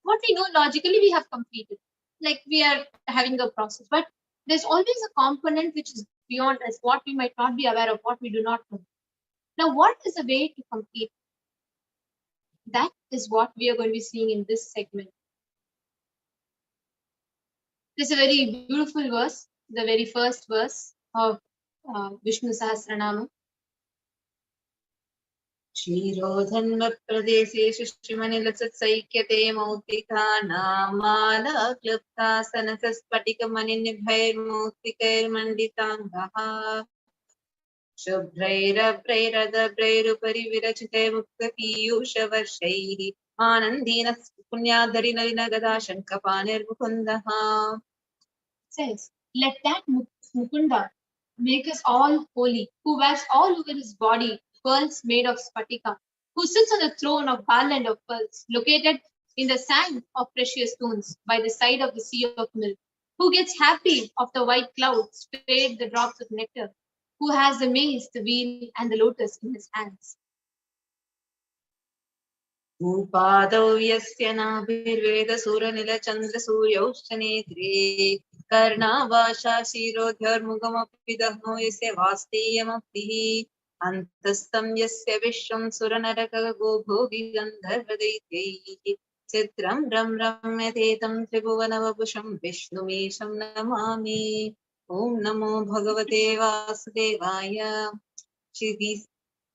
what we know logically we have completed. Like we are having a process, but there's always a component which is beyond us, what we might not be aware of, what we do not know. Now, what is a way to complete? That is what we are going to be seeing in this segment. This is a very beautiful verse, the very first verse of Vishnu Sahasranama. Kshirodhanva pradeseshu shrimanilasat saikyate mautika namala klupta sanasas patika maninibhair mautikair manditangaha shubhrairabhrairadabrairupari virachite mukta piyusha varshaihi anandina punyadhari nalinagada shankapanir mukundaha. Says, let that Mukunda make us all holy, who wears all over his body pearls made of spatika, who sits on the throne of garland of pearls, located in the sand of precious stones by the side of the sea of milk, who gets happy of the white clouds, sprayed the drops of nectar, who has the mace, the wheel, and the lotus in his hands. Upadau yasya nabhirveda suranila chandra suryaushcha netri karnavasha shirodhyar mugamapi dahno yasya vasteyamaptihi antastam yasya vishram suranaraka gobhogi gandharvadaityaihi chitram ram ramyatetam tribhuvanavapusham vishnumesham namami. Om namo bhagavate vasudevaya. These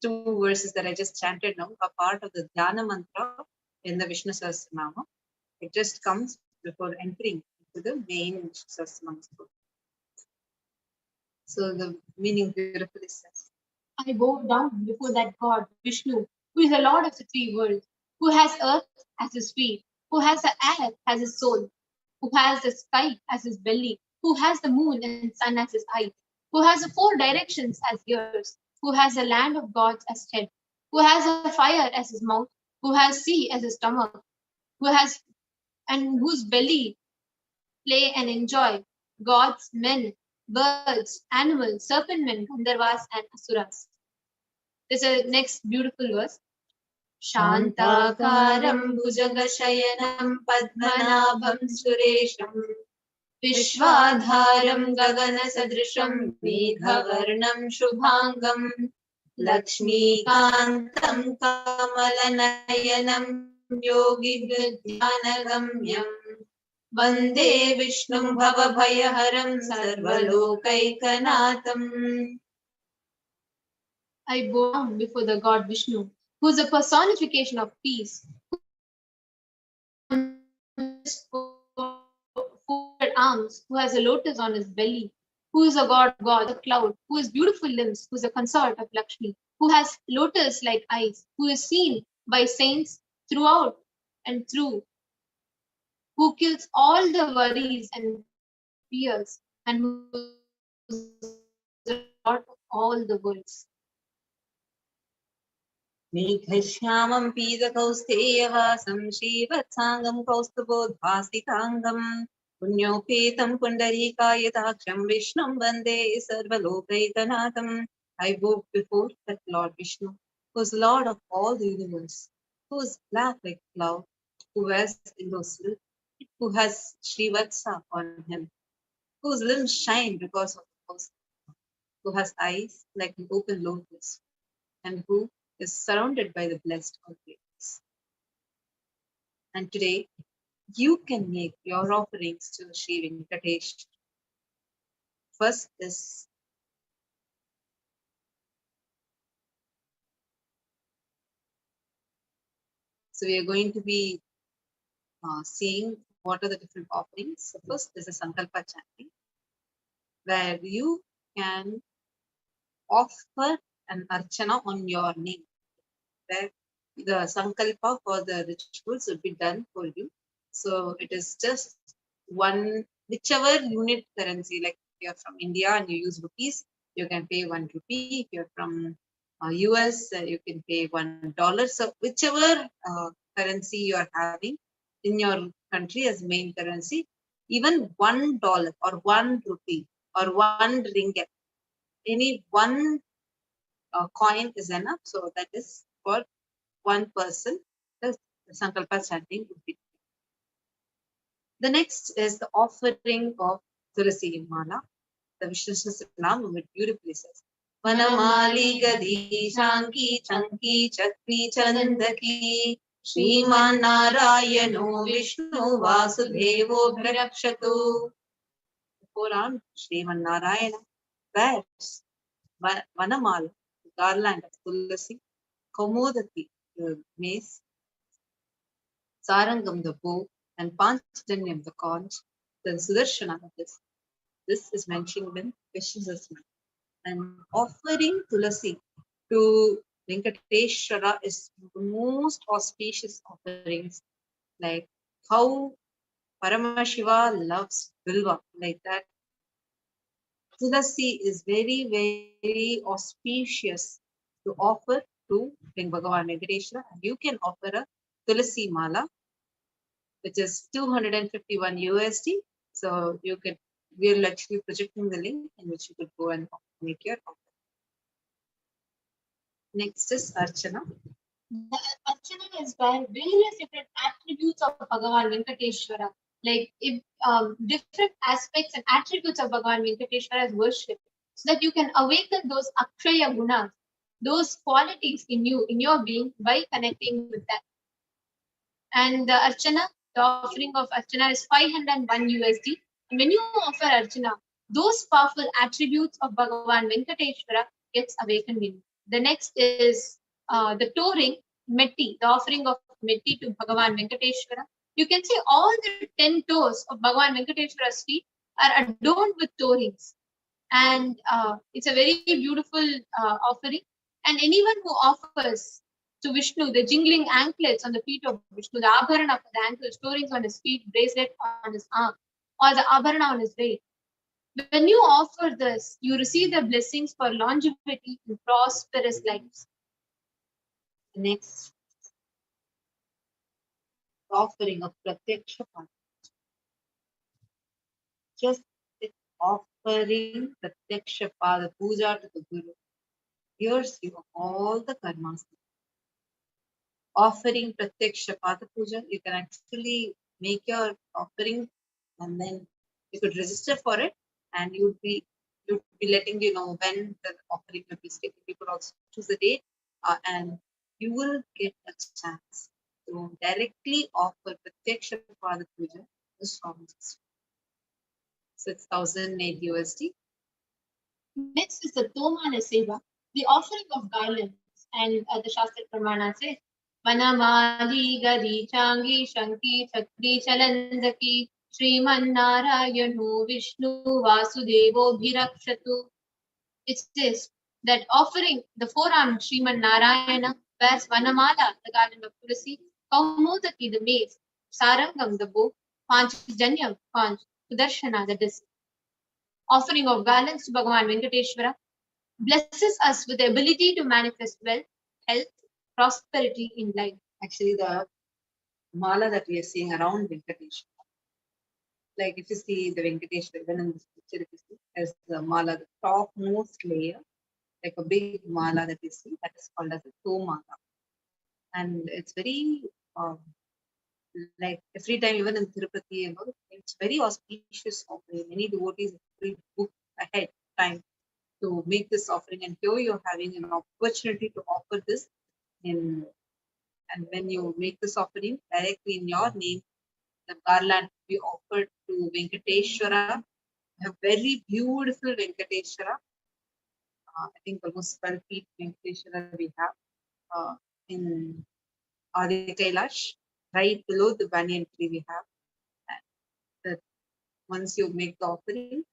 two verses that I just chanted now are part of the Dhyana mantra in the Vishnu Sahasranama. It just comes before entering into the main Vishnu Sahasranama. So the meaning beautifully says, I bow down before that God, Vishnu, who is the Lord of the three worlds, who has earth as his feet, who has the air as his soul, who has the sky as his belly, who has the moon and sun as his eyes, who has the four directions as ears, who has the land of gods as head, who has the fire as his mouth, who has sea as his stomach, who has and whose belly play and enjoy gods, men, birds, animals, serpent men, Gandharvas, and Asuras. There's a next beautiful verse. Shantakaram bhujagashayanam padmanabham suresham Vishwadharam gagana sadrisham meghavarnam shubhangam Lakshmikantam kamalanayanam yogi jnanagamyam Vande Vishnum Bhavabhayaharam Sarvalokaikanaatam. I bow down before the God Vishnu, who is a personification of peace, who has folded arms, who has a lotus on his belly, who is a god, the cloud, who has beautiful limbs, who is a consort of Lakshmi, who has lotus-like eyes, who is seen by saints throughout and through, who kills all the worries and fears, and who is the Lord of all the worlds. Meghashyamam pidakausteyavasam Shivatsangam kaustubodhvasikangam Punyopetam pundarikayataksham Vishnum Vande Sarvalokaikanaatam. I bow before that Lord Vishnu, who is Lord of all the universe, who is black like cloud, who wears yellow silk, who has Srivatsa on him, whose limbs shine because of the post, who has eyes like an open lotus, and who is surrounded by the blessed always. And today, you can make your offerings to Sri Venkatesh. First is so we are going to be seeing what are the different offerings. So first is a Sankalpa chanting, where you can offer an archana on your name, where the Sankalpa for the rituals will be done for you. So it is just one, whichever unit currency, like if you're from India and you use rupees, you can pay 1 rupee. If you're from US, you can pay $1. So whichever currency you are having in your country as main currency, even $1 or 1 rupee or 1 ringgit, any one coin is enough. So that is for one person. The Sankalpa chanting would be. The next is the offering of Tulasi Mala. The Vishnu Sahasranama beautifully says, Vanamali Gadi Shanki Chanki Chakri Chandaki Shriman Narayano Vishnu Vasudevo Bharakshatu. The Quran, Shriman Narayana wears Vanamala, the garland of Tulasi, Kaumodaki, the mace, Sarangam, the bow, and Panchajanyam, the conch, the Sudarshana, this is mentioned in Vishnu Sahasranama. And offering Tulasi to Venkateshwara is the most auspicious offerings, like how Paramashiva loves Bilva, like that. Tulasi is very, very auspicious to offer to Bhagavan Venkateshwara. You can offer a Tulasi Mala, which is 251 USD. So you can, we'll actually projecting the link in which you could go and make your offer. Next is Archana. The Archana is where various different attributes of Bhagavan Venkateshwara, like if different aspects and attributes of Bhagavan Venkateshwara is worshipped, so that you can awaken those Akshaya Gunas, those qualities in you, in your being, by connecting with that. And the Archana, the offering of Archana is 501 USD. And when you offer Archana, those powerful attributes of Bhagavan Venkateshwara gets awakened in you. The next is the touring, Metti, the offering of Metti to Bhagavan Venkateshwara. You can see all the 10 toes of Bhagavan Venkateshwara's feet are adorned with tourings. And it's a very beautiful offering. And anyone who offers to Vishnu the jingling anklets on the feet of Vishnu, the abharana for the ankles, tourings on his feet, bracelet on his arm, or the abharana on his waist, when you offer this, you receive the blessings for longevity and prosperous lives. Next, offering of Pratyaksha Pada. Just offering Pratyaksha Pada Puja to the Guru clears you of all the karmas. Offering Pratyaksha Pada Puja, you can actually make your offering and then you could register for it and you'd be letting you know when the offering will be taken. You could also choose the date and you will get a chance to directly offer Pratyaksha Pada Puja to Swamiji. So it's 1,008 USD. Next is the Tomana Seva, the offering of garlands. And the Shastra Pramana says, Vanamali Gadi Changi Shanki Chakri Chalandaki Sriman Narayanu Vishnu Vasudevo Bhirakshatu. It says that offering the forearm Sriman Narayana wears Vanamala, the garland of Tulasi, Kaumodaki, the mace, Sarangam, the bow, Panchjanyam, conch, Sudarshana, the disc. Offering of garlands to Bhagavan Venkateshwara blesses us with the ability to manifest wealth, health, prosperity in life. Actually, the mala that we are seeing around Venkateshwara, like if you see the Venkateshwara, even in this picture, if you see, there's the mala, the topmost layer, like a big mala that you see, that is called as a toe mala. And it's very, like every time, even in Tirupati, it's very auspicious offering. Many devotees will book ahead time to make this offering, and here you're having an opportunity to offer this in. And when you make this offering directly in your name, the garland will be offered to Venkateshwara, a very beautiful Venkateshwara. I think almost 12 feet Venkateshwara we have in Adi Kailash. Right below the banyan tree we have. And that once you make the offering,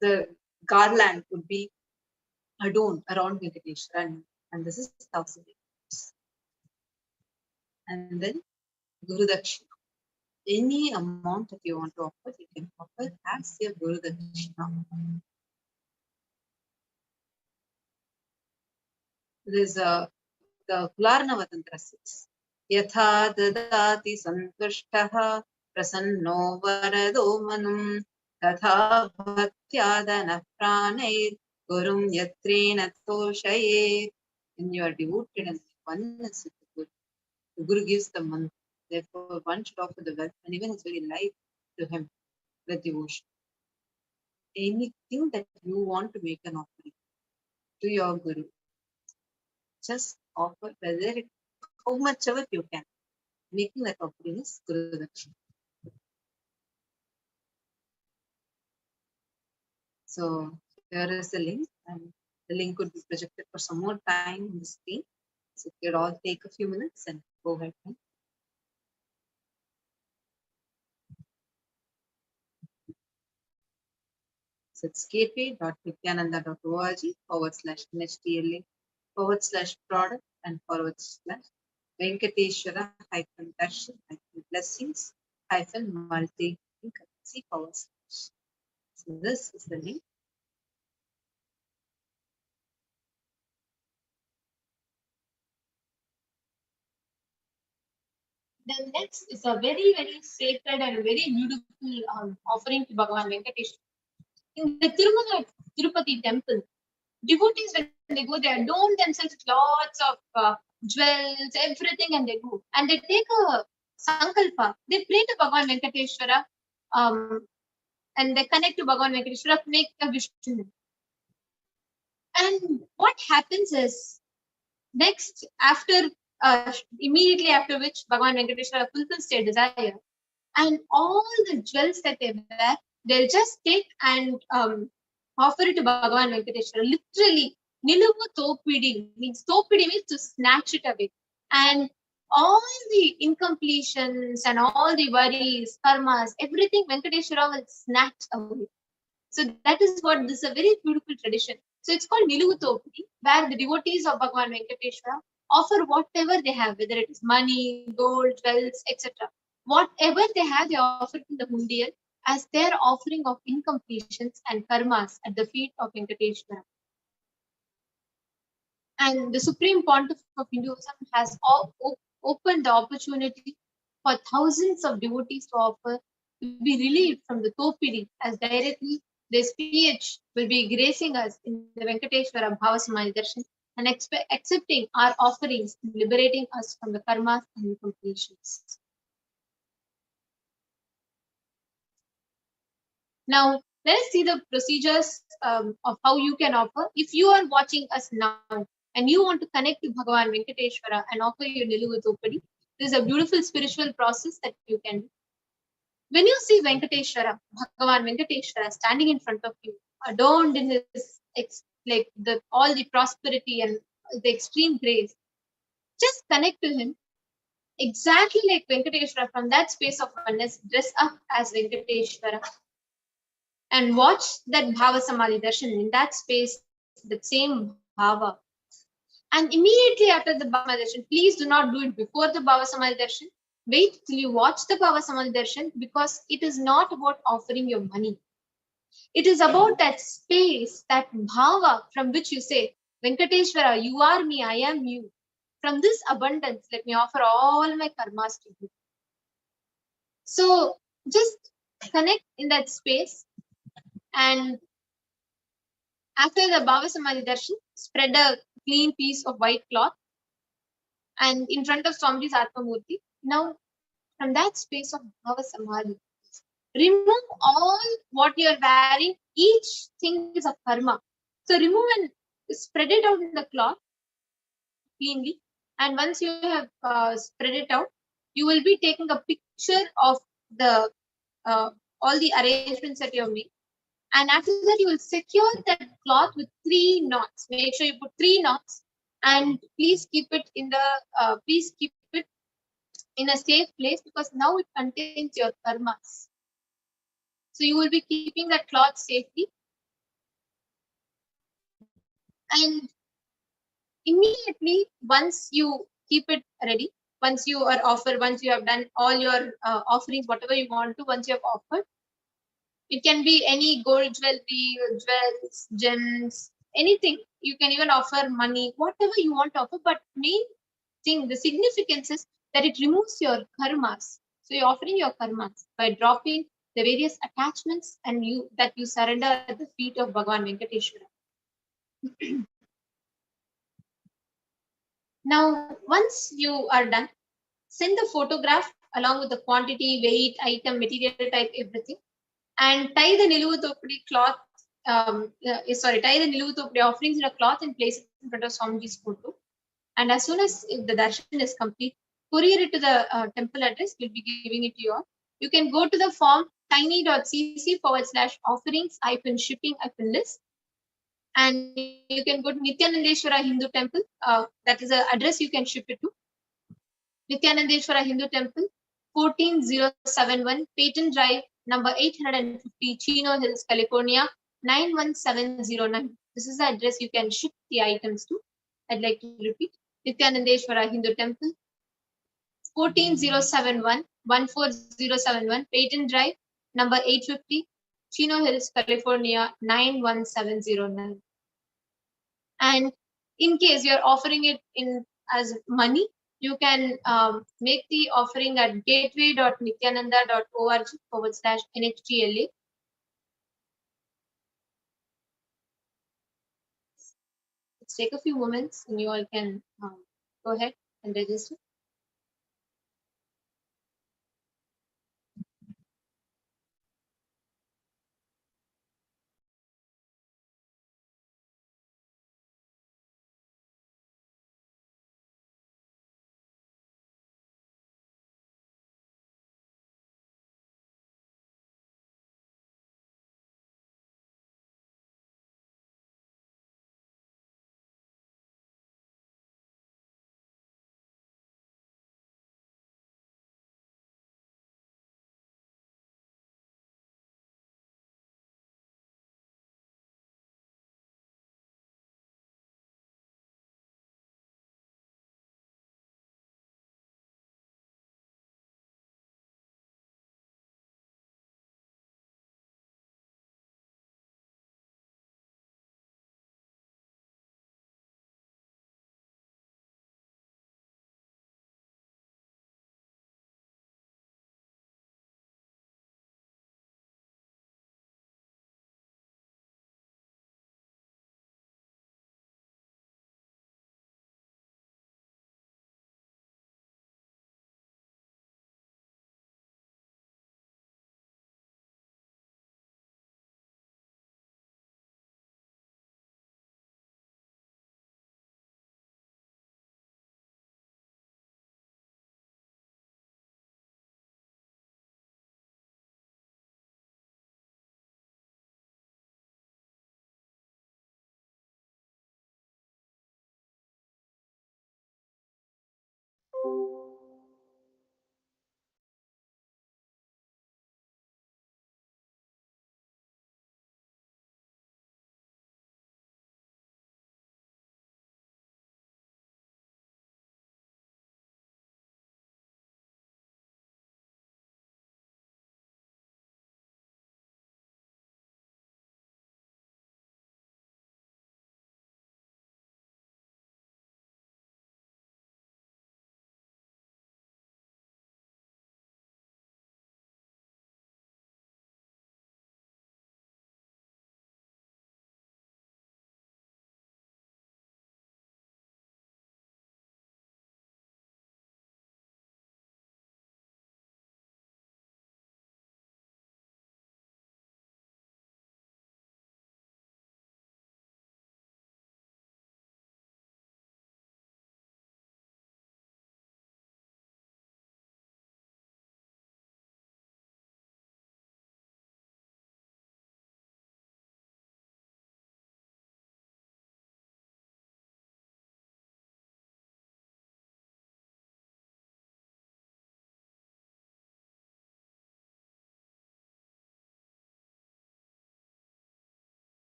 the garland would be adorned around Venkateshwara, and this is 1,000 years. And then Guru Dakshina. Any amount that you want to offer, you can offer as your Guru Dakshina. There's the Kularnava Tantra says, Yatha dadati santushtaha prasanno varado manum tatha bhaktiyadana pranayir gurum yatrena toshayet. When you are devoted and oneness with the Guru, the Guru gives the mantra. Therefore, one should offer the wealth and even his very life to him with devotion. Anything that you want to make an offering to your Guru, just offer, whether it, how much of it you can. Making that offering is Guru Dakshina. So here is the link, and the link could be projected for some more time on the screen. So it could all take a few minutes and go ahead. So it's gateway.nithyananda.org/NHTLA/product and /Venkateshwara-darshan-blessings-multi-currency/. So this is the link. Then next is a very, very sacred and very beautiful offering to Bhagavan Venkateshwara. In the Tirupati temple, devotees, when they go, they adorn themselves with lots of jewels, everything, and they go. And they take a sankalpa. They pray to Bhagavan Venkateshwara and they connect to Bhagavan Venkateshwara to make a Vishnu. And what happens is, next, immediately after which Bhagavan Venkateshwara fulfills their desire, and all the jewels that they wear, they'll just take and offer it to Bhagavan Venkateshwara. Literally, Niluvu Topidi means Topidi means to snatch it away. And all the incompletions and all the worries, karmas, everything Venkateshwara will snatch away. So that is what this is a very beautiful tradition. So it's called Niluvu Topidi, where the devotees of Bhagavan Venkateshwara offer whatever they have, whether it is money, gold, jewels, etc. Whatever they have, they offer in the Hundiyal as their offering of incompletions and karmas at the feet of Venkateshwara. And the Supreme Pontiff of Hinduism has opened the opportunity for thousands of devotees to offer to be relieved from the Topidi, as directly this PH will be gracing us in the Venkateshwara Bhavasamadhi Darshan and accepting our offerings and liberating us from the karmas and incompletions. Now, let us see the procedures of how you can offer. If you are watching us now and you want to connect to Bhagavan Venkateshwara and offer your Niluvu Topadi, this is a beautiful spiritual process that you can do. When you see Venkateshwara, Bhagavan Venkateshwara standing in front of you, adorned in his all the prosperity and the extreme grace, just connect to him exactly like Venkateshwara from that space of oneness, dress up as Venkateshwara and watch that Bhavasamadhi Darshan in that space, the same Bhava. And immediately after the Bhavasamadhi Darshan, please do not do it before the Bhavasamadhi Darshan. Wait till you watch the Bhavasamadhi Darshan, because it is not about offering your money. It is about that space, that Bhava from which you say, Venkateshwara, you are me, I am you. From this abundance, let me offer all my karmas to you. So just connect in that space, and after the Bhavasamadhi Darshan, spread a clean piece of white cloth and in front of Swamiji's Atmamurti. Now, from that space of Bhavasamadhi, remove all what you are wearing. Each thing is a karma. So remove and spread it out in the cloth cleanly. And once you have spread it out, you will be taking a picture of the all the arrangements that you have made. And after that, you will secure that cloth with 3 knots. Make sure you put 3 knots, and please keep it in a safe place, because now it contains your karmas. So you will be keeping that cloth safely. And immediately, once you keep it ready, once you have done all your offerings, whatever you want to, once you have offered, it can be any gold jewelry, jewels, gems, anything. You can even offer money, whatever you want to offer. But main thing, the significance is that it removes your karmas. So you're offering your karmas by dropping the various attachments and that you surrender at the feet of Bhagavan Venkateshwara. Now, once you are done, send the photograph along with the quantity, weight, item, material type, everything, and tie the Niluvu Topadi cloth. Tie the Niluvu Topadi offerings in a cloth and place it in front of Swamiji's photo. And as soon as the darshan is complete, courier it to the temple address. We'll be giving it to you all. You can go to the form tiny.cc/offerings-shipping-list. And you can go to Nithyanandeshwara Hindu Temple. That is the address you can ship it to. Nithyanandeshwara Hindu Temple, 14071, Peyton Drive, number 850, Chino Hills, California, 91709. This is the address you can ship the items to. I'd like to repeat. Nithyanandeshwara Hindu Temple, 14071, Peyton Drive, number 850, Chino Hills, California, 91709. And in case you're offering it in as money, you can make the offering at gateway.nityananda.org/NHTLA. Let's take a few moments and you all can go ahead and register.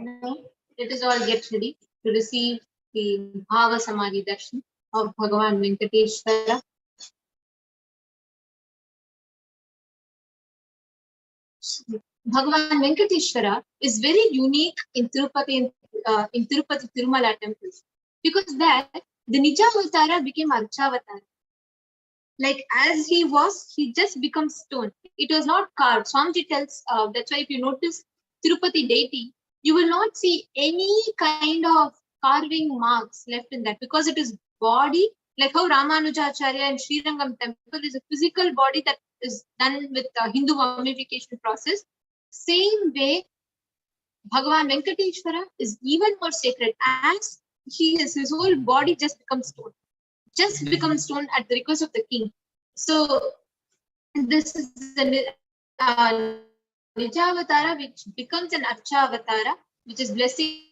Now, let us all get ready to receive the Bhavasamadhi Darshan of Bhagavan Venkateshwara. Bhagavan Venkateshwara is very unique in Tirupati Tirumala temples, because there the Nijavatara became Archavatara. Like as he was, he just becomes stone. It was not carved. Swamiji tells, that's why if you notice Tirupati deity, you will not see any kind of carving marks left in that, because it is body, like how Ramanujacharya and Srirangam temple is a physical body that is done with the Hindu mummification process. Same way, Bhagavan Venkateshwara is even more sacred, as he is, his whole body just becomes stone. Just becomes stone at the request of the king. So this is the Nijavatara, which becomes an Archavatara, which is blessing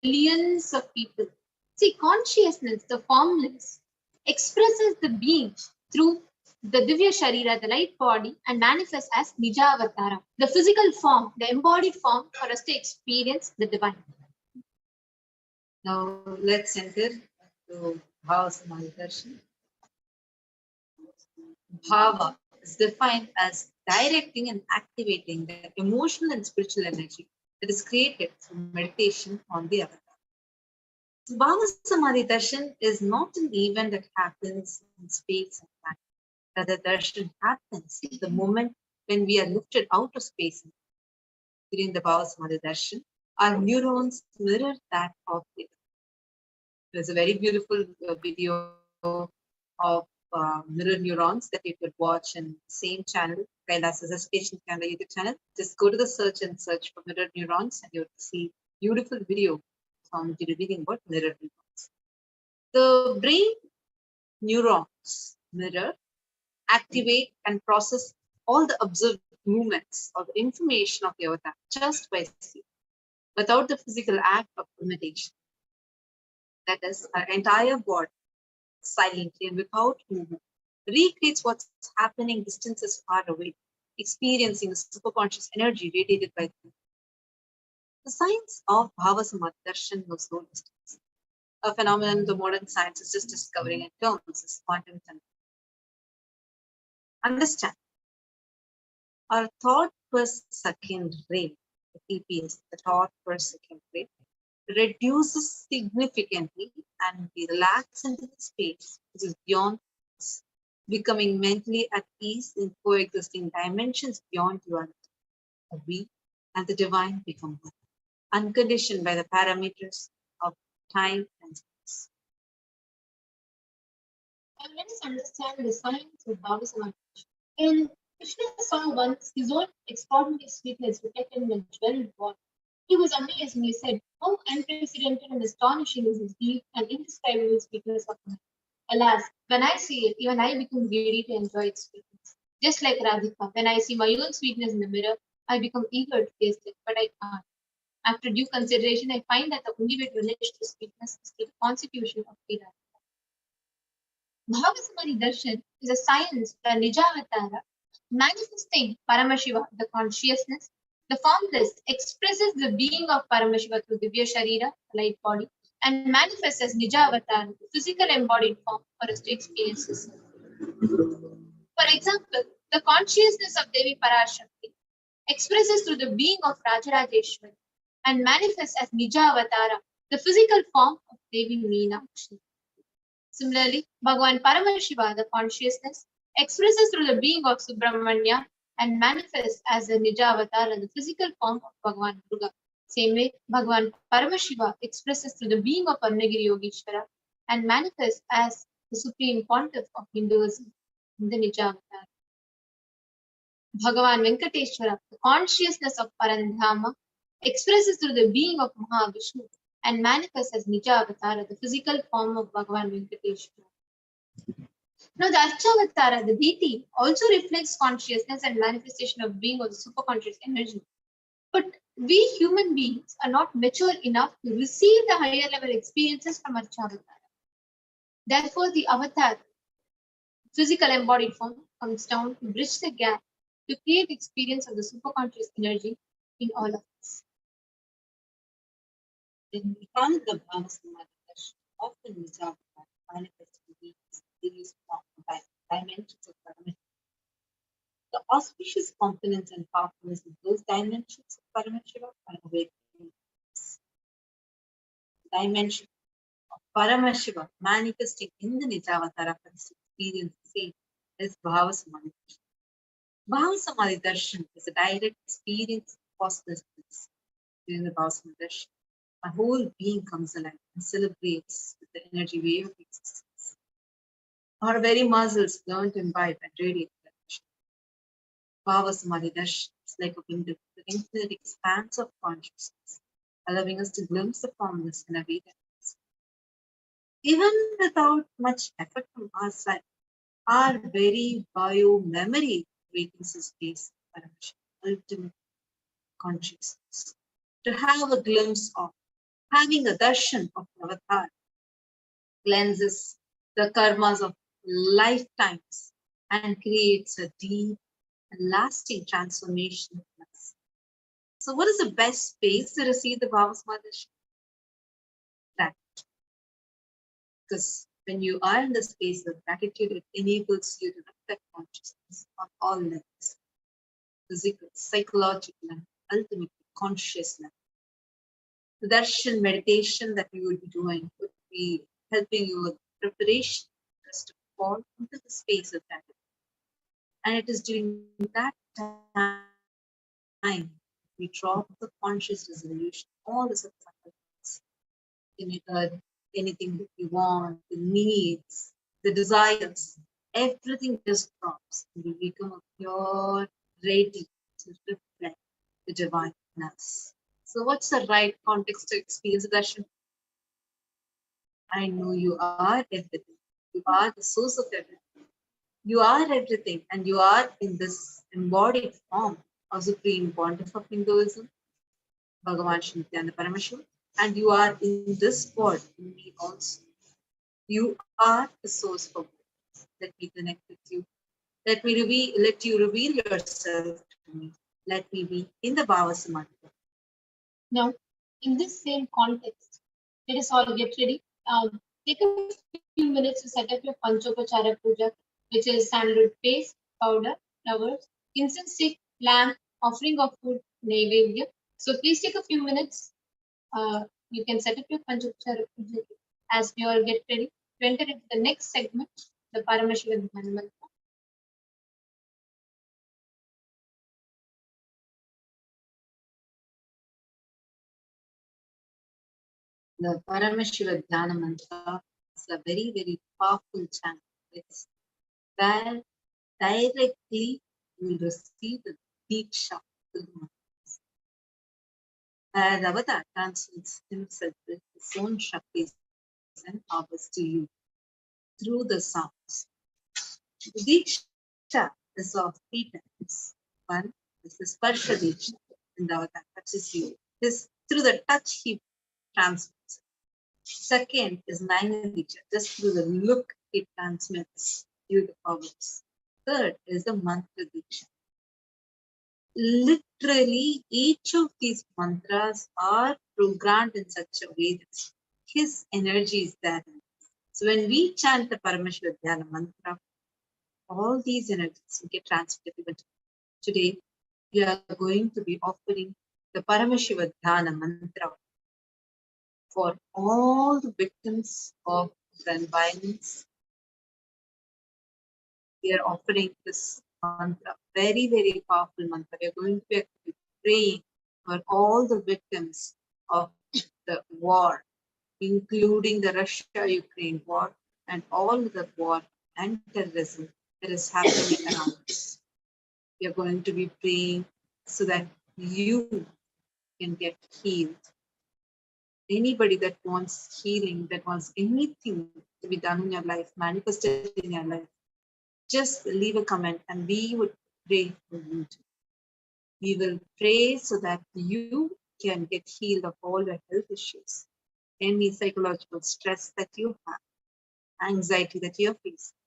millions of people. See, consciousness, the formless, expresses the being through the Divya Sharira, the light body, and manifests as Nijavatara, the physical form, the embodied form for us to experience the divine. Now let's enter to Bhavasamadhi Darshan. Bhava is defined as directing and activating the emotional and spiritual energy that is created through meditation on the avatar. So Bhavasamadhi Darshan is not an event that happens in space and time. Rather, darshan happens the moment when we are lifted out of space. During the Bhavasamadhi Darshan, our neurons mirror that of the. There's a very beautiful video of mirror neurons that you could watch in the same channel, KAILASA's HDH Nithyananda YouTube channel. Just go to the search and search for mirror neurons, and you'll see beautiful video from revealing about mirror neurons. The brain neurons mirror, activate, and process all the observed movements or the information of the avatar just by sleep, without the physical act of imitation. That is, our entire body, silently and without movement, recreates what's happening distances far away, experiencing the superconscious energy radiated by them. The science of Bhavasamadhi Darshan knows no distance. A phenomenon the modern science is just discovering in terms is quantum tension. Understand, our thought per second rate, the TPS, the thought per second rate, reduces significantly and we relax into the space which is beyond us, becoming mentally at ease in coexisting dimensions beyond duality. We and the divine become one, unconditioned by the parameters of time and space. And let us understand the science of Bhavasamadhi. In Krishna saw once his own extraordinary sweetness reflected in a jeweled ball. He was amazed and he said, how unprecedented and astonishing is his deep and indescribable sweetness of mind. Alas, when I see it, even I become greedy to enjoy its sweetness. Just like Radhika, when I see my own sweetness in the mirror, I become eager to taste it, but I can't. After due consideration, I find that the only way to relish this sweetness is through the constitution of KAILASA. Bhavasamadhi Darshan is a science where Nijavatara, manifesting Paramashiva, the consciousness, the formless, expresses the being of Paramashiva through Divya Sharira, the light body, and manifests as Nijavatara, the physical embodied form for us to experience this. For example, the consciousness of Devi Parashakti expresses through the being of Rajarajeshwari and manifests as Nijavatara, the physical form of Devi Meenakshi. Similarly, Bhagavan Paramashiva, the consciousness, expresses through the being of Subramanya and manifests as a Nijavatara, the physical form of Bhagavan Durga. Same way, Bhagavan Paramashiva expresses through the being of Arunagiri Yogeshwara and manifests as the supreme pontiff of Hinduism, the Nijavatara. Bhagavan Venkateshwara, the consciousness of Parandhama, expresses through the being of Mahavakya and manifests as Nijavatara, the physical form of Bhagavan Venkateshwara. Now, the Archavatara, the deity, also reflects consciousness and manifestation of being of the superconscious energy. But we human beings are not mature enough to receive the higher level experiences from Archavatara. Therefore, the avatar, physical embodied form, comes down to bridge the gap to create experience of the superconscious energy in all of us. When we count the Bhavasamadhi Darshan, often we talk about manifesting these various dimensions of Paramashiva. The auspicious components and powerfulness of those dimensions of Paramashiva are awakening. Dimension of Paramashiva manifesting in the Nijavatara for this experience is Bhavasamadhi Darshan. Bhavasamadhi Darshan is a direct experience of causelessness. During the Bhavasamadhi Darshan, our whole being comes alive and celebrates with the energy wave of existence. Our very muscles learn to imbibe and radiate that. Bhavasamadhi Darshan is like a window to the infinite expanse of consciousness, allowing us to glimpse the formless in every depth. Even without much effort from our side, our very bio-memory awakens the space of Paramashiva, ultimate consciousness. To have a glimpse of, having a darshan of avatar cleanses the karmas of lifetimes and creates a deep and lasting transformation in us. So what is the best space to receive the Bhavasamadhi Darshan? That. Because when you are in the space of gratitude, it enables you to reflect consciousness on all levels. Physical, psychological, and ultimately conscious level. The darshan meditation that we would be doing would be helping you with preparation just to fall into the space of gratitude. And it is during that time we drop the conscious resolution, all the subconscious, anything that we want, the needs, the desires, everything just drops and we become a pure, ready to reflect the divineness. So what's the right context to experience darshan? I know you are everything. You are the source of everything. You are everything and you are in this embodied form of Supreme Pontiff of Hinduism, Bhagavan Shri Nithyananda Paramashivam, and you are in this world, in me also. You are the source for both. Let me connect with you. Let you reveal yourself to me. Let me be in the Bhavasamadhi. Now, in this same context, let us all get ready. Take a few minutes to set up your Panchopachara Puja, which is sandalwood paste, powder, flowers, incense stick, lamp, offering of food, naivedya. So please take a few minutes. You can set up your Panchopachara Puja as we all get ready to enter into the next segment, the Paramashivoham mantra. The Paramashiva Dhyana Mantra is a very, very powerful chant. It's where directly you will receive the Diksha. Where the Avatar transmits himself with his own Shaktis and powers to you through the sounds. The Diksha is of three types. One is the Sparsha Diksha, and the Avatar touches you. Through the touch he transmits. Second is Naina Diksha, just through the look it transmits you the powers. Third is the Mantra Diksha. Literally, each of these mantras are programmed in such a way that his energy is there. So when we chant the Paramashiva Dhyana Mantra, all these energies will get transmitted. Today, we are going to be offering the Paramashiva Dhyana Mantra for all the victims of gun violence. We are offering this mantra, very, very powerful mantra. We are going to be praying for all the victims of the war, including the Russia-Ukraine war and all the war and terrorism that is happening around us. We are going to be praying so that you can get healed. Anybody that wants healing, that wants anything to be done in your life, manifested in your life, just leave a comment and we would pray for you too. We will pray so that you can get healed of all your health issues, any psychological stress that you have, anxiety that you're facing,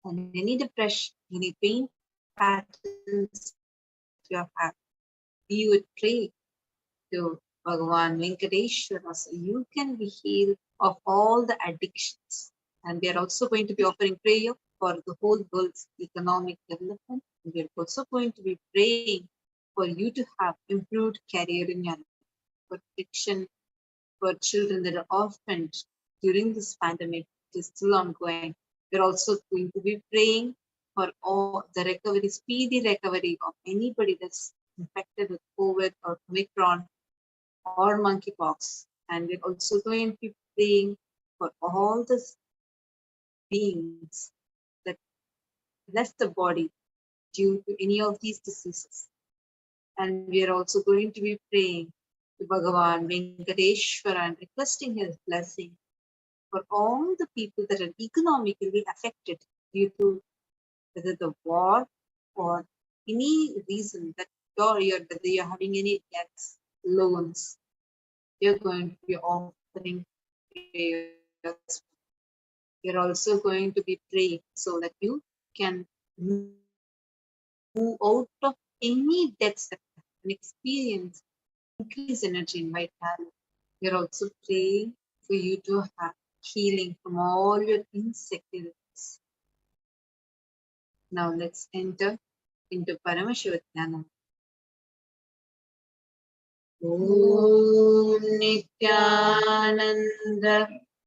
and any depression, any pain patterns you have. We would pray to Bhagavan Venkateshwara, so you can be healed of all the addictions. And we are also going to be offering prayer for the whole world's economic development. And we are also going to be praying for you to have improved career in your life, protection for children that are orphaned during this pandemic. It is still ongoing. We're also going to be praying for all the recovery, speedy recovery of anybody that's infected with COVID or Omicron or monkeypox. And we're also going to be praying for all the beings that left the body due to any of these diseases. And we are also going to be praying to Bhagavan Venkateshwara and requesting his blessing for all the people that are economically affected due to whether the war or any reason that whether you're having any debts, loans. You're going to be offering prayers. You're also going to be praying so that you can move out of any debts and experience increased energy and vitality. You're also praying for you to have healing from all your insecurities. Now let's enter into Paramashivoham. Om Nithyananda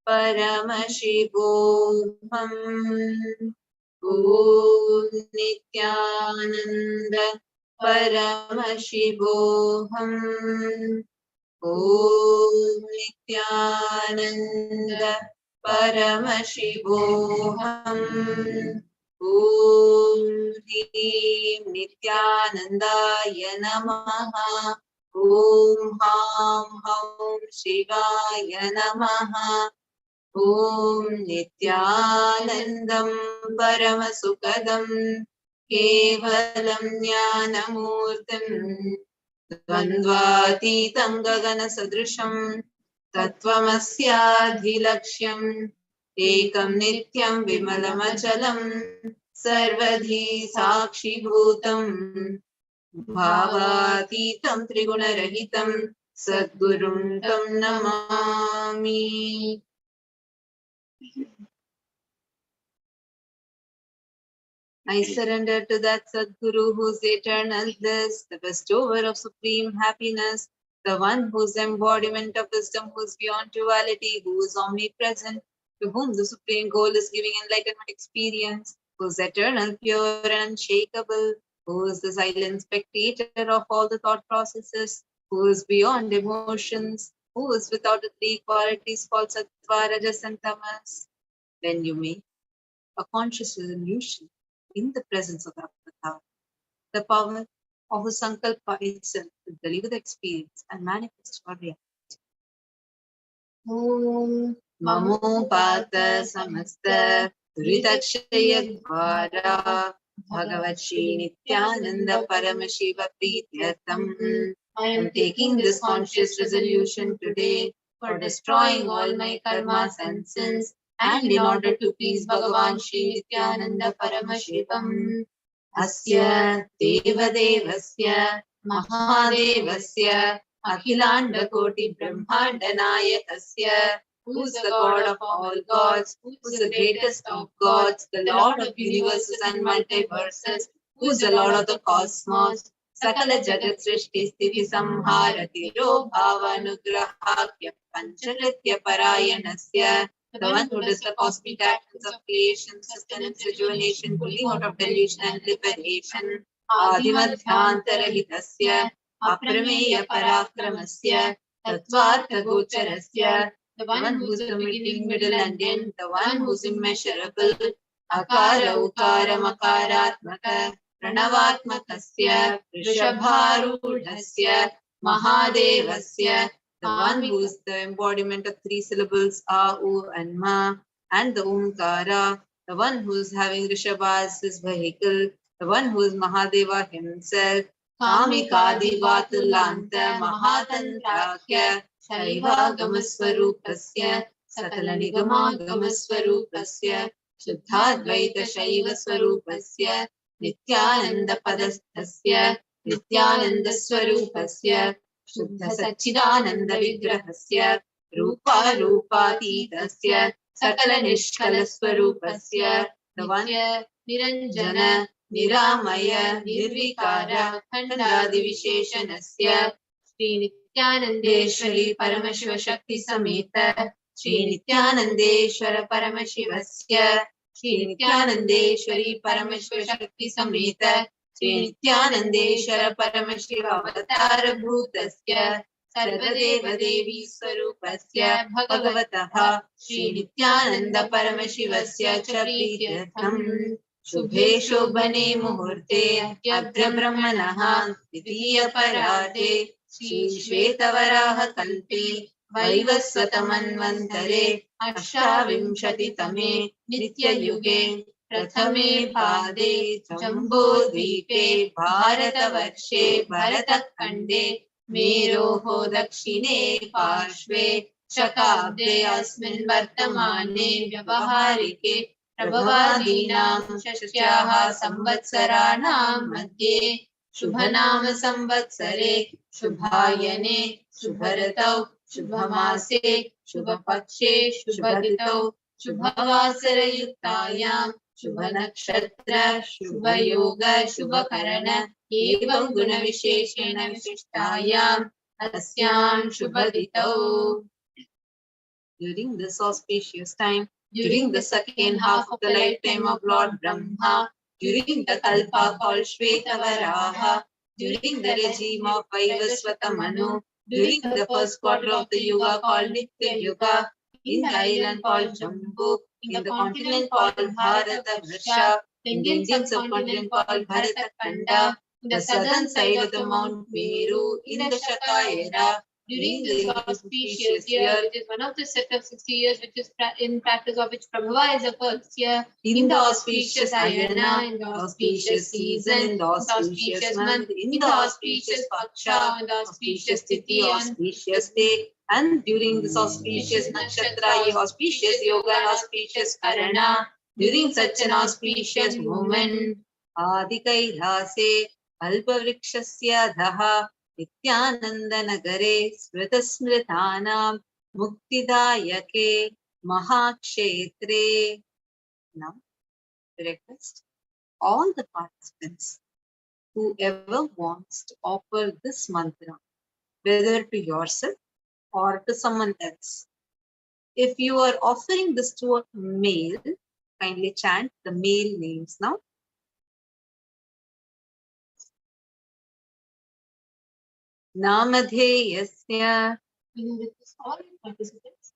Paramashivoham. Om Nithyananda Paramashivoham. Om Nithyananda Paramashivoham. Om Hrim Nithyanandaya Namaha. Om Ham Ham Shivaya Namaha. Om Nithyanandam Paramasukadam Kevalam Jnanamurtam Dvandvatitam Gagana Sadrisham Tattvamasyaadhilaksham Ekam Nityam Vimalamachalam Sarvadhi Sakshibhutam Bhavatitam Trigunarahitam Sadgurum Tam Namami. I surrender to that Sadguru who's eternal bliss, the bestower of supreme happiness, the one whose embodiment of wisdom, who's beyond duality, who is omnipresent, to whom the supreme goal is giving enlightenment experience, who's eternal, pure, and unshakable, who is the silent spectator of all the thought processes, who is beyond emotions, who is without the three qualities called Sattva, Rajas, and Tamas. When you make a conscious resolution in the presence of the Avatar, the power of the Sankalpa itself will deliver the experience and manifest for reality. Om Mamo Pata Samasta Duridakshaya Dvara Bhagavat Shri Nithyananda Paramashiva Prityartham. I am taking this conscious resolution today for destroying all my karmas and sins, and in order to please Bhagavan Shri Nithyananda Paramashivam. Asya Devadevasya Mahadevasya Akhilanda Koti Brahmanda Nayakasya, who is the God of all gods, who is the greatest of gods, the Lord of universes and multiverses, who is the Lord of the cosmos. Sakala Jagat Srishti Sthiti Samharati Ro Bhavanugrahakya Pancharitya Parayanasya, the one who does the cosmic actions of creation, sustenance, rejuvenation, pulling out of delusion and liberation. Adimadhyantarahidasya Aprameya Parakramasya Tattvartha Gocharasya, the one who is the beginning, middle, and end, the one who is immeasurable. Akara Ukara Makaratmaka Pranavatmakasya Rishabharudhasya Mahadevasya, the one who is the embodiment of three syllables A, U, and Ma, and the Omkara, the one who is having Rishabha as his vehicle, the one who is Mahadeva himself. Kamikadivatulanta Mahatantrakya Shaiva Gamaswarupasya Sakala Nigama Gamaswarupasya Shuddhadvaita Shaiva Swarupasya Nithyananda Padastasya Nithyananda Swarupasya शुद्ध सच्चिदानंद विग्रहस्य रूपातीतस्य सकल निष्कल स्वरूपस्य निरंजन निरामय निर्विकार खंडादि विशेषणस्य श्री नित्यानंदेश्वरी परमशिव शक्ति समेत श्री नित्यानंदेश्वर परमशिवस्य श्री नित्यानंदेश्वरी परमशिव शक्ति समेत श्री नित्यानंदेश्वर परमशिव अवतार भूतस्य सर्वदेव देवी स्वरूपस्य भगवतः श्री नित्यानंद परमशिवस्य च प्रीत्यर्थं शुभे शोभने मुहूर्ते अग्र ब्रह्मणः द्वितीय परार्धे श्री श्वेतवराह कल्पे वैवस्वतमन्वन्तरे अष्टाविंशतितमे नित्ययुगे प्रथमे पादे जम्बूद्वीपे भारतवर्षे भरतखण्डे मेरोः दक्षिणे पार्श्वे शकाब्दे अस्मिन् वर्तमाने व्यवहारिके प्रभवादीनां षष्ट्याः संवत्सराणां मध्ये शुभनाम संवत्सरे शुभायने शुभऋतौ शुभमासे शुभपक्षे शुभतिथौ शुभवासरयुक्तायां शुभनक्षत्र शुभयोग शुभकरण एवं गुणविशेषेण विशिष्टायां अस्यां शुभतिथौ. During this auspicious time, during the second half of the lifetime of Lord Brahma, during the Kalpa called Shvetavaraha, during the regime of Vaivasvata Manu, during the first quarter of the Yuga called Nitya Yuga, in the island called Jambu, in the continent called Bharatavarsha, in the Indian subcontinent called Bharatkhanda, in the southern side of the Mount Meru, in the Shaka era, during this auspicious year, which is one of the set of 60 years, which is in practice of which Prabhupada is the first year, in the auspicious ayana, in the auspicious season, in the auspicious month, in the auspicious paksha, in the auspicious tithi, auspicious day, and during this auspicious nakshatra, auspicious yoga, auspicious karana, during such an auspicious moment, Adi Kailase Alpavrikshasya Daha Nityanandanagare Smritasmritanam Muktidayake Mahakshetre. Now, request all the participants, whoever wants to offer this mantra, whether to yourself or to someone else. If you are offering this to a male, kindly chant the male names now. Namadheyasya. With this, all participants,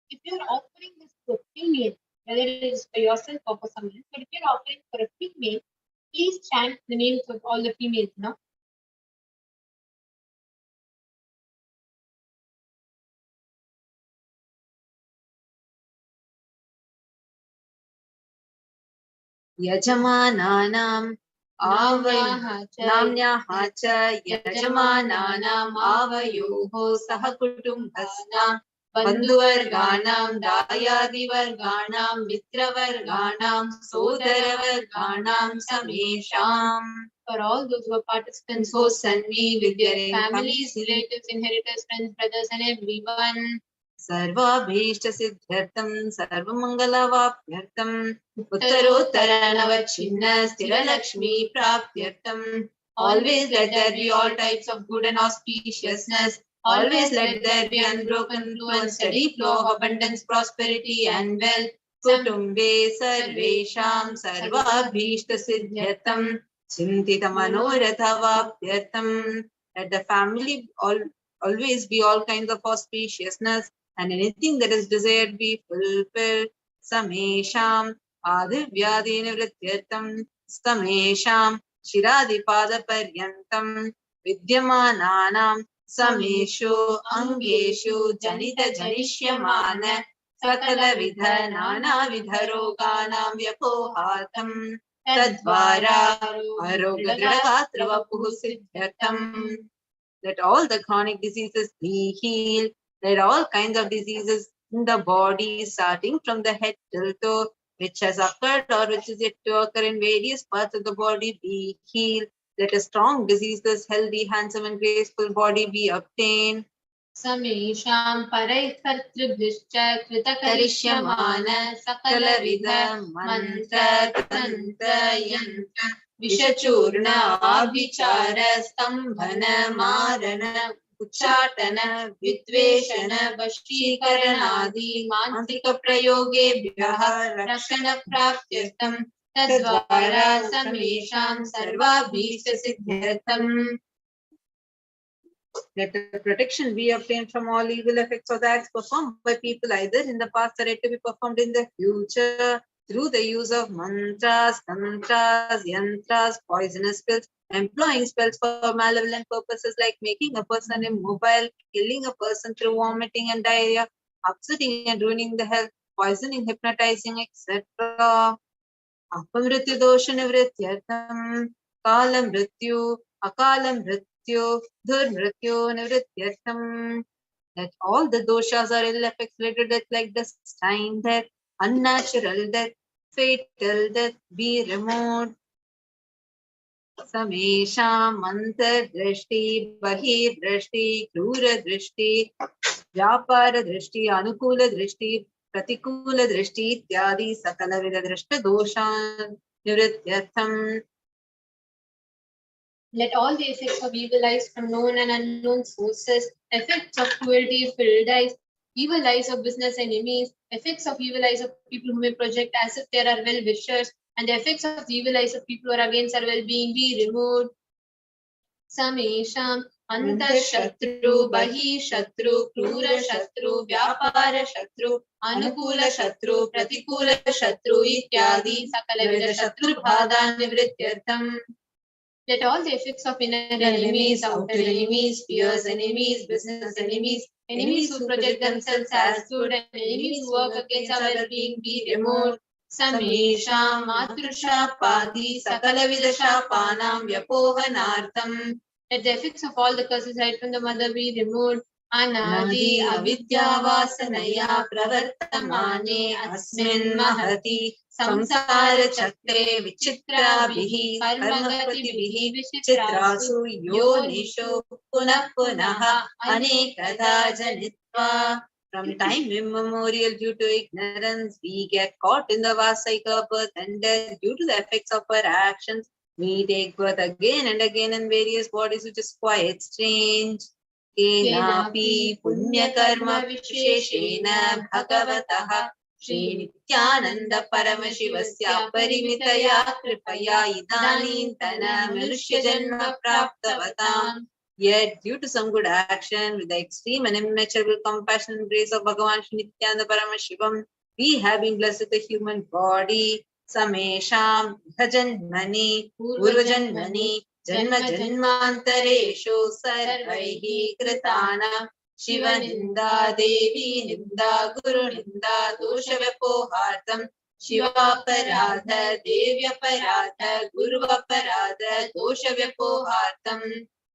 if you are offering this to a female, whether it is for yourself or for someone else, but if you are offering for a female, please chant the names of all the females now. Yajamananam Namnyaha cha Yajamananam Avayoho Sahakutumbhasnam Bandhuvarganam Dayadivarganam Mitravarganam Sodaravarganam Samesham. For all those who are participants, hosts and we, with their families, relatives, inheritors, friends, brothers and everyone. Sarvabhishta siddhyartham sarvamangalavapyartham uttarottara navachinna sthiralakshmi praptyartham. Always let there be all types of good and auspiciousness. Always let there be unbroken flow and steady flow of abundance, prosperity and wealth. Kutumbe sarvesham sarvabhishta siddhyartham chintita manoratha vapyartham. Let the family always be all kinds of auspiciousness, and anything that is desired be fulfilled. Samesham adhivyadi nivrityartham samesham shiradipada paryantam vidyamananam sameshu angeshu janita janishyamana sakala vidha nana vidha roganam vyapohatam tadvara arogadradhatra vapuh siddhyartham. Let all the chronic diseases be healed. Let all kinds of diseases in the body, starting from the head till toe, which has occurred or which is yet to occur in various parts of the body, be healed. Let a strong, diseaseless, healthy, handsome and graceful body be obtained. समेषां परैकर्तृभिश्च कृतकरिष्यमान सकलविध मन्त्र तन्त्र यन्त्र विषचूर्ण आभिचार स्तम्भन मारण उच्चाटन विद्वेषण वशीकरणादि मान्त्रिक प्रयोगेभ्यः रक्षण प्राप्त्यर्थं तद्वारा समेषां सर्वाभीष्ट सिद्ध्यर्थम्. Let the protection be obtained from all evil effects of the acts performed by people either in the past or yet to be performed in the future through the use of mantras, tantras, yantras, poisonous spells, employing spells for malevolent purposes like making a person immobile, killing a person through vomiting and diarrhea, upsetting and ruining the health, poisoning, hypnotizing, etc. Apamrityu dosha nivrityartham, kala mrityu, akala mrityu, dhurmrityu nivrityartham. That all the doshas or ill effects related death like destined death, unnatural death, fatal death be removed. Samesham mantra drishti, bahir drishti, krura drishti, vyapara drishti, anukula drishti, pratikula drishti, ityadi sakala vida drishta doshan nivrityartham. Let all the effects of evil eyes from known and unknown sources, effects of cruelty-filled eyes, evil eyes of business enemies, effects of evil eyes of people who may project as if they are well-wishers, and the effects of the evil eyes of people who are against our well-being be removed. Samesham antashatru, bahi shatru, krura shatru, vyapara shatru, anukula shatru, pratikula shatru, ityadi sakalavida shatru bhada nivrityartham. Let all the effects of inner enemies, outer enemies, fierce enemies, business enemies, enemies who project themselves as good, and enemies who work against our well-being be removed. Samesham matrusha-padi sakalavidashapanam vyapohanartham. Let the effects of all the curses right from the mother be removed. Anadi avidyavasanaya pravartamane asmin mahati samsara chakre vichitrabihi karmagatibihi vichitrasu yonishu punah punaha anekada janitva. From time immemorial, due to ignorance, we get caught in the vast cycle of birth and death. Due to the effects of our actions, we take birth again and again in various bodies, which is quite strange. Kenapi punya karma visheshena bhagavatah Shri Nithyananda Paramashivasya Parimitaya Kripaya Idanintana Manushya Janma Praptavatam. Yet, due to some good action, with the extreme and immeasurable compassion and grace of Bhagavan Shri Nithyananda Paramashivam, we have been blessed with a human body. Samesham Bhajanmani Purvajanmani Janma Janmantareshu Sarvaihi Kritana Shiva Ninda Devi Ninda Guru Ninda Dosha Vyapohartam Shiva Paradha Devya Paradha Guru Paradha Dosha Vyapohartam.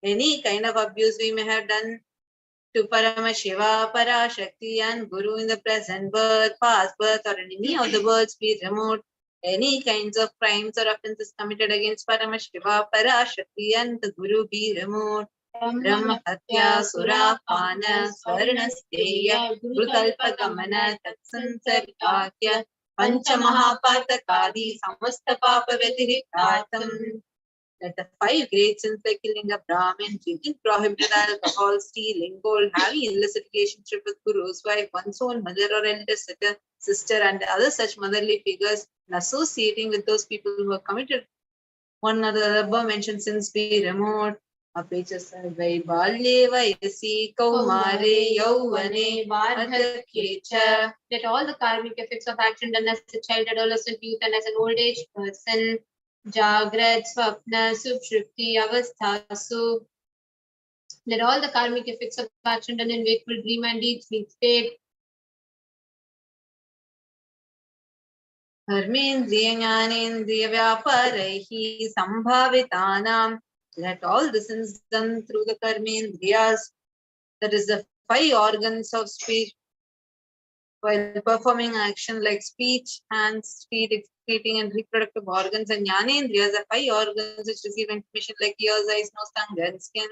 Any kind of abuse we may have done to Paramashiva, Parashakti and Guru in the present birth, past birth or in any of the births be removed. Any kinds of crimes or offences committed against Paramashiva, Parashakti and the Guru be removed. Brahma Hatya, Sura, Pana, Swarna, Steya, Gurutalpa Gamana, Tatsansargakya, Pancha Mahapatakadi, Samasta Papa Vetirikhatam. That the 5 great sins like killing a Brahmin, drinking prohibited alcohol, stealing gold, having illicit relationship with Guru's wife, one's own mother or elder sister, and other such motherly figures, and associating with those people who have committed one or the above mentioned sins be removed. Apechasarvai balye vayasi kaumare yauvane vardhakyecha. Let all the karmic effects of action done as a child, adolescent, youth, and as an old age person, Jagrat, Swapna, Subshripti, Avasthasu. Let all the karmic effects of action done in wakeful dream and deep sleep state. Dharmendriya Jnanendriya Vyaparaihi Sambhavitanam. Let all the sins done through the Karmendriyas, that is the 5 organs of speech, while performing action like speech, hands, feet, excreting and reproductive organs, and jnanendriyas, the 5 organs which receive information like ears, eyes, nose, tongue, and skin.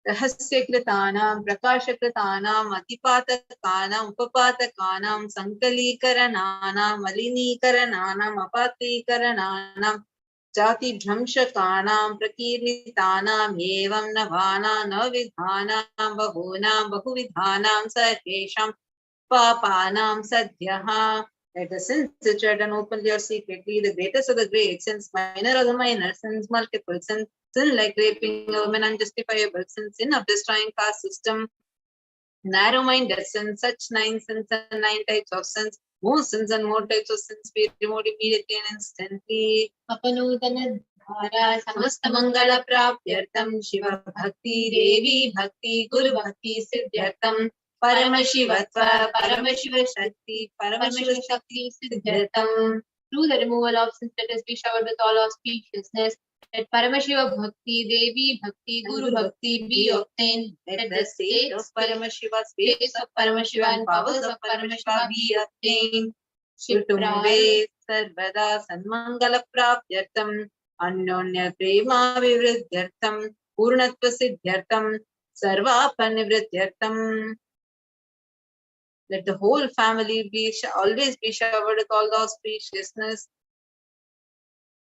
रहस्यकृतानां प्रकाशकृतानां अतिपातकानां उपपातकानां संकलीकरणानां मलिनीकरणानां अपात्रीकरणानां जातिभ्रंशकानां प्रकीर्तितानाम् एवं नवानां नवविधानां बहूनां बहुविधानां सर्वेषां पापानां सद्यः. Let the sins which are done openly or secretly, the greatest of the great sins, minor of the minor sins, multiple sins, sin like raping a woman, unjustifiable sin, sin of destroying caste system, narrow-minded sins, such 9 sins and 9 types of sins, more sins and more types of sins be removed immediately and instantly. Apanudana dhara samasta mangala prapyartam Shiva bhakti devi bhakti guru bhakti siddhyartam Paramashivatva Paramashiva Shakti Paramashiva Shakti siddhyartam. Through the removal of sins, let us be showered with all auspiciousness. Let Paramashiva Bhakti, Devi Bhakti, Guru Bhakti be obtained. Let the state of Paramashiva, space of Paramashiva and powers of Paramashiva be obtained. Kutumbe Sarvada Sanmangala Prapyartam Anyonya Prema Vivridyartam Purnatva Siddhyartam Sarvapanivridyartam. Let the whole family be always be showered with all the auspiciousness.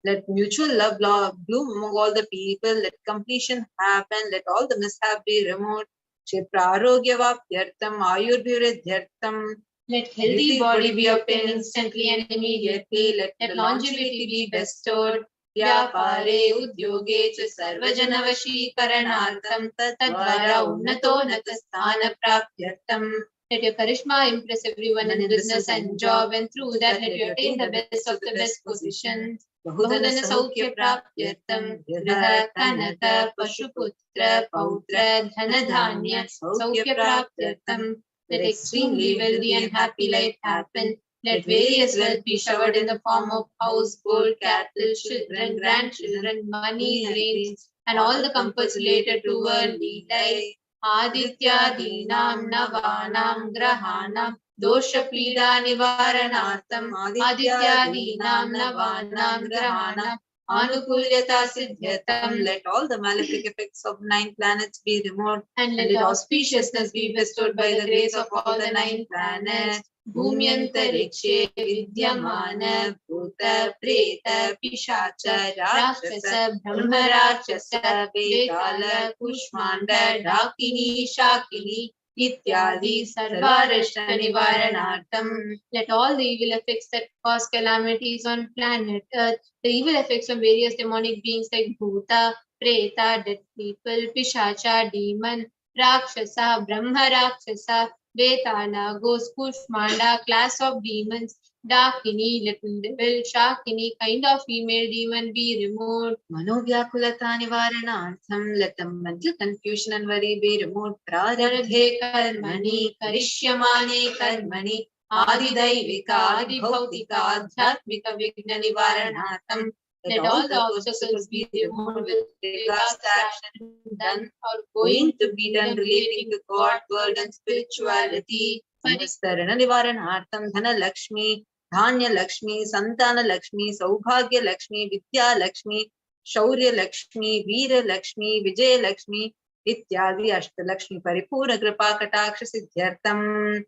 Let mutual love bloom among all the people. Let completion happen. Let all the mishap be removed. Ksheprarogya-vapyartam ayurbhuridhyartam. Let healthy body be obtained instantly and immediately. Let longevity be bestowed. Vyapare udyoge cha sarvajanavashikaranartham tadvara unnato natasthana prapyartam. Let your charisma impress everyone in business and job, and through that let you attain the best of the best positions. Bahudana Saukya Prapyartam Griha Kanaka Pashuputra Pautra Dhanadhanya Saukya Prapyartam. Let extremely wealthy and happy life happen. Let various wealth be showered in the form of house, gold, cattle, children, grandchildren, money, grains, and all the comforts related to worldly life. Aditya Dinam Navanam Grahanam Dosha Pida Nivaranartham Aditya Dinam Navanam Grahanam Anukulyata Siddhyatam. Let all the malefic effects of 9 planets be removed, and let auspiciousness be bestowed by the grace of all the 9 planets. Bhumyantarikshe Vidyamana Bhuta Preta Pishacha Rakshasa Brahma Rakshasa Vedala Kushmanda Dakini Shakini Ityadi Sarvarashta Nivaranartham. Let all the evil effects that cause calamities on planet Earth, the evil effects of various demonic beings like Bhuta, Preta, dead people, Pishacha, demon, Rakshasa, Brahma Rakshasa, Vetala, ghost, Kushmanda, class of demons, Dakini, little devil, Shakini, kind of female demon be removed. Manovyakulata Nivaranartham. Let the mental confusion and worry be removed. Prarabdhe Karmani, Karishyamane Karmani, Adidaivika, Adibhautika, Adhyatmika Vigna Nivaranartham. Let all the obstacles be removed with regards to action done or going to be done relating to God, word, and spirituality. Paristarana Nivaranartham Dhana Lakshmi, Dhanya Lakshmi, Santana Lakshmi, Saubhagya Lakshmi, Vidya Lakshmi, Shaurya Lakshmi, Veera Lakshmi, Vijay Lakshmi, Ityadi Ashtalakshmi Paripura Kripa Kataksha Siddhyartham.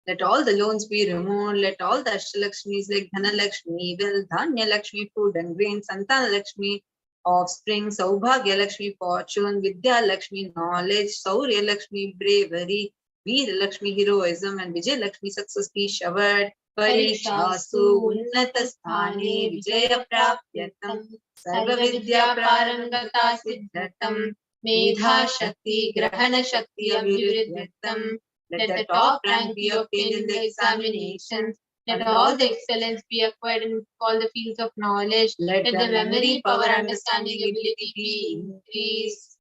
Let all the loans be removed. Let all the Ashtalakshmis like Dhana Lakshmi, wealth, Dhanya Lakshmi, food and grain, Santana Lakshmi, offspring, Saubhagya Lakshmi, fortune, Vidya Lakshmi, knowledge, Saurya Lakshmi, bravery, Veera Lakshmi, heroism, and Vijay Lakshmi, success be showered. Parishasu Unnatasthane Vijaya Prapyatam Sarva Vidya Parangata Siddhatam Medha Shakti Grahana Shakti Abhyuridyatam. Let the top rank be obtained in the examinations. Let all the excellence be acquired in all the fields of knowledge. Let the memory, power, understanding, ability be increased.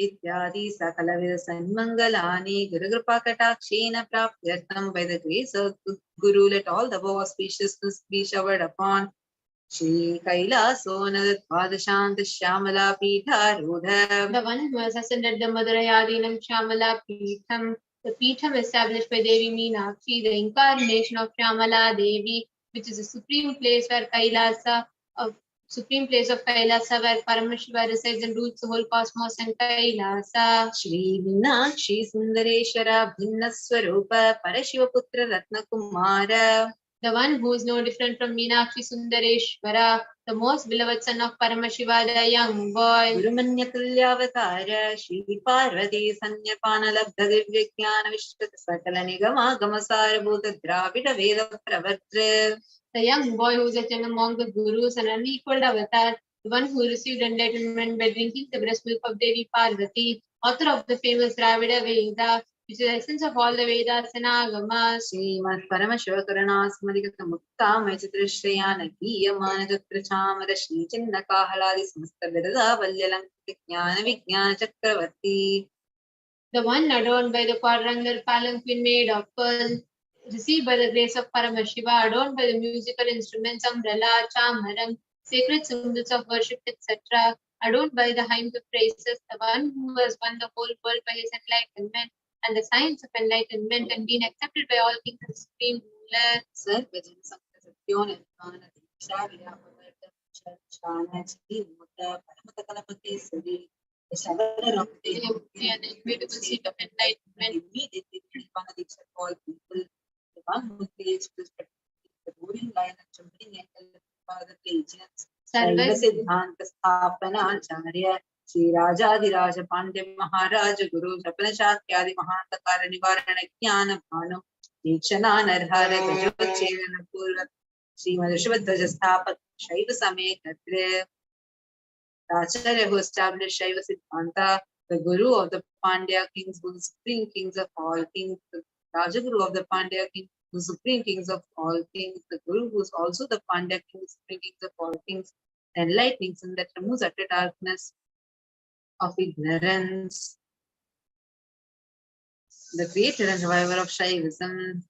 Ityadi Sakalavida Sanmangalani Gurugrupa Katakshena Prapyartam. By the grace of Guru, let all the above auspiciousness be showered upon. Shri Kailaso Nadadvadashanta Shyamala Pitharudha. The one who has ascended the Madhurayadinam Shyamala Peetham, the Peetham established by Devi Meenakshi, the incarnation of Shyamala Devi, which is a supreme place where Kailasa, of supreme place of Kailasa, where Paramashiva resides and rules the whole cosmos and Kailasa. Shri Meenakshi Sundareshwara Bhinna Swarupa Parashiva Putra Ratna Kumara. The one who is no different from Meenakshi Sundareshwara, the most beloved son of Paramashiva, the young boy. Gurumanya Tulyavatara Shri Parvati Sanyapana Labdha Divya Jnana Vishwata Sakala Nigama Gamasara Bhuta Dravida Veda Pravartra. The young boy who is a young among the gurus and unequaled avatar, the one who received enlightenment by drinking the breast milk of Devi Parvati, author of the famous Dravida Veda, which is the essence of all the Vedas and Agamas. Srimad Paramashiva Karanasmadikata Mukta Maichitra Shriyana Kiyamana Jatra Chamara Shri Chinna Kahaladi Samasta Vidada Valyalanka Jnana Vijnana Chakravarti. The one adorned by the quadrangular palanquin made of pearl, received by the grace of Paramashiva, adorned by the musical instruments, umbrella, chamaram, sacred symbols of worship, etc., adorned by the hymns of praises, the one who has won the whole world by his enlightenment and the science of enlightenment and been accepted by all kings and supreme ruler. Sarvajan Sankasatyon Nirvana Diksha Virapavartam Shana Chiti Mutta Paramata Kalapati Suri, the Shavara of the An incredible seat of enlightenment. immediately Nirvana Diksha for all people, the one who creates the ruling line of jumping and the regions. Shaiva Siddhanta Sthapana Acharya Shri Rajadiraja Pandya Maharaja Guru Japana Shakyadi Mahantakara Nivarana Jnana Bhanu Dikshana Narhara Gajochena Purva Shri Madhushavadvaja Sthapak Shaiva Samekatre. Acharya who established Shaiva Siddhanta, the Guru of the Pandya kings, who the supreme kings of all kings, the Rajaguru of the Pandya kings, the supreme kings of all kings, the Guru who is also the Pandya king, supreme kings of all kings, the enlightening sun that removes utter darkness of ignorance, the creator and reviver of Shaivism,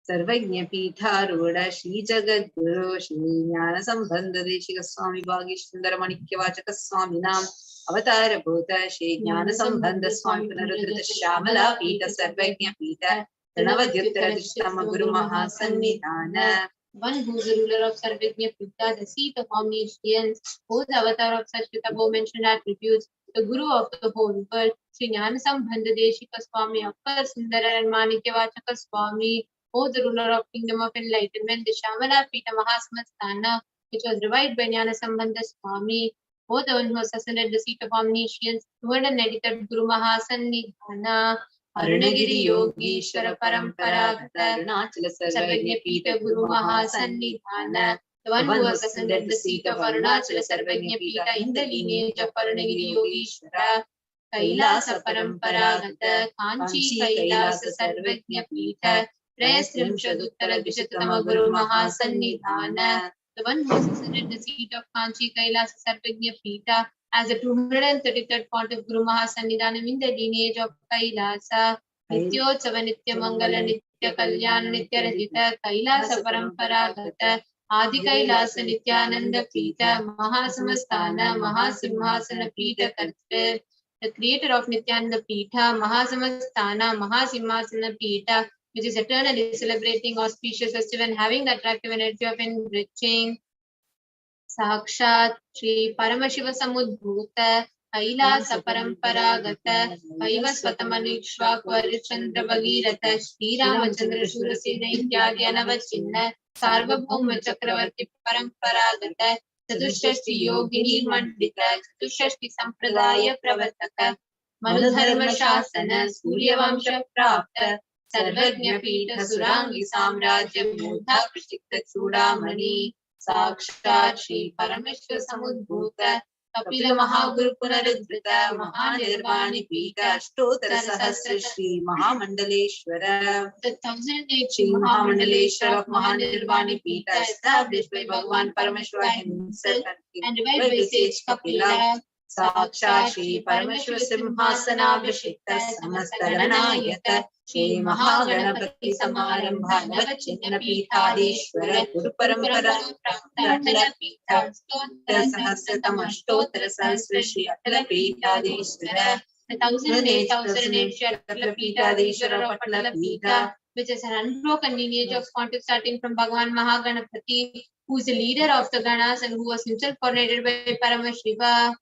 Sarvajna Pitharudha Shri Jagat Guru Shri Jnana Sambandha Deshika Swami Bhagish Sundara Manikya Vachaka Swami Nam Avatara Bhuta Shri Jnana Sambandha Swami Punarudrita Shamala Pita Sarvajna Pita Pranavadyuttara Dishtama Guru Mahasannidhana. One who is the ruler of Sarvajna Pita, the seat of omniscience, who is the avatar of such with above mentioned attributes, the Guru of the whole world, Shri Jnana Sambandha Deshika Swami, Akkar Sundara and Manikya Vachaka Swami, who the ruler of Kingdom of Enlightenment, the Shamala Pita Mahasamasthana, which was revived by Jnana Sambandha Swami, who the one who has ascended the seat of omniscience, 293rd Guru Mahasannidhana, Arunagiri Yogishwara Paramparagata, Arunachala Sarvajna Pita Guru Mahasannidhana, the one who has ascended the seat of Arunachala Sarvajna Pita in the lineage of Arunagiri Yogishwara, Kailasa Paramparagata, Kanchi Kailasa Sarvajna Pita, Trayastrimshaduttara Dvishatama Guru Mahasannidhana, the one who has ascended the seat of Kanchi Kailasa Sarvajna Pita as the 233rd font of Guru Mahasannidhanam in the lineage of Kailasa, Nityotsava Nitya Mangala Nitya Kalyana Nitya Rajita Kailasa Paramparagata, Adi Kailasa Nityananda Pita Mahasamasthana Mahasimhasana Pita Kartre, the creator of Nityananda Pita, Mahasamasthana Mahasimhasana Pita, which is eternally celebrating auspicious festival and having the attractive energy of enriching. Sakshat Shri Paramashiva Samudbhuta Kailasa Paramparagata Vaivasvatamanishva Kvarichandra Bhagirata Shri Ramachandra Shurasena Indyadi Anavachinna Sarvabhauma Chakravarti Paramparagata Chatushtashti Yogini Mandita Chatushtashti Sampradaya Pravartaka Manudharma Shasana Suryavamsha Prapta Sarvajna Pita Surangi Samrajya Mudha Prashikta Chudamani Sakshat Shri Parameshwara Samudbhuta Kapila Mahaguru Punarudhrita Mahanirvani Pita Ashtotara Sahasra Shri Mahamandaleshwara. The 1008 Shri Mahamandaleshwara of Mahanirvani Pita established by Bhagavan Parameshwara himself and revived by sage Kapila. साक्षात् श्री परमशिव सिंहासनाभिषिक्त समस्त गणनायक श्री महागणपति समारंभा नवचिन्ह पीठाधीश्वर गुरु परंपरा प्राप्त अटल पीठ सहस्रतम अष्टोत्तर सहस्र श्री अटल पीठाधीश्वर 1008 अटल पीठाधीश्वर of अटल पीठ, which is an unbroken lineage of contact starting from Bhagavan Mahaganapati, who is the leader of the Ganas and who was himself coronated by Paramashiva.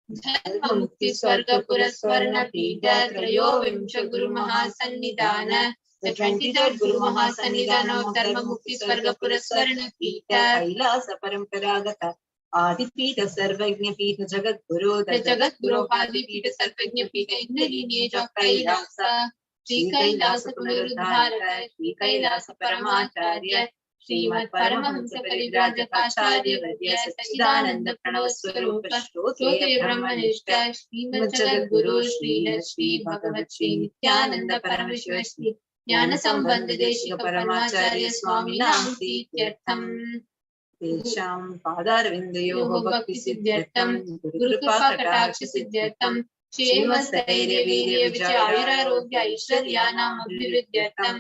Dharma Mukti Swarga Puraswarna Pida Trayo Vimsha Guru Mahasannidhana. The 23rd Guru Mahasannidhana of Dharma Mukti Swarga Puraswarna Pida Kailasa Paramparagata Adipita Sarvagnya Pita Jagat Guru. The Jagat Guru Adipita Sarvagnya Pita in the lineage of Kailasa. Shri Kailasa Punaruddharaka, Shri Kailasa Paramacharya, Srimad Paramahamsa Parivrajapacharya Vadya Satchidananda Pranavaswarupa Shrote Brahmanishta Srimad Jagat Guru Sri Shri Bhagavat Shri Nithyananda Paramashiva Shri Jnana Sambandha Deshika Paramacharya Swami Namti Tirtham Tesham Padarvindayoho Bhakti Siddhyartham Guru Kripa Kataksha Siddhyartham Shemasthairya Virya Vijayura Rogya Aishwaryanam Abhividyartham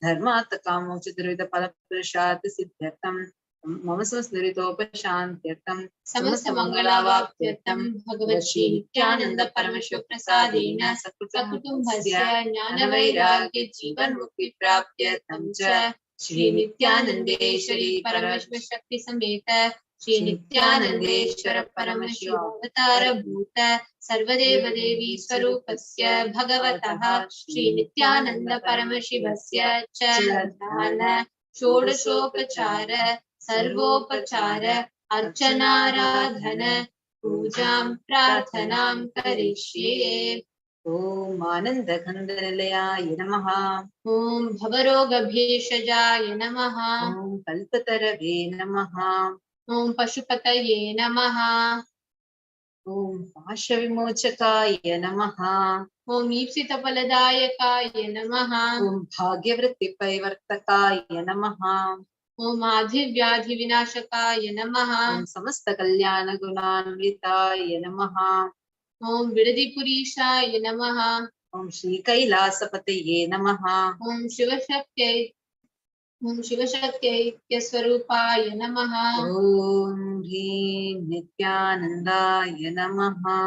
Dharmata Kamoksha Dravida Palaprashat Siddhyartham Mama Samsdharitopashantyartham Samasta Mangalavaptyartham Bhagavat Shri Nithyananda Paramashiva Prasadena Sakutumbhasya Jnana Vairagya Jivan Mukti Praptyartham Cha Shri Nithyanandeshwari Paramashiva Shakti Sameta Shri Nithyanandeshwara Paramashiva Avatara Bhuta Sarvadeva Devi Swarupasya Bhagavatah Shri Nithyananda Paramashivasya Chaladhana Shodashopachara Sarvopachara Archanaradhana Pujam Prarthanam Karishye. Om Ananda Khandalalayaya Namaha. Om Bhavaroga Bheshajaya Namaha. Om Kalpatarave Namaha. Om Pashupataye Namaha. Om Pashavimochakaya Namaha. Om Ipsitapaladayakaya Namaha. Om Bhagyavritti Paivartakaya Namaha. Om Adhivyadhi Vinashakaya Namaha. Om Samasta Kalyana Gunanvitaya Namaha. Om Vidadipurishaya Namaha. Om Shri Kailasa Pataye Namaha. Om Shivashaktya Swarupaya Namaha. Om Hrim Nithyanandaya Namaha.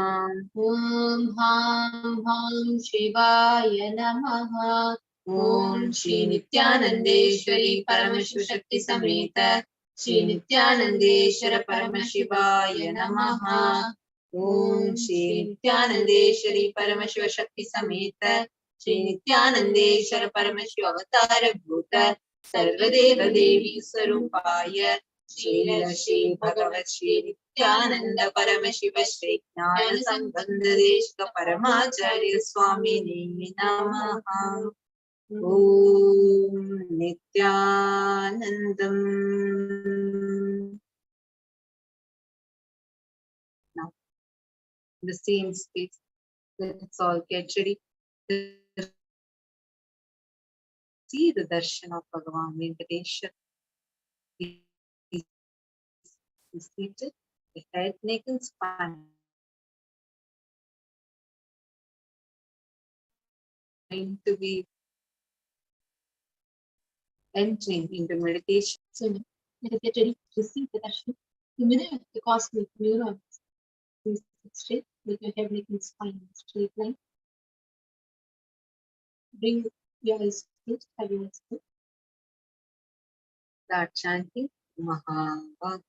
Om Ham Ham Shivaya Namaha. Om Shri Nithyanandeshwari Paramashiva Shakti Sameta Shri Nithyanandeshwara Paramashivaya Namaha. Om Shri Nithyanandeshwari Paramashiva Shakti Sameta Shri Nithyanandeshwara Paramashiva Avatara Bhuta Sarvadeva Devi Swarupaya Shri Shri Bhagavat Shri Nithyananda Paramashiva Shri Jnana Sambandha Deshika Paramacharya Swami Namaha. Om Nithyanandam. Now, in the same space, let's all get ready to see the darshan of Bhagavan Venkateshwara. He is seated, the head, neck, and spine. Going to be entering into meditation. So let us get ready to receive the darshan. The middle of the cosmic neurons. Please sit straight, with your head, neck, and spine in a straight line. Bring your eyes closed, have your eyes closed. Start chanting Mahavakya.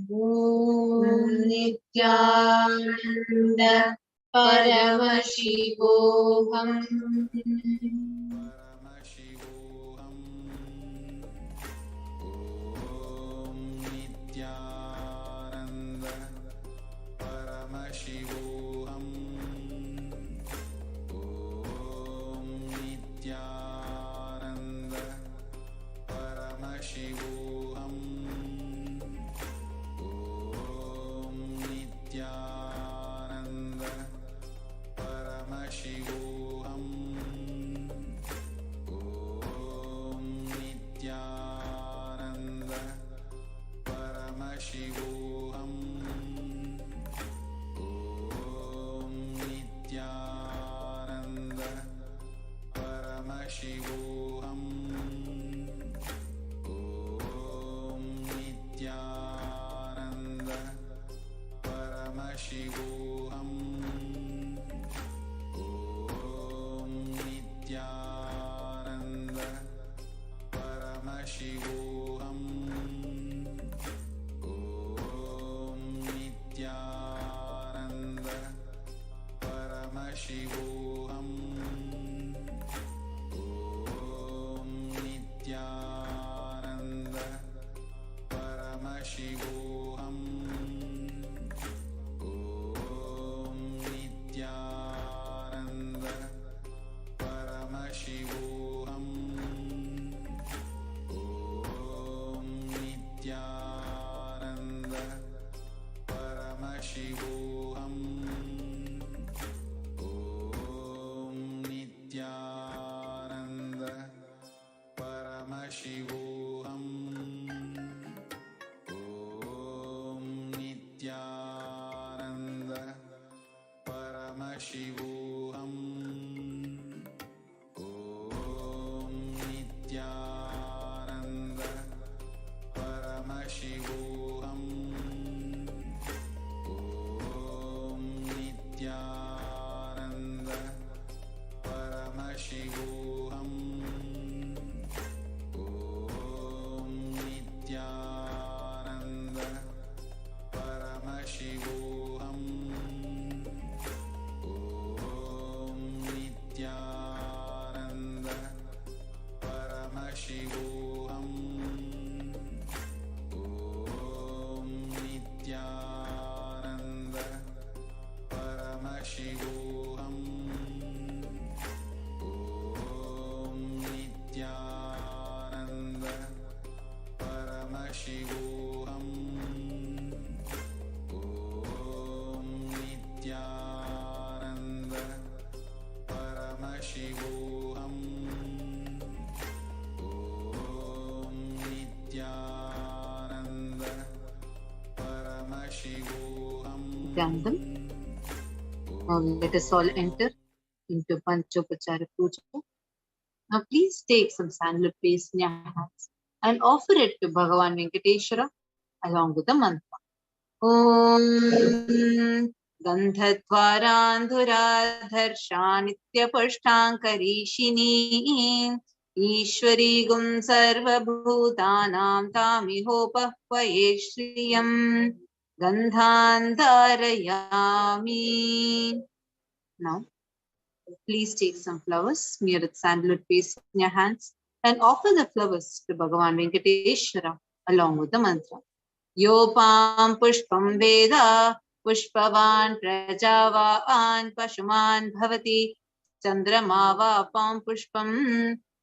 Om Nithyananda Paramashivoham. Paramashivoham. Om Nithyananda Paramashivoham. Om Nithyananda Paramashivoham. Om Nithyananda Paramashivoham. Paramashivoham. Om Nithyananda Paramashivoham. Om Nithyananda Paramashivoham. Om Nithyananda Paramashivoham. Om Nithyananda Paramashivoham. Om Nithyananda Paramashivoham. Om Nithyananda Paramashivoham. Om Nithyananda Paramashivoham. Om Nithyananda Paramashivoham. Om Nithyananda Paramashivoham. Om Nithyananda Paramashivoham. Om Nithyananda Paramashivoham. Om Nithyananda Paramashivoham. Om Nithyananda Paramashivoham. Om Nithyananda Paramashivoham. Om Nithyananda Paramashivoham. Gandham. Now let us all enter into Panchopachara Puja. Now please take some sandalwood paste in your hands and offer it to Bhagavan Venkateshwara along with the mantra. Om Gandhatvarandhura Darshan Nityapushtankarishini Ishwari Gum Sarva Bhutanam Tamihopahvaye Shriyam Gandhandarayami. Now, please take some flowers, smear with sandalwood paste in your hands, and offer the flowers to Bhagavan Venkateshwara along with the mantra. Yopam pushpam veda pushpavan prajavahan pashuman bhavati chandrama vapam pushpam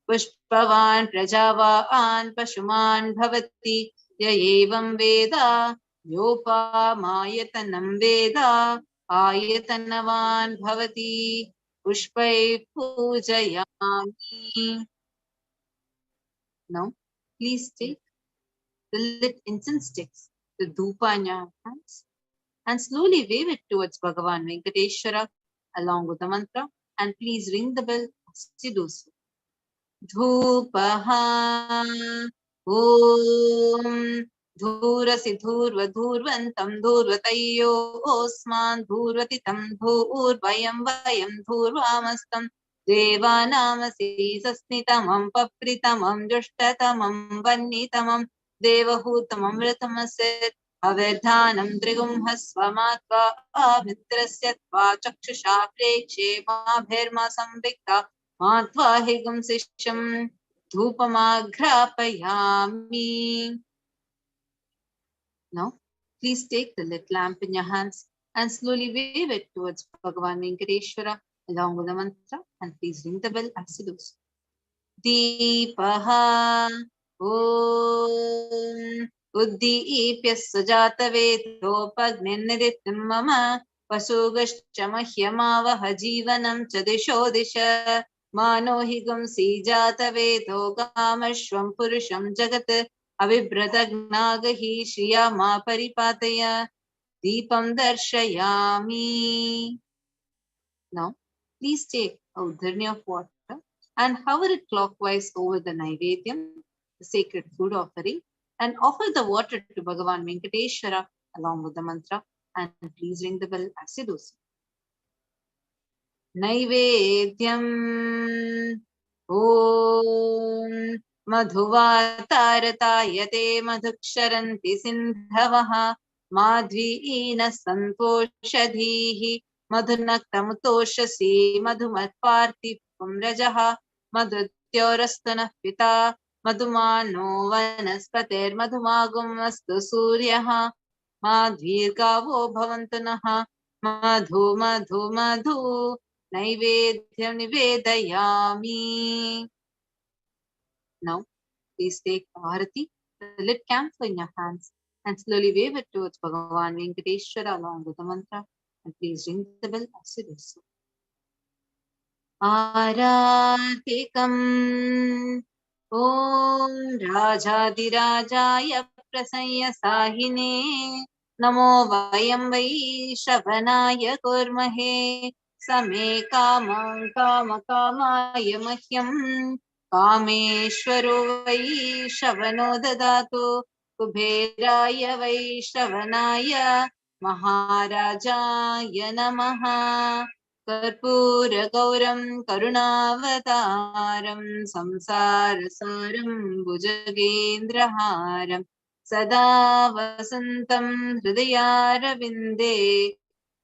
pushpavan prajavahan pashuman bhavati yayevam veda yopamaytanam veda ayatanavan bhavati pushpai pujayami. Now, please take the lit incense sticks, the dhupa in your hands, and slowly wave it towards Bhagavan Venkateshwara along with the mantra, and please ring the bell as you do so. Dhupaha Om Dhurasi Dhurva Dhurvantam Dhurvatayyo Osman Dhurvatitam Dhurvayam Vayam Dhurvamastam Devanamasi Sasnitamam Papritamam Jushtatamam Vannitamam Devahutamam Rtamasit Avedhanam Drigumhasvamatva Amitrasyatva Chakshusha Prekshe Mabherma Sambhikta Matva Higum Sisham Dhupamagrapayami. Now, please take the lit lamp in your hands and slowly wave it towards Bhagavan Venkateshwara along with the mantra, and please ring the bell as you do so. Deepaha Om Uddipya Sujata Vetopagninidittim Mama Vasugascha Mahyamavaha Jivanam Chadisho Disha Mano Higam Sijata Veto Kamashvam Purusham Jagat Avibratagnaga Shriya Ma Paripataya Deepam Darshayami. Now, please take a udharni of water and hover it clockwise over the Naivedyam, the sacred food offering, and offer the water to Bhagavan Venkateshwara along with the mantra, and please ring the bell as you do so. Naivedyam Om Madhuvatartayate Madhuksharanti Sindhavaha Madhvina Santoshadhihi Madhunaktamutoshasi Madhumatparti Pumrajaha Madhutyorastana Pita Madhumano Vanaspater Madhumagum Astu Suryaha Madhvirgavo Bhavantunaha Madhu Madhu Madhu Naivedyam Nivedayami. Now, please take Bharati, the lit camphor in your hands, and slowly wave it towards Bhagavan Venkateshwara along with the mantra, and please ring the bell as you do so. Aratikam Om Rajadirajaya Prasanya Sahine Namo Vayam Vaishavanaya Kurmahe Same Kamam Kama Kamaya Mahyam Kameshwaro Vaishavano Dadatu Kubheraya Vaishavanaya Maharajaya Namaha Karpura Gauram Karunavataram Samsarasaram Bhujagendraharam Sada Vasantam Hridayarvinde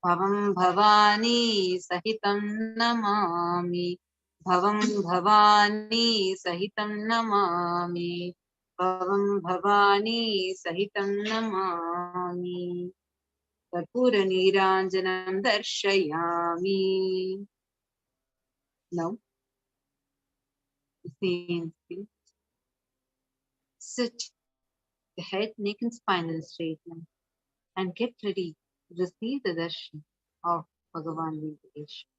Bhavam Bhavani Sahitam Namami Bhavam Bhavani Sahitam Namami Bhavam Bhavani Sahitam Namami Karpura Niranjanam Darshayami. Now, the same thing. Sit, the head, neck and spine in a straight line, and get ready to receive the darshan of Bhagavan Venkateshwara.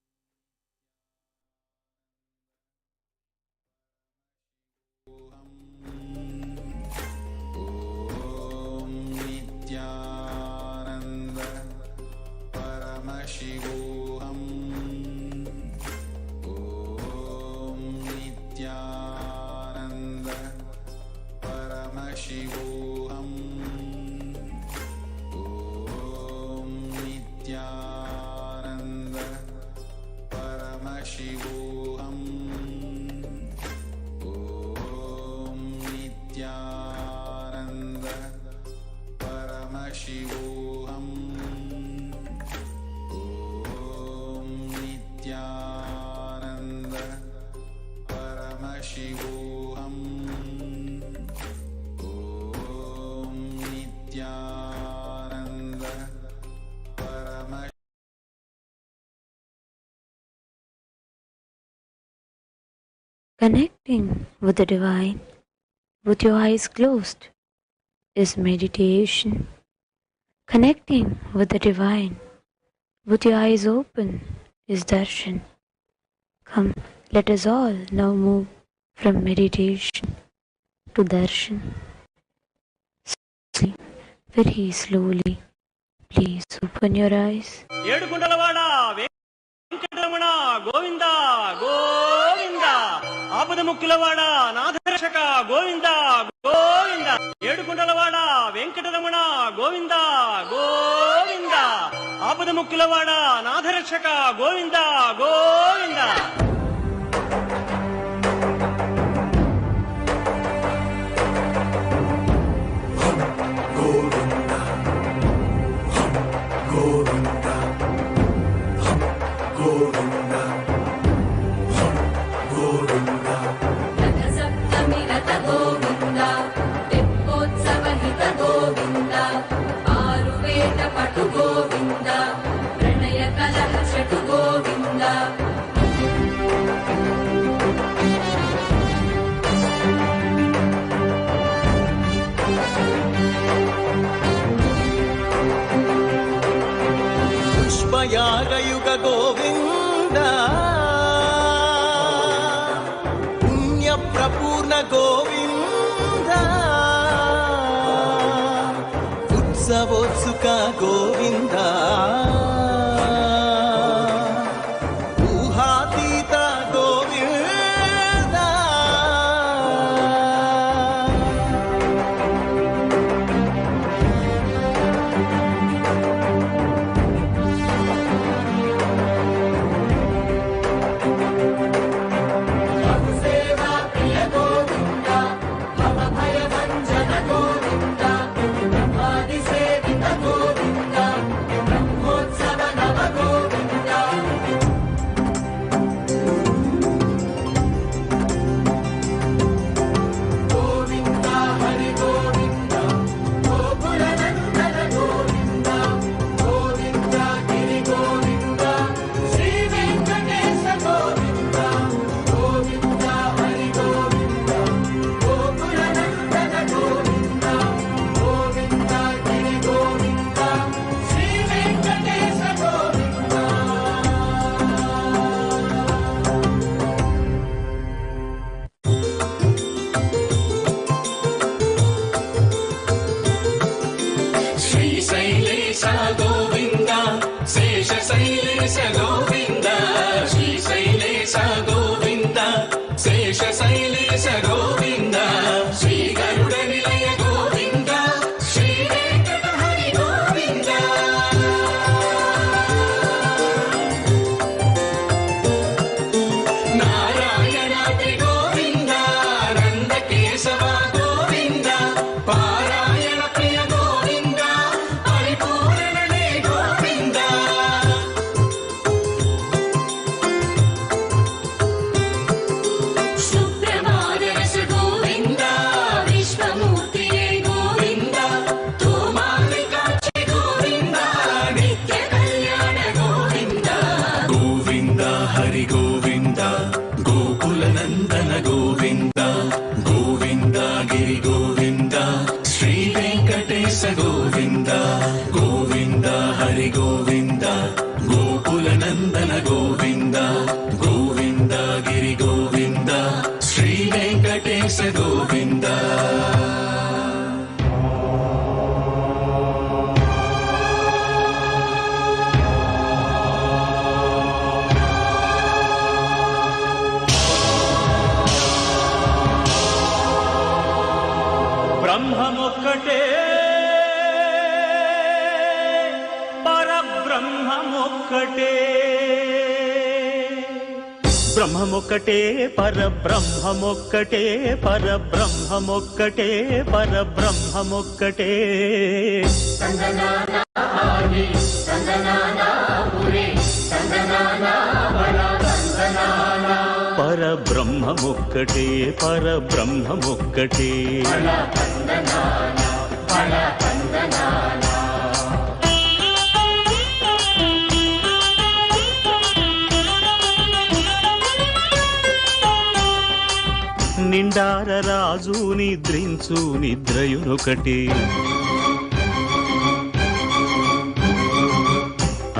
Nithyananda Paramashivoham. Om Nithyananda Paramashivoham. Om Nithyananda Paramashivoham. Om Nithyananda Paramashivoham. Om Nithyananda Paramashivoham. Om Nithyananda Paramashivoham. Connecting with the divine with your eyes closed is meditation. Connecting with the divine with your eyes open is darshan. Come, let us all now move from meditation to darshan. Slowly, very slowly, please open your eyes. Venkataramana Govinda Govinda ఆపద ముక్కులవాడ నాథరక్షక గోవింద గోవింద ఏడుకుంటలవాడ వెంకటరమణ గోవింద గోవింద ఆపద ముక్కులవాడ నాథరక్షక గోవింద గోవింద పుష్పయాగయుగ గోవింద పుణ్య ప్రపూర్ణ గోవింద ఉత్సవోత్సుక గోవింద ఊహాతీత గోవింద శైలేశ గోవింద శ్రీశైలేశ గోవింద శేష శైలేశ గోవింద శ్రీ గరుడ నిలయ గోవింద శ్రీ వెంకట హరి గోవింద నారాయణాద్రి గోవింద నంద కేశవ గోవింద పారాయణ ప్రియ గోవింద పరిపూరణే గోవింద సుప్రభాతరస గోవింద విశ్వమూర్తియే గోవింద తోమాలికాక్షి గోవింద నిత్య కళ్యాణ గోవింద గోవింద హరి గోవింద గోకుల నందన గోవింద గోవింద గిరి గోవింద శ్రీ వెంకటేశ గోవింద గోవింద హరి గోవింద గోకుల నందన గోవింద గోవింద గిరి గోవింద శ్రీ వెంకటేశ గోవింద బ్రహ్మమొక్కటే పరబ్రహ్మమొక్కటే బ్రహ్మమొక్కటే పరబ్రహ్మమొక్కటే పరబ్రహ్మమొక్కటే పరబ్రహ్మమొక్కటే పరబ్రహ్మమొక్కటే పరబ్రహ్మమొక్కటే నిండార రాజు నిద్రించు నిద్రయునొకటి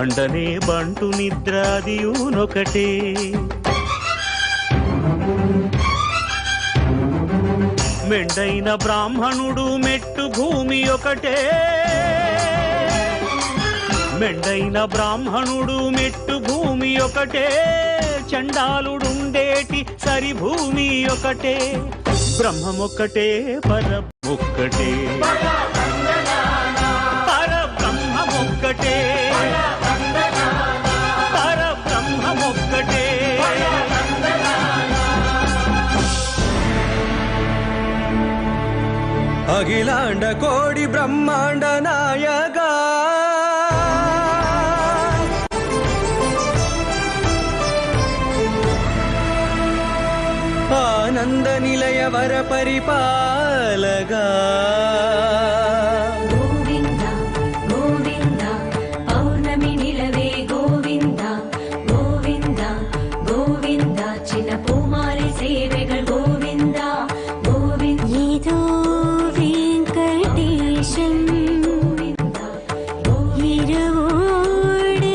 అండనే బంటు నిద్రాదియునొకటే మెండైన బ్రాహ్మణుడు మెట్టు భూమి ఒకటే మెండైన బ్రాహ్మణుడు మెట్టు భూమి ఒకటే చండాలుడుండేటి సరి భూమి ఒకటే బ్రహ్మమొక్కటే పరమొక్కటే పరబ్రహ్మమొక్కటే పరబ్రహ్మమొక్కటే అఖిలాండ కోడి బ్రహ్మాండ నాయగా ఆనంద నిలయ వర పరిపాలగా గోవింద గోవింద పౌర్ణమి నిలవే గోవింద గోవింద గోవింద చిన్న పూమారి సేవెകൾ గోవింద గోవింద ఏదో వెంకటేశం ఇరవోడు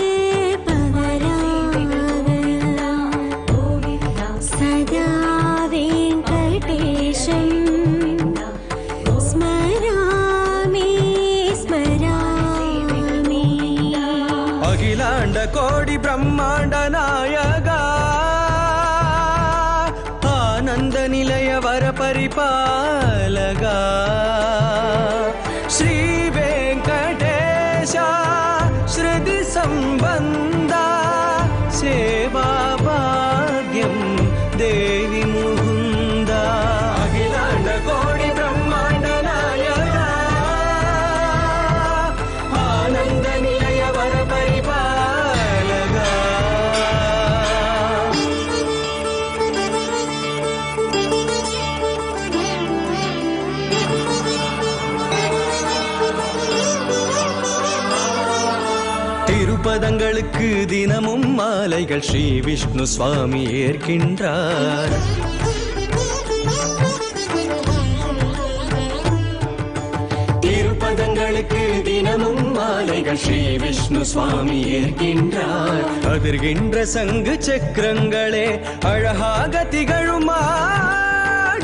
పవరాగల సదా వెంకటేశం స్మరామి స్మరామి అఖిలాండ కోడి బ్రహ్మాండ నాయగా ఆనంద నిలయ వర పరిపాలగా శ్రీ వెంకటేశ శృతి సంబంధ సేవా భాగ్యం దేవి ముకుంద అఖిలాండ కోడి బ్రహ్మాండ నాయగా ఆనంద నిలయ వర పరిపాలగా திருப்பதங்களுக்கு தினமும் மாலைகள் ஸ்ரீ விஷ்ணு சுவாமி ஏற்கின்றார் திருப்பதங்களுக்கு தினமும் மாலைகள் ஸ்ரீ விஷ்ணு சுவாமி ஏற்கின்றார் அதிர்கின்ற சங்கு சக்கரங்களே அழகாக திகழும் மாணிக்கமே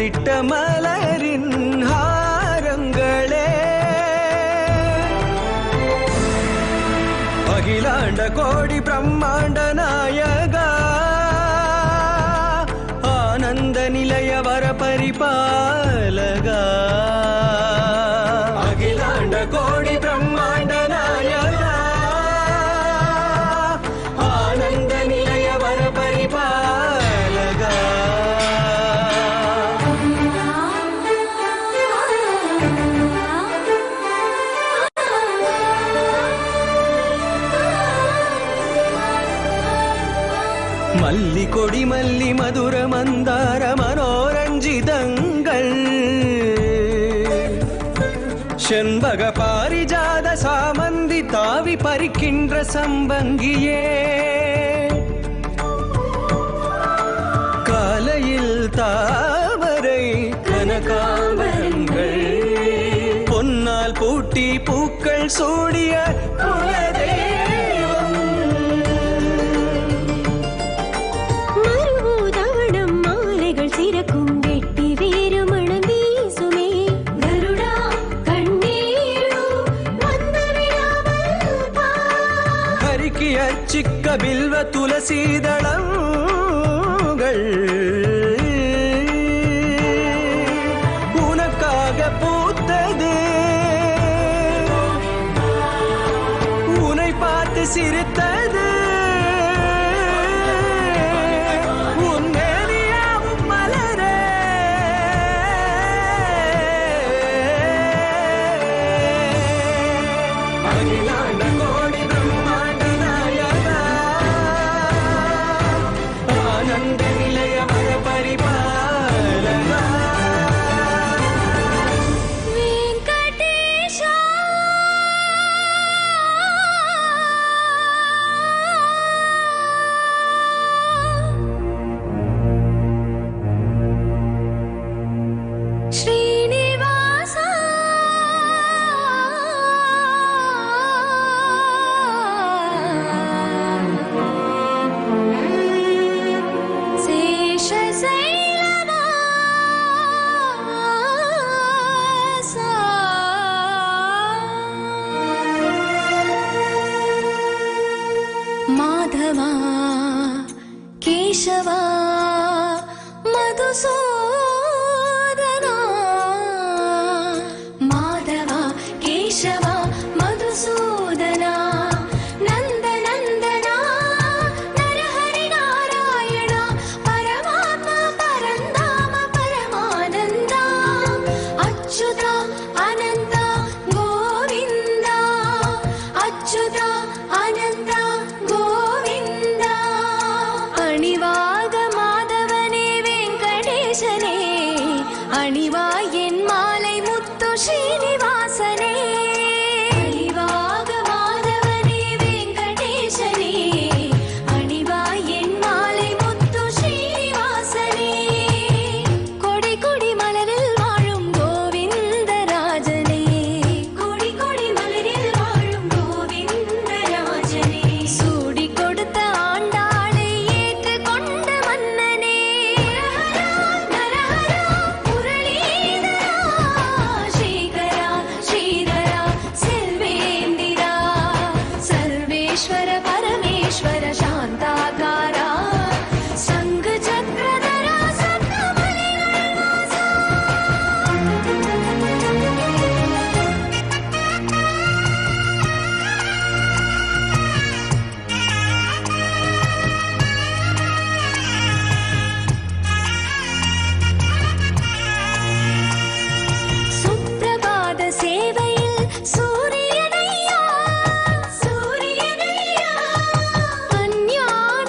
பதித்த மலரின் ஹாரங்களே அகிலாண்ட கோடி பிரம்மாண்ட நாயகா ஆனந்த நிலைய வர பரிபாலகா அகிலாண்ட கோடி பிரம்மாண்ட நாயகா ஆனந்த நிலைய வர பரிபாலகா மல்லி கொடி மல்லி மதுர மந்தார மனோரஞ்சிதங்கள் செண்பக பாரிஜாத சாமந்தி தாவி பறிக்கின்ற சம்பங்கியே காலையில் தாமரை கனகாம்பரங்கள் பொன்னால் பூட்டி பூக்கள் சூடிய குலதெய்வம் மறுபூதாவனம் மாலைகள் சிறக்கும் வெட்டி வேறு மணம் வீசுமே கருடா கண்ணீரு வந்து விடாமல் பா ஹரிக்கு அச்சிக்க பில்வ துளசீதளங்கள் உனக்காக பூத்தது உன்னை பார்த்து சிரித்தது உன் மேனியாவும் மலரே அகிலாண்ட கோடி பிரம்மாண்ட நாயகா ஆனந்த நிலைய வர பரிபாலகா வெங்கடேஷா ஸ்ரீனிவாசா சேஷசைலவாசா மாதவா கேசவா மதுசூதனா மாதவா கேசவா மதுசூதனா நந்த நந்தனா நரஹரி நாராயண பரமாத்மா பரந்தாம பரமானந்தா அச்சுதா அனந்தா கோவிந்தா அச்சுதா அனந்தா கோவிந்தா அணிவாக மாதவனே வெங்கடேசனே அணிவா என் மாலை முத்து ஸ்ரீனிவாசனே அணிவாக மாதவனே வெங்கடேசனே அணிவா என் மாலை முத்து ஸ்ரீனிவாசனே கொடி கொடி மலரில் வாழும் கோவிந்தராஜனே கொடி கொடி மலரில் வாழும் கோவிந்தராஜனே சூடி கொடுத்த ஆண்டாளை ஏற்று கொண்ட மன்னனே நரஹரா முரளீதரா ஸ்ரீகரா ஸ்ரீதரா செல்வேந்திரா சர்வேஸ்வர பரமேஸ்வர சாந்தாகாரா சங்க சக்கரதரா சப்தமணிகள் வாசா சுப்ரபாத சேவையில் சூரியனையா சூரியனையா அஞ்ஞான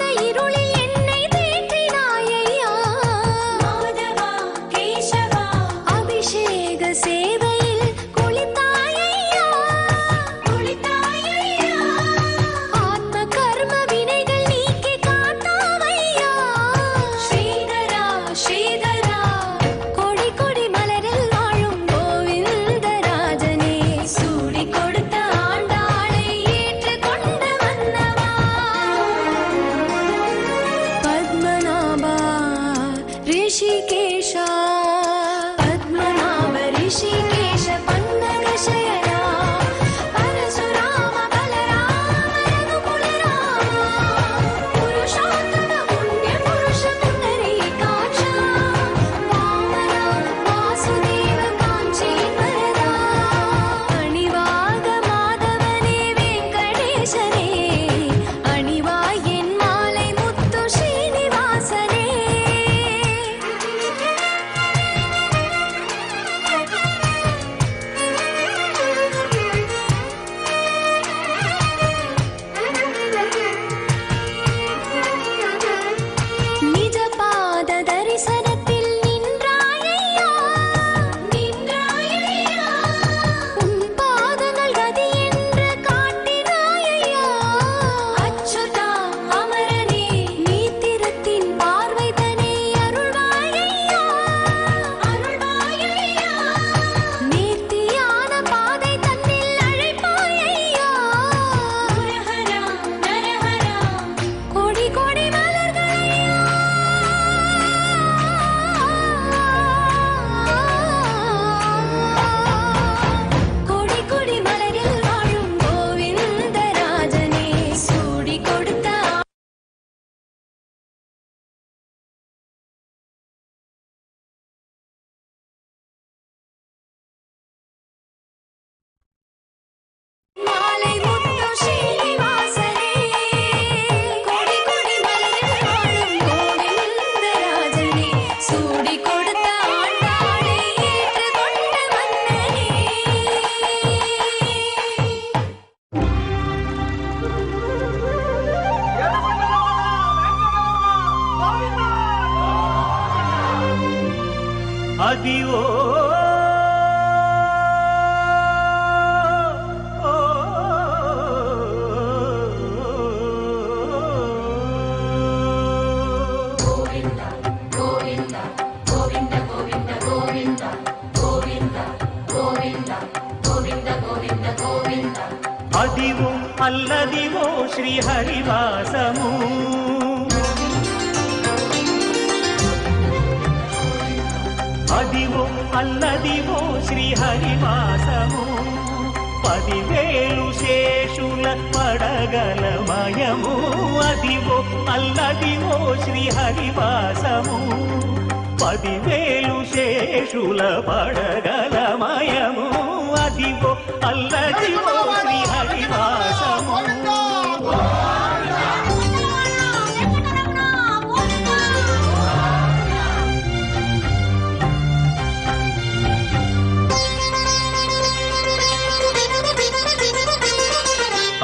అదివో అదివో అల్లదివో శ్రీహరివాసము అదివో అల్లదివో శ్రీహరివాసము 10,000 శేషుల పడగలమయము అదివో అల్లదివో శ్రీహరివాసము 10,000 శేషుల పడగలమయము అదివో అల్లదివో శ్రీహరివాసము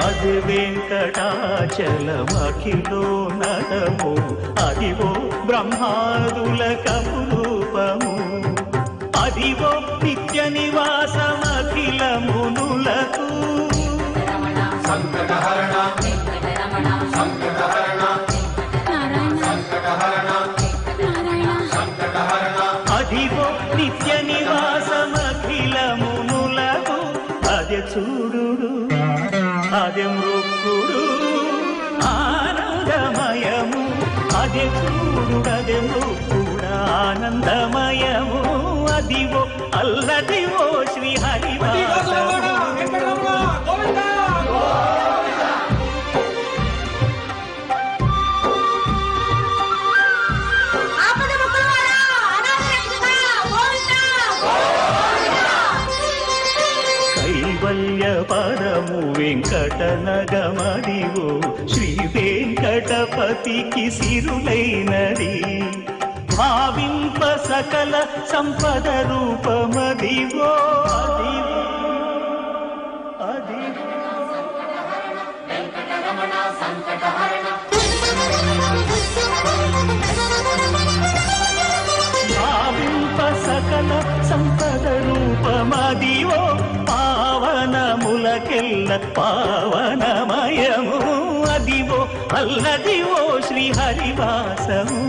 అది వెంకటాచలమఖిలో నడము అదివో బ్రహ్మాదుల కపురూపము అదివో నిత్య నివాసమఖిల మునులకు అదివో నిత్య నివాసమఖిల మునులకు అదే చూడు అదే మృక్కుడు ఆనందమయము అదే చూడు అదే మృక్కుడు ఆనందమయము అదివో అల్లదివో శ్రీహరివాసము కైవల్య పరము వెంకటనగమదివో శ్రీ వెంకటపతికి సిరులైనది భావింప సకల సంపద రూపమదివో అదివో భావింప సకల సంపద రూపమదివో పావనములకెల్ల పావనమయము అదివో అల్లదివో శ్రీహరివాసము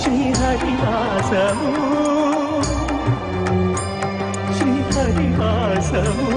శ్రీహరివాసము శ్రీహరివాసము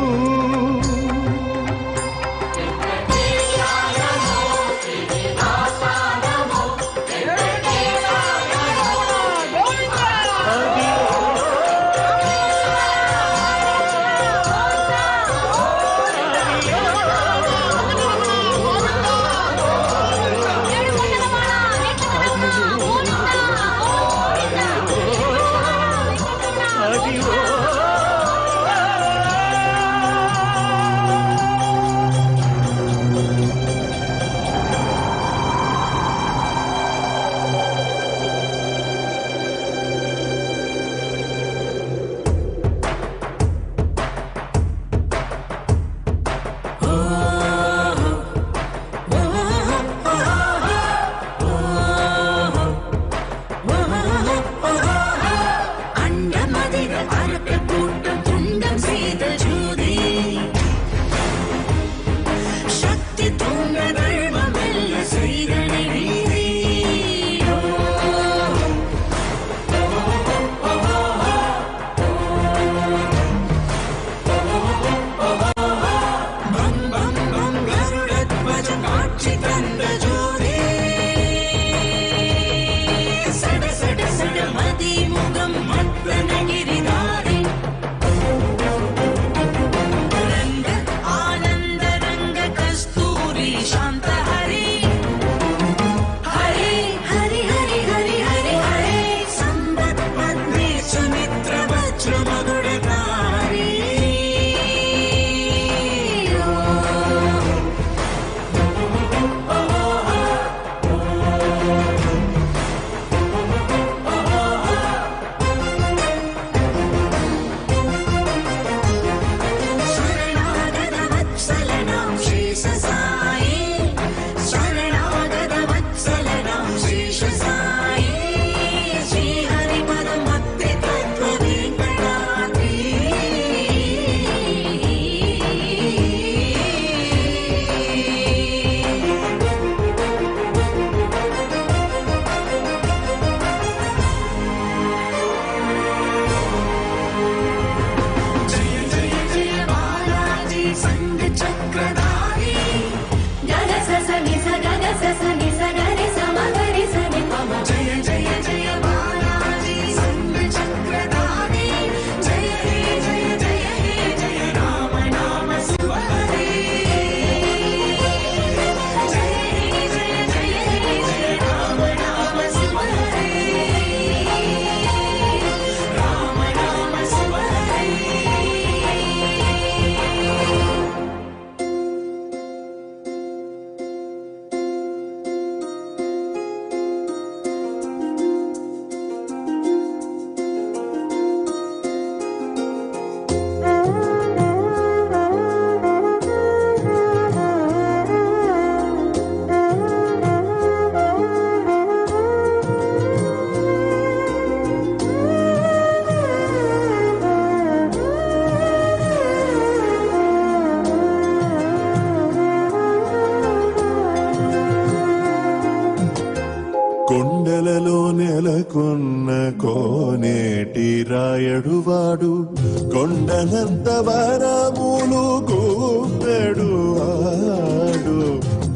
కొండనంత వరములు గోపెడు వాడు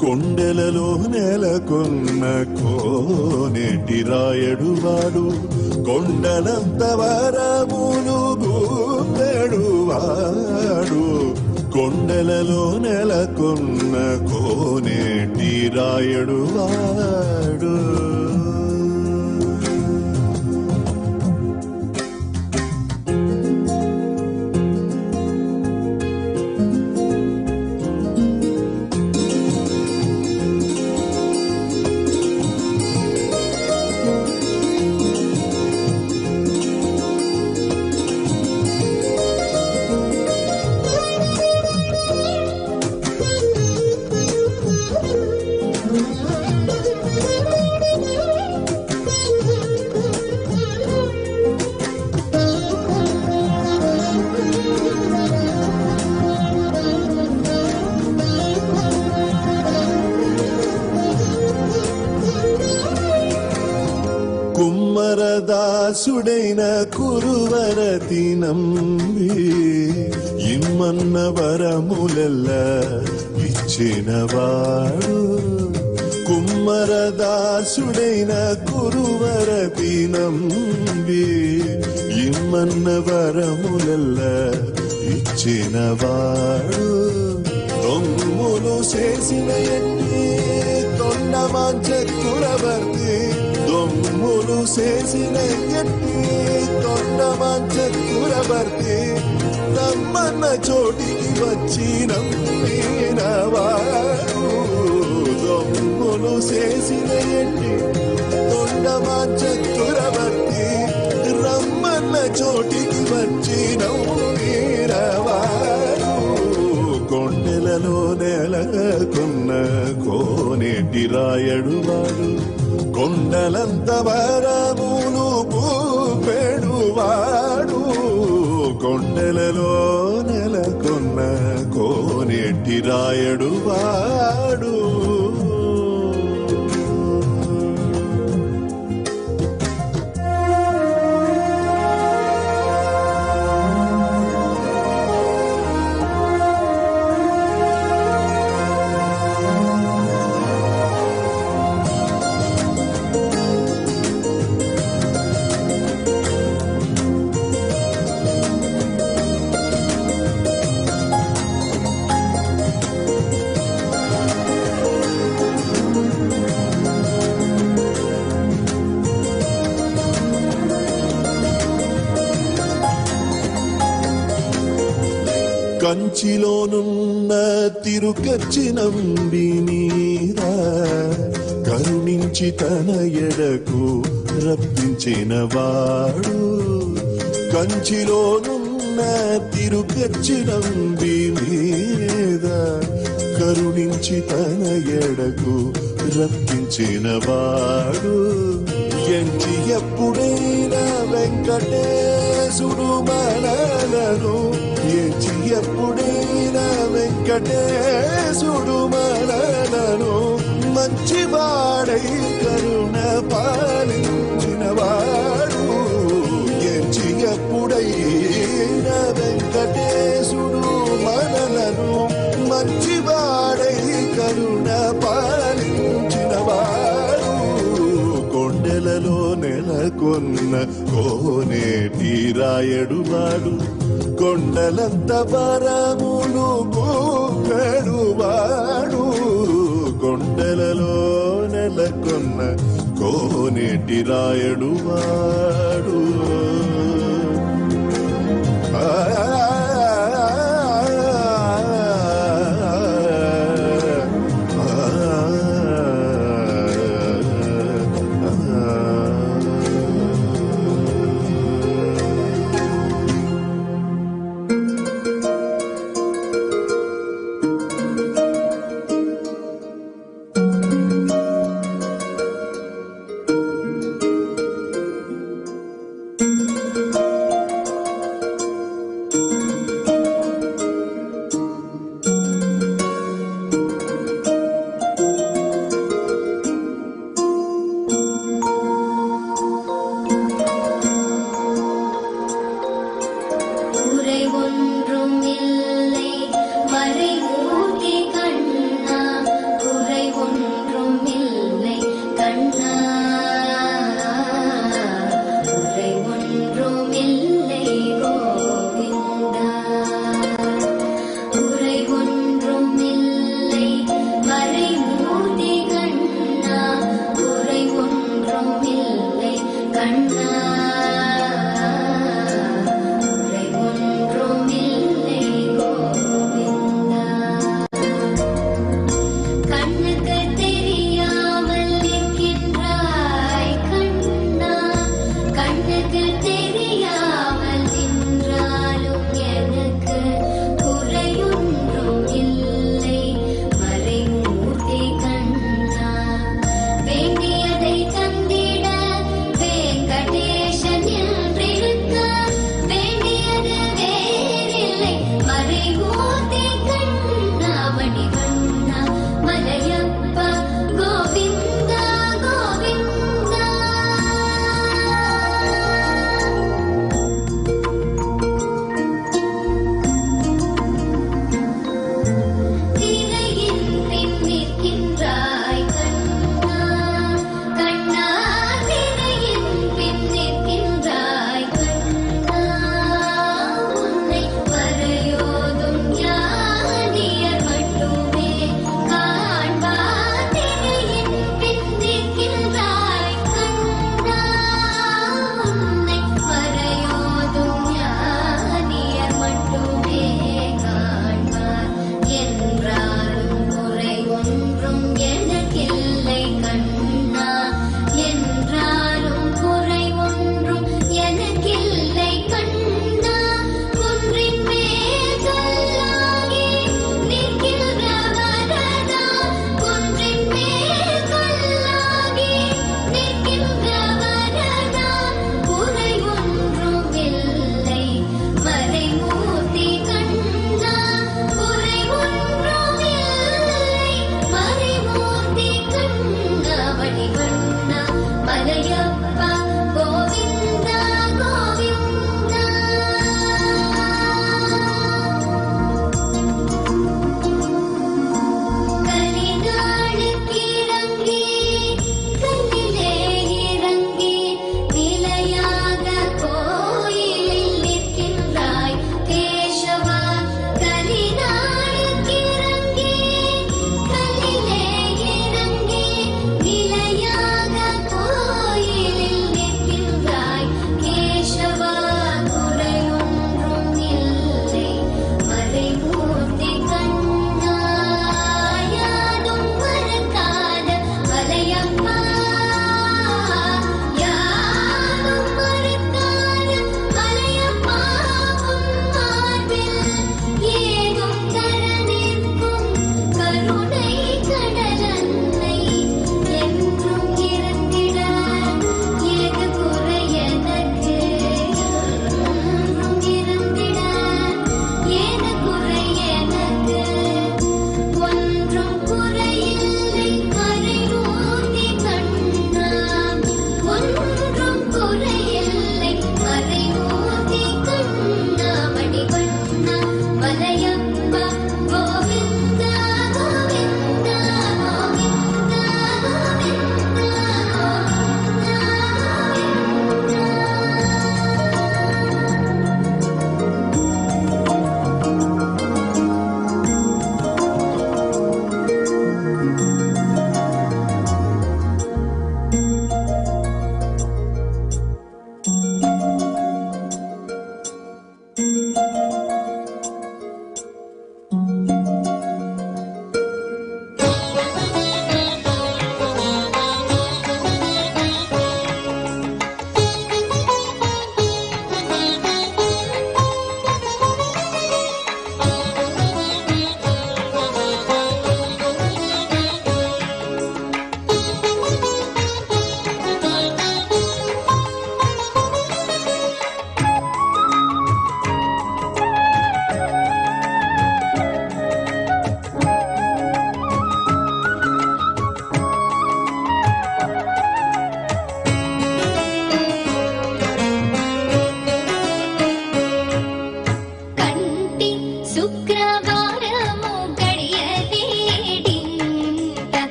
కొండలలో నెలకొన్న కోనేటి రాయడు వాడు కొండనంత వరములు గోపెడు వాడు కొండలలో నెలకొన్న కోనేటి రాయడు వాడు కుమ్మరదాసుడైన కురువరతి నంబి ఇమ్మన్న వరములెల్ల ఇచ్చినవాడు కుమ్మరదాసుడైన కురువరతి నంబి ఇమ్మన్న వరములెల్ల ఇచ్చినవాడు దొమ్ములు చేసిన ఎట్టి తొండమాంచకురవర్తి దొమ్ములు చేసిన ఎట్టి తొండమాంచకురవర్తి నమ్మన్న చోటికి వచ్చి నమ్మినవాడు దొమ్ములు చేసిన ఎట్టి తొండమాంచకురవర్తి రమ్మన్న చోటికి వచ్చి నమ్మినవాడు కొండెలలో నెలకొన్న కోనేటి రాయడు వాడు కొండలంత వరములు పూపెడు వాడు కొండలలో నెలకొన్న కోనేటి రాయడు వాడు కంచిలోనున్న తిరుకచ్చినంబి మీద కరుణించి తన ఎడకు రప్పించిన వాడు కంచిలోనున్న తిరుకచ్చినంబి మీద కరుణించి తన ఎడకు రప్పించిన వాడు ఎంచి ఎప్పుడైనా వెంకటేశుడు మనలను ఎంచి ఎప్పుడైనా వెంకటేశుడు మనలను మంచివాడై కరుణ పాలించిన వాడు ఎంచి ఎప్పుడైనా వెంకటేశుడు మనలను మంచివాడై కరుణ పాలించిన వాడు కొండెలలో నెలకొన్న కోనేటి రాయడు వాడు కొండలంత వరములు గోపెడు వాడు కొండలలో నెలకొన్న కోనేటి రాయడు వాడు கண்ணா குறை ஒன்றுமில்லை கோவிந்தா. கண்ணுக்கு தெரியாமல் நிற்கின்றாய் கண்ணா, கண்ணுக்கு தெரியாமல் நின்றாலும் எனக்கு குறையொன்றும் இல்லை மறைமூர்த்தி கண்ணா. வேண்டியதை தந்திட Venkateswara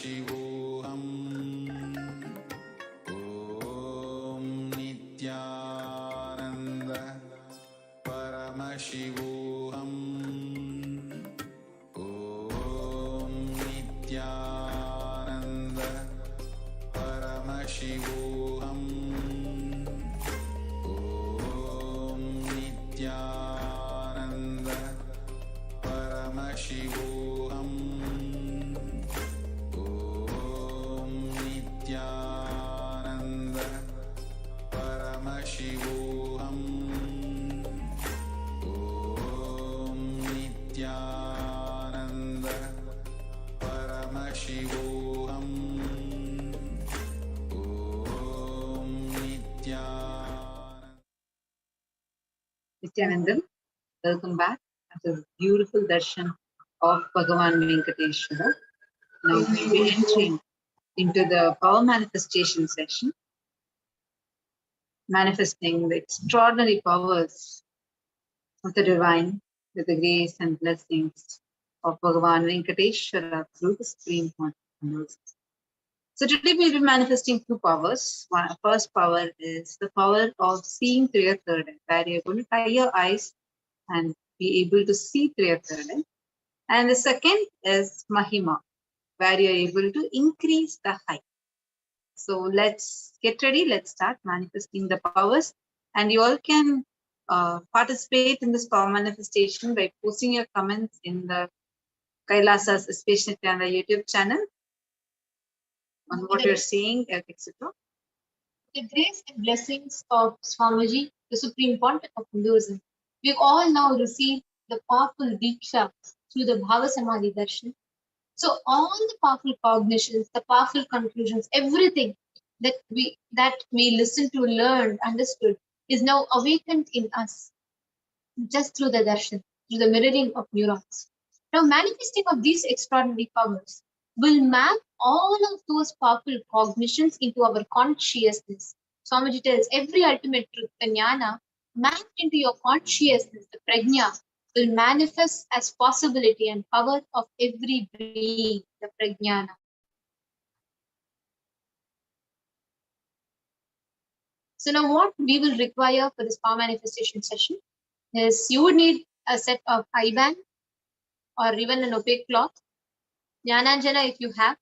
Paramashivoham. Om Nithyananda Paramashivoham. Om Nithyananda Paramashivoham. Om Nithyananda Paramashivoham. Om Nithyananda Paramashivoham. Om Nithyananda Paramashivoham. Om Nithyananda. Nithyanandam, welcome back after the beautiful darshan of Bhagavan Venkateshwara. Now we'll be entering into the power manifestation session, manifesting the extraordinary powers of the divine with the grace and blessings of Bhagavan Venkateshwara through the Supreme Consciousness. So today we'll be manifesting two powers. First power is the power of seeing through your third eye, where you're going to tie your eyes and be able to see through your third eye. And the second is Mahima, where you're able to increase the height. So let's get ready. Let's start manifesting the powers. And you all can participate in this power manifestation by posting your comments in the KAILASA's HDH Nithyananda YouTube channel on what you're seeing, etc. The grace and blessings of Swamiji, the Supreme Pontiff of Hinduism, we've all now received the powerful Diksha through the Bhavasamadhi Darshan. So all the powerful cognitions, the powerful conclusions, everything that we listened to, learned, understood is now awakened in us just through the darshan, through the mirroring of neurons. Now manifesting of these extraordinary powers will map all of those powerful cognitions into our consciousness. Swamiji tells every ultimate truth, the jnana, mapped into your consciousness, the prajna, will manifest as possibility and power of every being, the prajnana. So now what we will require for this power manifestation session is you would need a set of eye-band or even an opaque cloth, jnananjana if you have,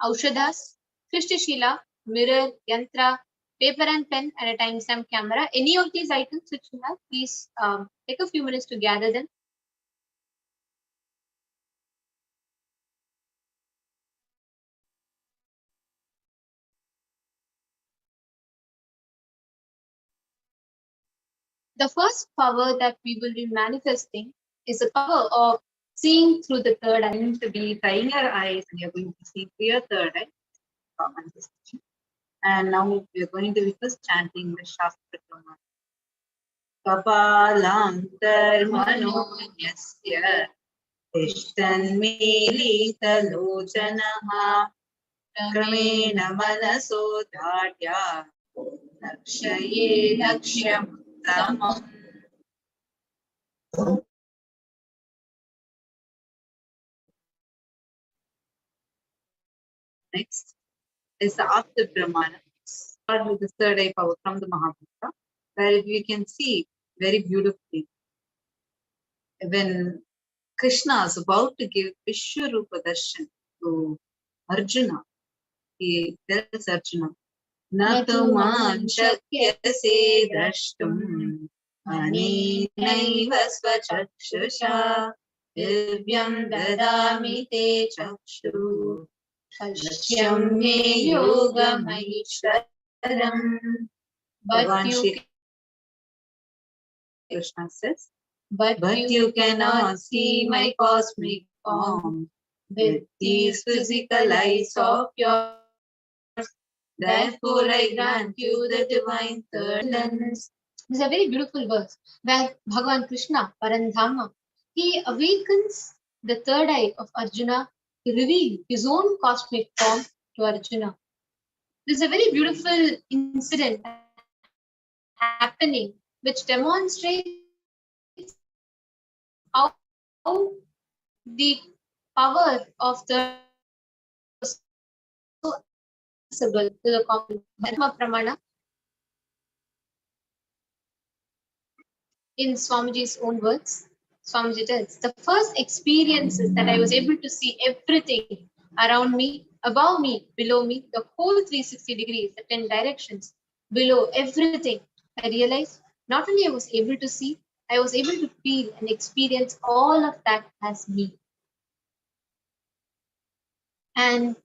aushadas, Krishtashila, mirror, yantra, paper and pen, and a timestamp camera. Any of these items which you have, please take a few minutes to gather them. The first power that we will be manifesting is the power of seeing through the third eye. You're going to be tying your eyes and you're going to see through your third eye. Power manifestation. And now we're going to be first chanting the Shastra Pramana. Kapalantarmanonyasya Tishtanmilitalochanaha Kramena manaso dharya Lakshaye lakshyam tamam. Next is the After Brahmana. Start with the third eye power from the Mahavakya, where we can see very beautifully when Krishna is about to give Vishwarupa Darshan to Arjuna. He tells Arjuna, Natumam shakyase drashtum anenaiva svachakshusha divyam dadami te chakshu Hashyam me yoga maishtaram. Bhagavan Shri Krishna says, but you cannot see my cosmic form with these physical eyes of yours. Therefore I grant you the divine third lens. This is a very beautiful verse where Bhagavan Krishna, Parandhama, he awakens the third eye of Arjuna to reveal his own cosmic form to Arjuna. This is a very beautiful incident happening which demonstrates how the power of the to the common Dharma Pramana. In Swamiji's own words, Swamiji tells, the first experience is that I was able to see everything around me, above me, below me, the whole 360 degrees, the 10 directions, below everything. I realized not only I was able to see, I was able to feel and experience all of that as me. And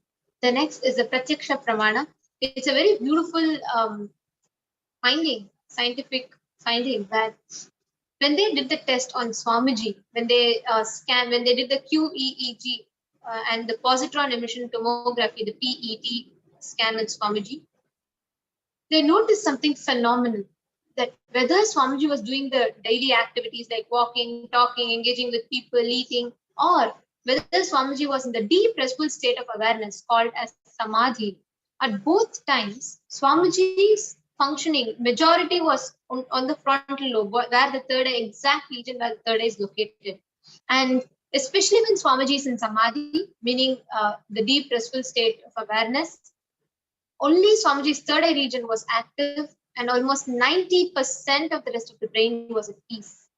the next is the Pratyaksha Pramana. It's a very beautiful finding, scientific finding, that when they did the test on Swamiji, when they when they did the QEEG and the positron emission tomography, the PET scan with Swamiji, they noticed something phenomenal, that whether Swamiji was doing the daily activities like walking, talking, engaging with people, eating, or whether Swamiji was in the deep restful state of awareness called as samadhi, at both times, Swamiji's functioning majority was on the frontal lobe, where the third eye, exact region where the third eye is located. And especially when Swamiji is in samadhi, meaning the deep restful state of awareness, only Swamiji's third eye region was active, and almost 90% of the rest of the brain was at peace.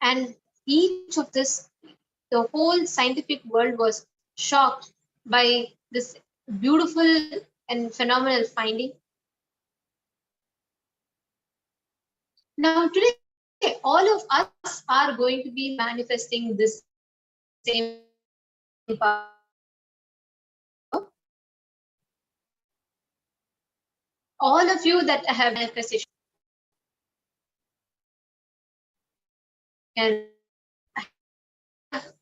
And each of this, the whole scientific world was shocked by this beautiful and phenomenal finding. Now today, all of us are going to be manifesting this same power. All of you that have manifestation and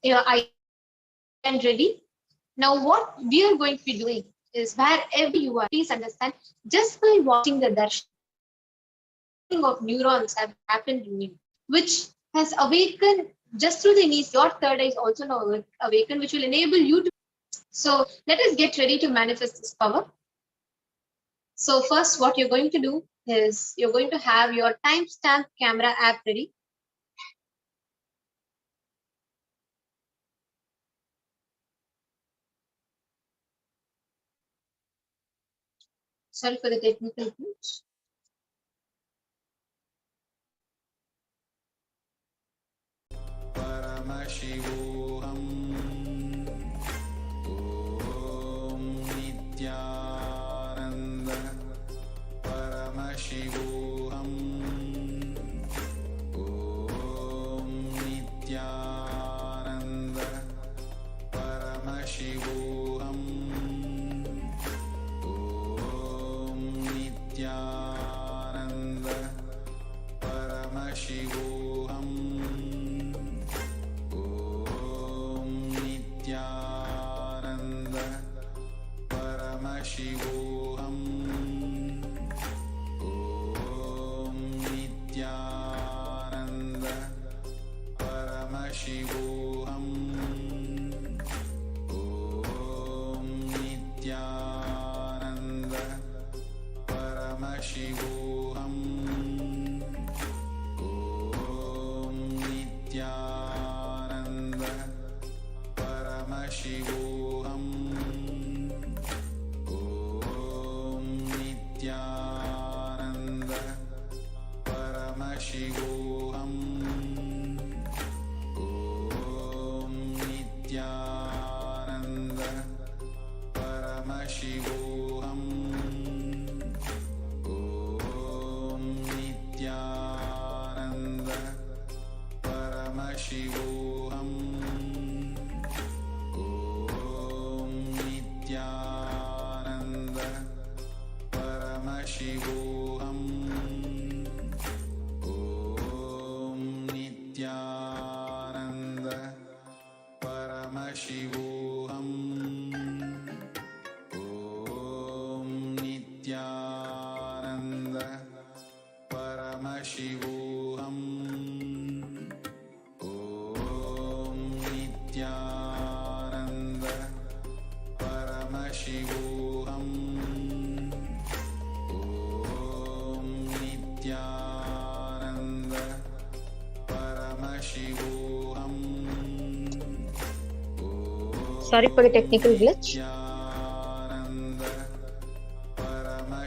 I am ready. Now what we are going to be doing is, wherever you are, please understand, just by watching the darshan of neurons have happened in you, which has awakened just through the knees. Your third eye is also now awakened, which will enable you to. So let us get ready to manifest this power. So first, what you're going to do is you're going to have your timestamp camera app ready. Sorry for the technical glitch. Paramashivoham. Om Nithyananda Paramashivoham. Om Nithyananda Paramashivoham. Om Nithyananda Paramashivoham. Paramashivoham. Om Nithyananda Paramashivoham. Om Nithyananda Paramashivoham. Om Nithyananda Paramashivoham. Nithyananda Paramashivoham. Om Nithyananda Paramashivoham. Om Nithyananda Paramashivoham. Om Nithyananda Paramashivoham. Om Nithyananda Paramashivoham. Om Nithyananda Paramashivoham. Om Nithyananda Paramashivoham. Nithyananda Paramashivoham. Sorry for the technical glitch. Nithyananda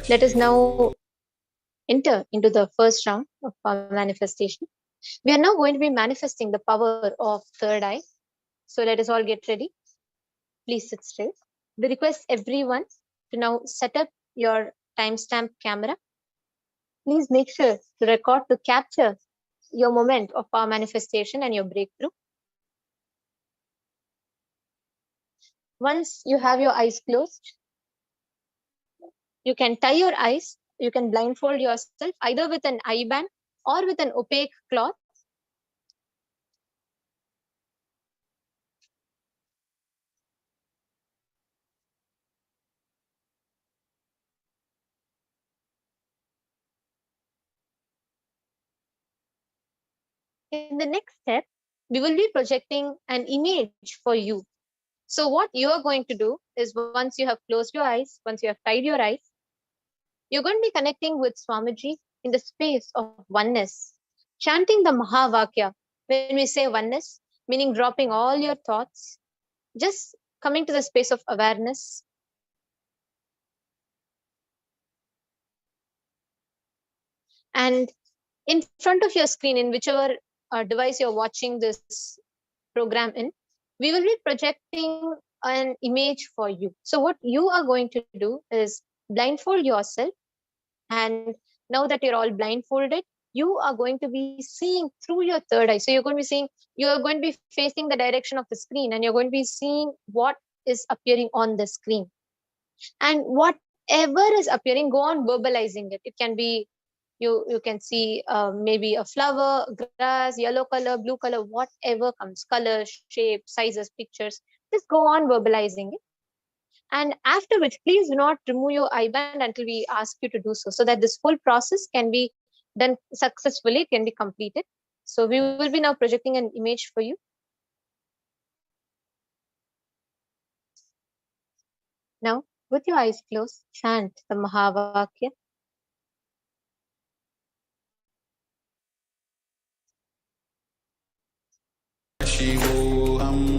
Let us now enter into the first round of our manifestation. We are now going to be manifesting the power of third eye. So let us all get ready. Please sit straight. We request everyone to now set up your timestamp camera. Please make sure to record to capture your moment of power manifestation and your breakthrough. Once you have your eyes closed, you can tie your eyes, you can blindfold yourself either with an eye band or with an opaque cloth. In the next step, we will be projecting an image for you. So what you are going to do is, once you have closed your eyes, once you have tied your eyes, you're going to be connecting with Swamiji in the space of oneness, chanting the Mahavakya. When we say oneness, meaning dropping all your thoughts, just coming to the space of awareness. And in front of your screen, in whichever device you're watching this program in, we will be projecting an image for you. So what you are going to do is blindfold yourself, and now that you're all blindfolded, you are going to be seeing through your third eye. So you're going to be seeing, you're going to be facing the direction of the screen, and you're going to be seeing what is appearing on the screen. And whatever is appearing, go on verbalizing it. It can be, you can see maybe a flower, grass, yellow color, blue color, whatever comes, colors, shapes, sizes, pictures, just go on verbalizing it. And after which, please do not remove your eye band until we ask you to do so, so that this whole process can be done successfully, can be completed. So we will be now projecting an image for you. Now, with your eyes closed, chant the Mahavakya. शिवोऽहम्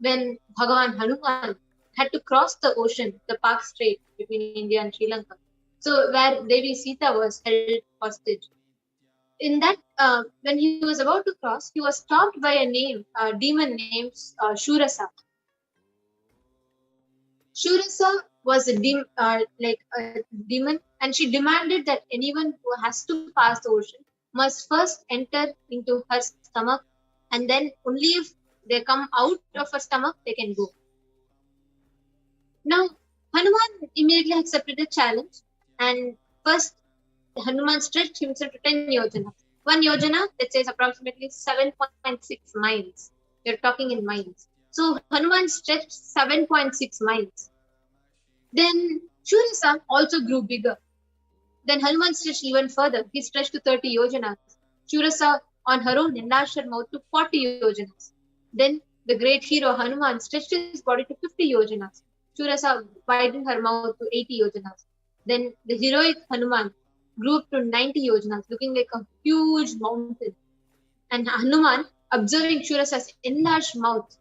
when Bhagavan Hanuman had to cross the ocean, the Pak Strait between India and Sri Lanka. So where Devi Sita was held hostage. In that, when he was about to cross, he was stopped by a demon named Shurasa. Shurasa was like a demon, and she demanded that anyone who has to pass the ocean must first enter into her stomach, and then only if they come out of her stomach, they can go. Now, Hanuman immediately accepted the challenge, and first Hanuman stretched himself to 10 yojana. 1 yojana, that says approximately 7.6 miles. You're talking in miles. So Hanuman stretched 7.6 miles. Then Shurasa also grew bigger. Then Hanuman stretched even further. He stretched to 30 yojanas. Shurasa on her own enlarged her mouth to 40 yojanas. Then the great hero Hanuman stretched his body to 50 yojanas. Shurasa widened her mouth to 80 yojanas. Then the heroic Hanuman grew up to 90 yojanas, looking like a huge mountain. And Hanuman, observing Shurasa's enlarged mouth,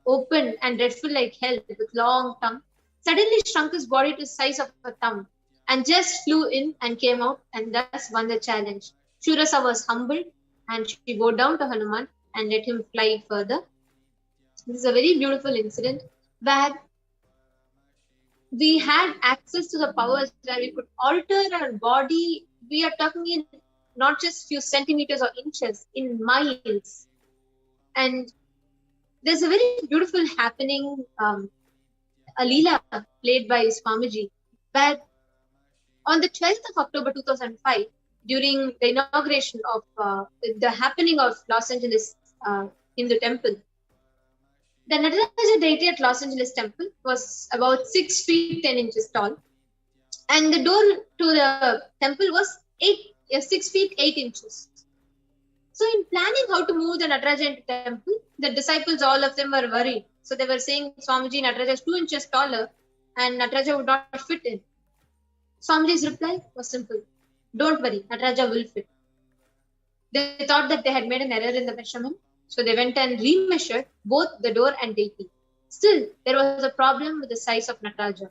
open and dreadful like hell with long tongue, suddenly shrunk his body to the size of a thumb and just flew in and came out and thus won the challenge. Shurasa was humbled and she bowed down to Hanuman and let him fly further. This is a very beautiful incident where we had access to the powers where we could alter our body. We are talking in not just few centimeters or inches, in miles. And there's a very beautiful happening, a Leela played by Swamiji, where on the 12th of October 2005, during the inauguration of the happening of Los Angeles Hindu Temple, the Nataraja deity at Los Angeles Temple was about 6 feet 10 inches tall, and the door to the temple was 6 feet 8 inches. So in planning how to move the Nataraja into the temple, the disciples, all of them were worried. So they were saying, Swamiji, Nataraja is 2 inches taller and Nataraja would not fit in. Swamiji's reply was simple. Don't worry, Nataraja will fit. They thought that they had made an error in the measurement. So they went and remeasured both the door and deity. Still, there was a problem with the size of Nataraja.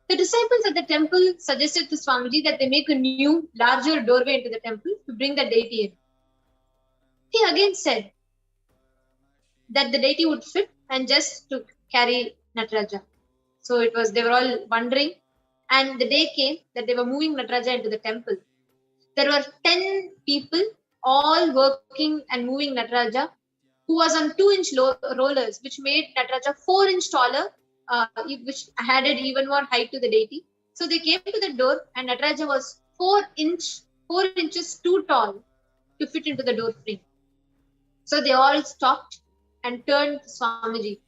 The disciples at the temple suggested to Swamiji that they make a new, larger doorway into the temple to bring the deity in. He again said that the deity would fit and just to carry Nataraja. So they were all wondering, and the day came that they were moving Nataraja into the temple. There were 10 people all working and moving Nataraja, who was on 2-inch rollers, which made Nataraja 4-inch taller, which added even more height to the deity. So they came to the door and Nataraja was 4 inches too tall to fit into the door frame. So they all stopped and turned to Swamiji.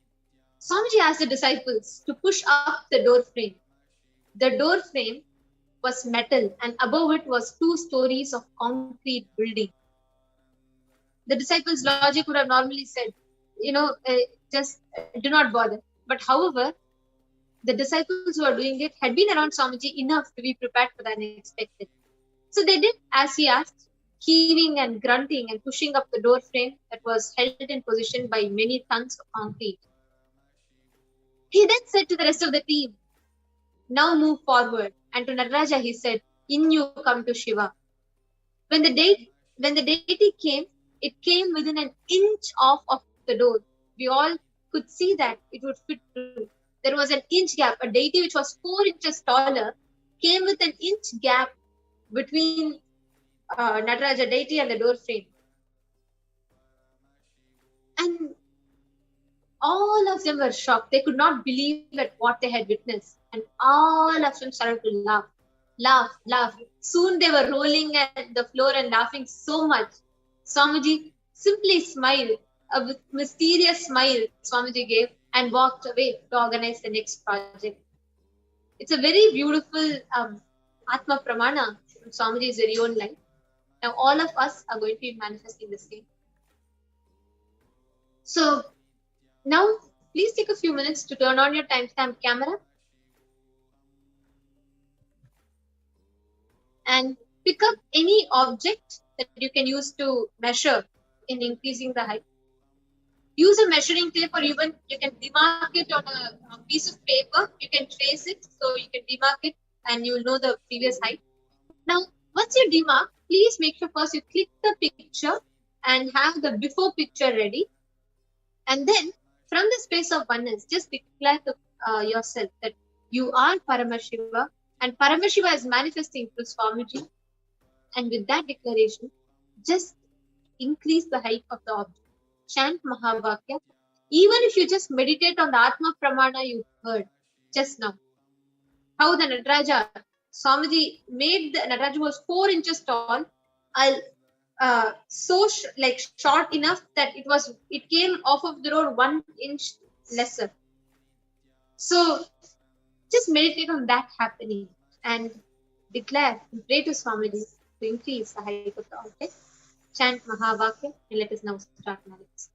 Swamiji asked the disciples to push up the door frame. The door frame was metal and above it was 2 stories of concrete building. The disciples' logic would have normally said, just do not bother. But however, the disciples who are doing it had been around Swamiji enough to be prepared for the unexpected. So they did as he asked, heaving and grunting and pushing up the door frame that was held in position by many tons of concrete. He then said to the rest of the team, now move forward. And to Nataraja he said, in you come to Shiva. When the deity came, it came within an inch of the door. We all could see that it would fit through. There was an inch gap. A deity which was 4 inches taller came with an inch gap between Nataraja deity and the door frame. And all of them were shocked. They could not believe at what they had witnessed. And all of them started to laugh. Soon they were rolling at the floor and laughing so much. Swamiji simply smiled, a mysterious smile Swamiji gave, and walked away to organize the next project. It's a very beautiful Atma Pramana from Swamiji's very own life. Now all of us are going to be manifesting the same. So now please take a few minutes to turn on your timestamp camera and pick up any object that you can use to measure in increasing the height. use a measuring tape, or even you can demark it on a piece of paper. You can trace it, so you can demark it and you will know the previous height. Now, once you demark, please make sure first you click the picture and have the before picture ready. And then from the space of oneness, just declare to yourself that you are Paramashiva and Paramashiva is manifesting through Swamiji. And with that declaration, just increase the height of the object. Chant Mahavakya. Even if you just meditate on the Atma Pramana you heard just now, how the Nataraja, Swamiji made the Nataraja was 4 inches tall. I'll like short enough that it came off of the road 1 inch lesser. So just meditate on that happening and declare and pray to Swamiji to increase the height of the object. Chant Mahavakya and let us now start manifesting.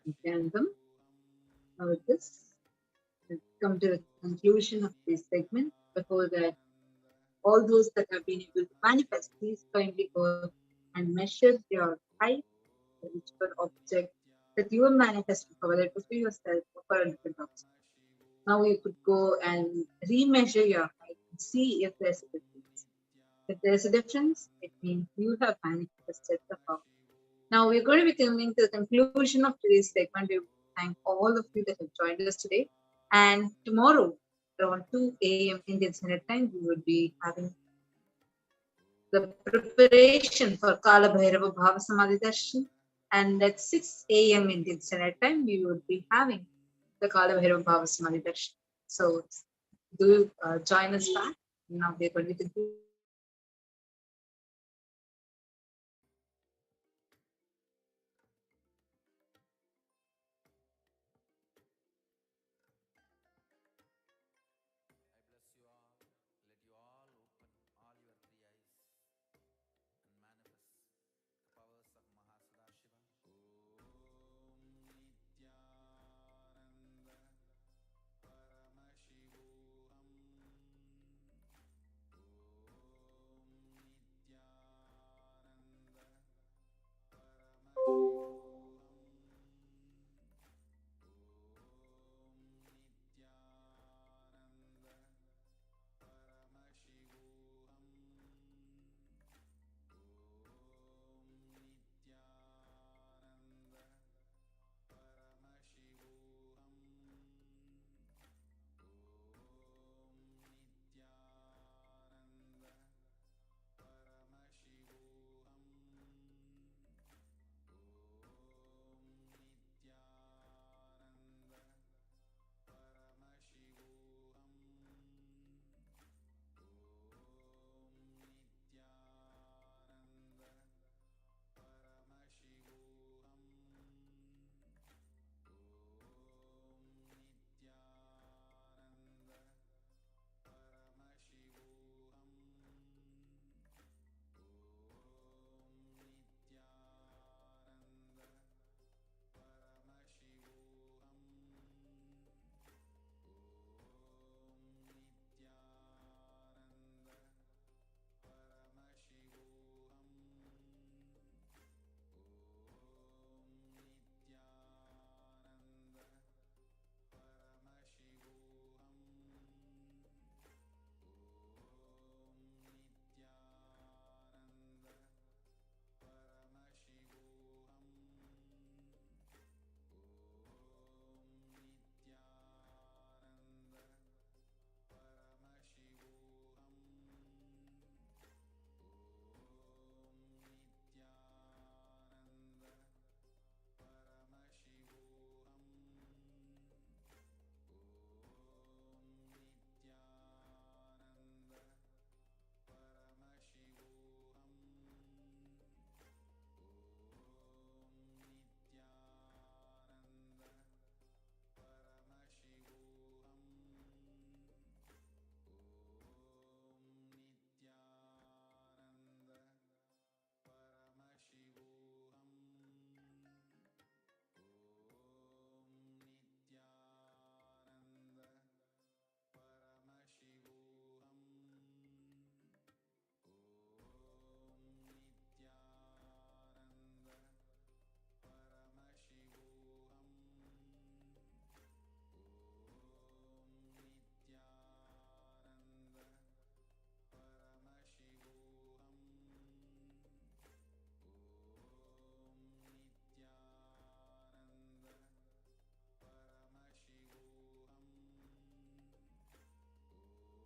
Nithyanandam. Now with this, we've come to the conclusion of this segment. Before that, all those that have been able to manifest, please kindly go and measure your height for whichever object that you are manifesting for, whether it was for yourself or for a different object. Now you could go and re-measure your height and see if there's a difference. If there's a difference, it means you have manifested the power. Now we're going to be coming to the conclusion of today's segment. We thank all of you that have joined us today. And tomorrow, around 2 a.m. Indian Standard Time, we will be having the preparation for Kala Bhairava Bhavasamadhi Darshan. And at 6 a.m. Indian Standard Time, we will be having the Kala Bhairava Bhavasamadhi Darshan. So do join us back. Now we're going to conclude.